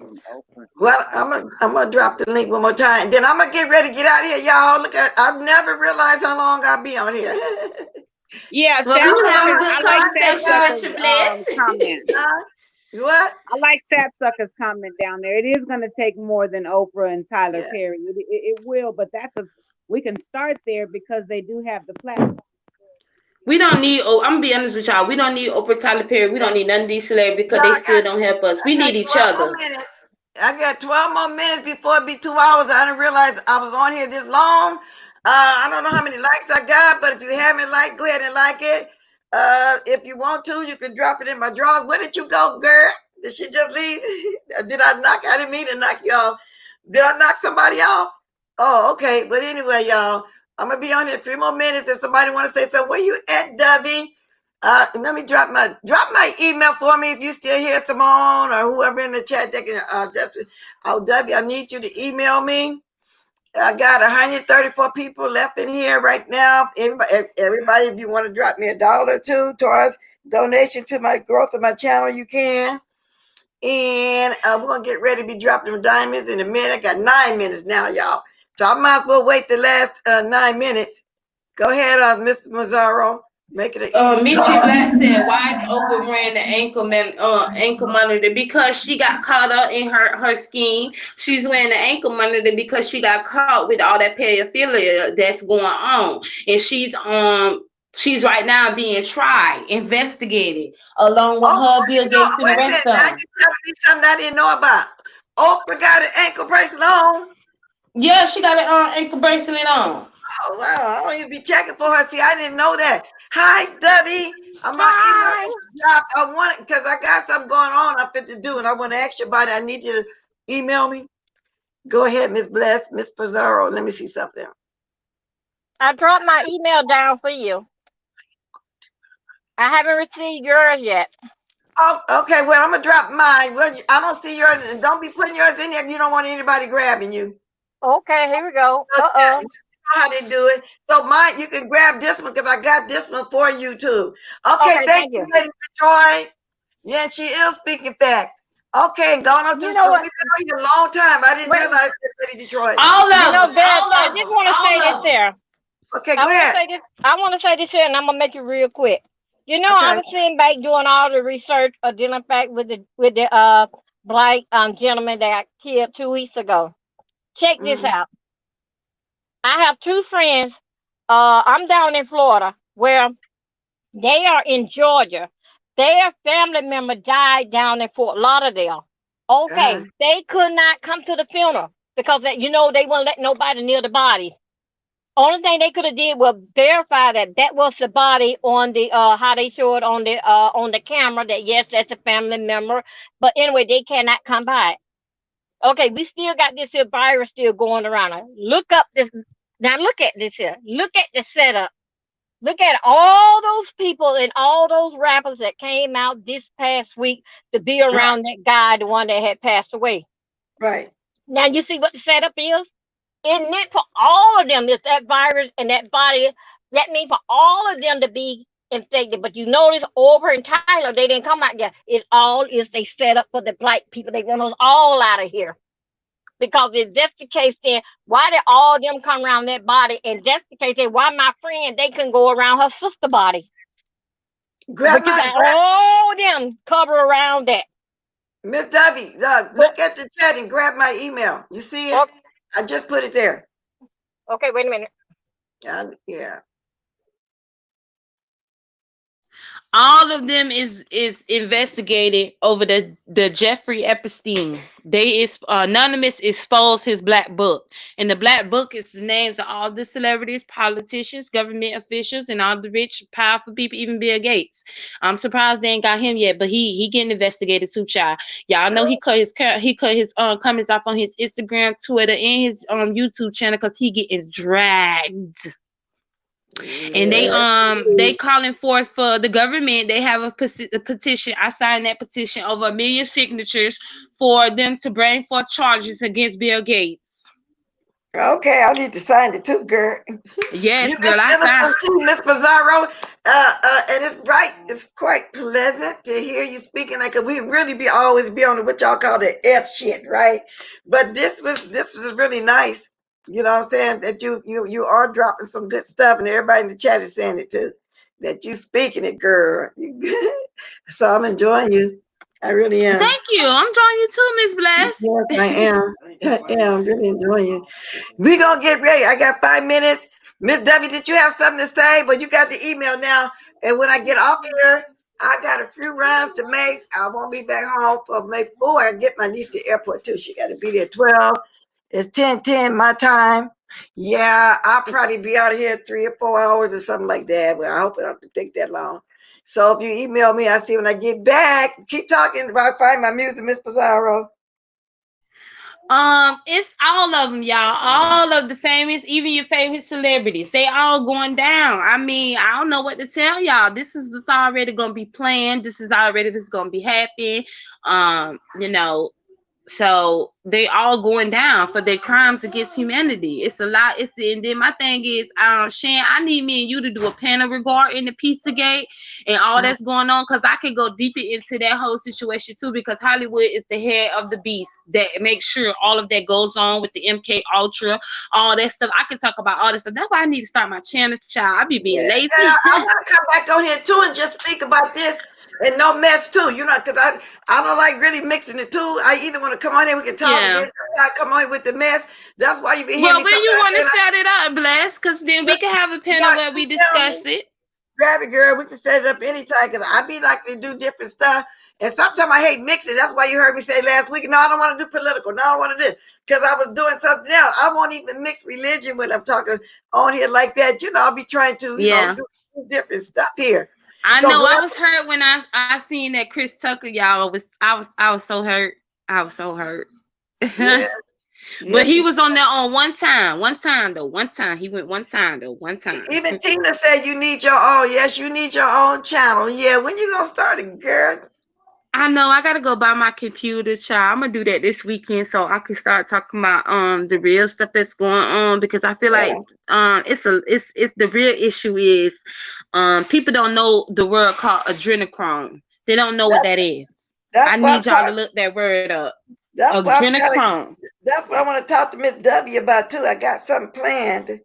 Well, I'm gonna drop the link one more time. Then I'm gonna get ready to get out of here, y'all. Look at I've never realized how long I'll be on here. Yeah, Well, Sam we was having a Tucker. good I like Sam conversation with Tucker's you, Bless. comment. Huh? What? I like Sapsucker's comment down there. It is going to take more than Oprah and Tyler Yeah. Perry. It will, but we can start there because they do have the platform. We don't need. Oh, I'm gonna be honest with y'all. We don't need Oprah, Tyler Perry. We don't need none of these celebrities No, because they still don't help us. We I got need each 12 more other. minutes. I got 12 more minutes before it be 2 hours. I didn't realize I was on here this long. I don't know how many likes I got, but if you haven't liked, go ahead and like it. If you want to, you can drop it in my drawers. Where did you go, girl? Did she just leave? Did I knock? I didn't mean to knock you off. Did I knock somebody off? Oh, okay. But anyway, y'all, I'm gonna be on here 3 more minutes. If somebody want to say so, where you at, Dubby? Let me drop my email for me if you still here, Simone, or whoever in the chat that can just I need you to email me. I got 134 people left in here right now. Everybody, if you want to drop me $1 or two towards donation to my growth of my channel, you can. And we're gonna get ready to be dropping them diamonds in a minute. I got 9 minutes now, y'all. So I might as well wait the last 9 minutes. Go ahead, Mr. Mazzaro. Make it an easy. Michi Black said, "Why is Oprah wearing the ankle monitor? Because she got caught up in her scheme. She's wearing the ankle monitor because she got caught with all that pedophilia that's going on, and she's right now being tried, investigated, along with Oh, her, Bill Gates, and the wait a rest minute. of Now them. you telling me something I didn't know about. Oprah got an ankle bracelet on. Yeah, she got an ankle bracelet on. Oh, wow. I don't even be checking for her. See, I didn't know that. Hi, Debbie. My email Hi. dropped. I want it because I got something going on I fit to do, and I want to ask you about it. I need you to email me. Go ahead, Miss Bless, Miss Pizarro. Let me see something. I dropped my email down for you. I haven't received yours yet. Oh, okay. Well, I'm gonna drop mine. Well, I don't see yours, and don't be putting yours in there if you don't want anybody grabbing you. Okay, here we go. So, yeah, Uh-oh. you know how they do it. So mine, you can grab this one because I got this one for you too. Okay, Okay, thank thank you, you. Lady Joy. Yeah, she is speaking facts. Okay, going on to You the know store. what? We've been out here a long time. I didn't Wait, realize that, Lady Detroit. All you of know, them, Dad, all I of just them, want to all say this of them. here. Okay, I go want to ahead. say this. I want to say this here, and I'm gonna make it real quick. You know, I Okay. was sitting back doing all the research, dealing back with the black gentleman that got killed 2 weeks ago. Check this Mm-hmm. out. I have two friends. I'm down in Florida, where they are in Georgia. Their family member died down in Fort Lauderdale. Uh-huh. Okay, they could not come to the funeral because they wouldn't let nobody near the body. Only thing they could have did was verify that that was the body on the how they show it on the camera that yes that's a family member. But anyway, they cannot come by. Okay, we still got this here virus still going around. Look up this now. Look at this here. Look at the setup. Look at all those people and all those rappers that came out this past week to be Right. around that guy, the one that had passed away. Right. Now you see what the setup is? It meant for all of them, if that virus and that body, that means for all of them to be infected. But you notice over in Tyler, they didn't come out there. It all is they set up for the black people. They want us all out of here. Because if that's the case, then why did all of them come around that body? And that's the case, then why my friend they can go around her sister body? Grab But you my got all of them cover around that. Miss Debbie. But Look at the chat and grab my email. You see it? oh, I just put it there. okay, wait a minute. Yeah. All of them is investigated over the Jeffrey Epstein. They is anonymous exposed his black book, and the black book is the names of all the celebrities, politicians, government officials, and all the rich, powerful people, even Bill Gates. I'm surprised they ain't got him yet, but he getting investigated too, child. Y'all know he cut his comments off on his Instagram, Twitter, and his YouTube channel because he getting dragged, and Yeah. they calling forth for the government. They have a petition. I signed that petition, over 1 million signatures, for them to bring forth charges against Bill Gates. Okay, I need to sign it too, girl. Yes, You've been girl, I signed. innocent too, Miss Pizarro. And it's bright. It's quite pleasant to hear you speaking like we really be always be on what y'all call the F shit, right? But this was really nice. You know what I'm saying? That you are dropping some good stuff, and everybody in the chat is saying it too. That you speaking it, girl. So I'm enjoying you. I really am. Thank you. I'm enjoying you too, Miss Yes, I Bless. am. I am really enjoying you. We gonna get ready. I got 5 minutes. Miss W, did you have something to say? But you got the email now. And when I get off here, I got a few runs to make. I won't be back home for maybe 4. I get my niece to the airport too. She got to be there at 12. It's 10:10 my time. Yeah, I'll probably be out of here 3 or 4 hours or something like that. But I hope it don't take that long. So if you email me, I see when I get back. Keep talking about find my music, Miss Pizarro. It's all of them, y'all. All of the famous, even your favorite celebrities, they all going down. I mean, I don't know what to tell y'all. This is just already gonna be planned. This is gonna be happening. You know, so they all going down for their crimes against humanity. It's a lot. And then my thing is, Shan, I need me and you to do a panel regarding the Pizzagate and all that's going on, because I can go deeper into that whole situation too. Because Hollywood is the head of the beast that makes sure all of that goes on with the MK Ultra, all that stuff. I can talk about all this stuff. That's why I need to start my channel, child. I be being Yeah, lazy. I want to come back on here too and just speak about this and no mess too. You know, because I don't like really mixing the two. I either want to come on here, we can talk, and Yeah. then I come on here with the mess. That's why you be hearing Well, me when you sometimes want to saying, set it up, Bless, because then we can have a panel "What where you we tell me, discuss it. grab it, girl. We can set it up anytime." Because I be like to do different stuff, and sometimes I hate mixing. That's why you heard me say last week, "No, I don't want to do political. No, I don't want to do this," because I was doing something else. I won't even mix religion when I'm talking on here like that. You know, I'll be trying to, Yeah. do different stuff here. I So know I grab was hurt when I seen that Chris Tucker, y'all. I was so hurt. I was so hurt. yeah, But yes. he was on there on one time though. One time. He went one time though. One time. Even Tina said you need your own. Yes, you need your own channel. Yeah, when you gonna start it, girl? I know I gotta go buy my computer, child. I'm gonna do that this weekend so I can start talking about the real stuff that's going on, because I feel like Yeah, it's the real issue is people don't know the word called adrenochrome. They don't know what that's that is. I that's why need y'all to look that word up. that's why I'm trying to. Adrenochrome. That's what I want to talk to Miss W about too. I got something planned,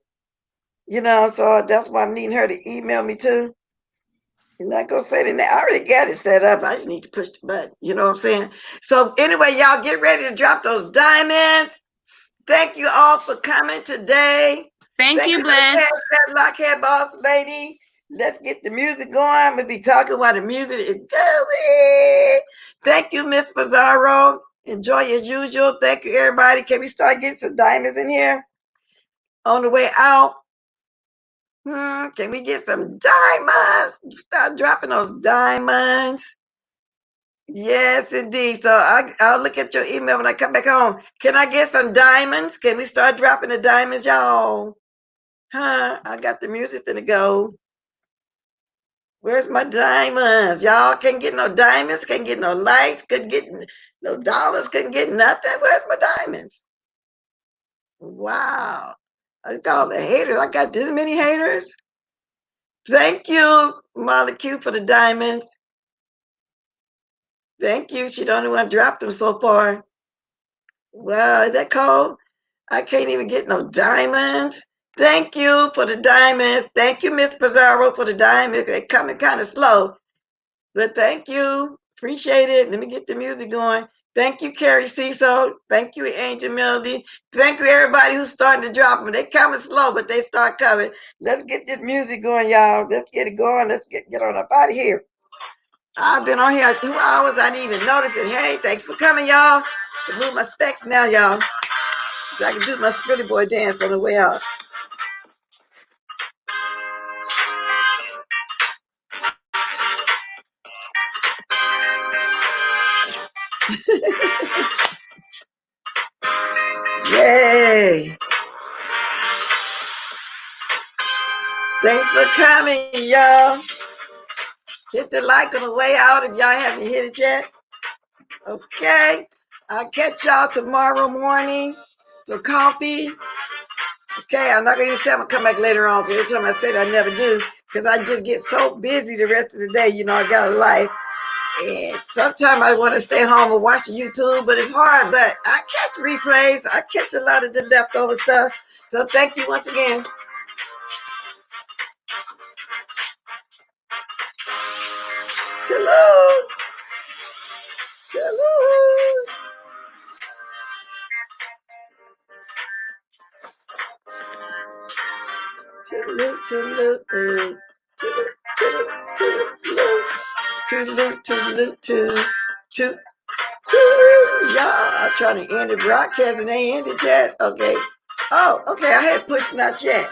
so that's why I'm needing her to email me too. I'm not gonna say the name. I already got it set up. I just need to push the button. You know what I'm saying? So anyway, y'all get ready to drop those diamonds. Thank you all for coming today. Thank Thank you, you for the Bless. cash lockhead boss lady. Let's get the music going. We'll be talking while the music is going. Thank you, Miss Pizarro. Enjoy as usual. Thank you, everybody. Can we start getting some diamonds in here on the way out? Can we get some diamonds? Start dropping those diamonds. Yes, indeed. So I'll look at your email when I come back home. Can I get some diamonds? Can we start dropping the diamonds, y'all? Huh? I got the music to go. Where's my diamonds? Y'all can't get no diamonds, can't get no lights, couldn't get no dollars, couldn't get nothing. Where's my diamonds? Wow. I got all the haters. I got this many haters. Thank you, Molecule, for the diamonds. Thank you. She don't even want to drop them so far. Wow, is that cold? I can't even get no diamonds. Thank you for the diamonds. Thank you, Miss Pizarro, for the diamonds. They're coming kind of slow, but thank you. Appreciate it. Let me get the music going. Thank you, Carrie Cecil. Thank you, Angel Melody. Thank you, everybody who's starting to drop them. They coming slow, but they start coming. Let's get this music going, y'all. Let's get it going. Let's get on up out of here. I've been on here 2 hours. I didn't even notice it. Hey, thanks for coming, y'all. I can move my specs now, y'all. So I can do my pretty boy dance on the way out. Yay. Thanks for coming, y'all. Hit the like on the way out if y'all haven't hit it yet. Okay. I'll catch y'all tomorrow morning for coffee. Okay, I'm not going to even say I'm going to come back later on, because every time I say that, I never do, because I just get so busy the rest of the day. I got a life. And sometimes I want to stay home and watch the YouTube, but it's hard. But I catch replays. I catch a lot of the leftover stuff. So thank you once again. Hello. Toodaloo. Toodaloo, toodaloo, toodaloo, toodaloo, toodaloo, toodaloo, toodaloo, toodaloo. Y'all, I'm trying to end the broadcast and they ended yet. Okay. Oh, okay. I had pushed not yet.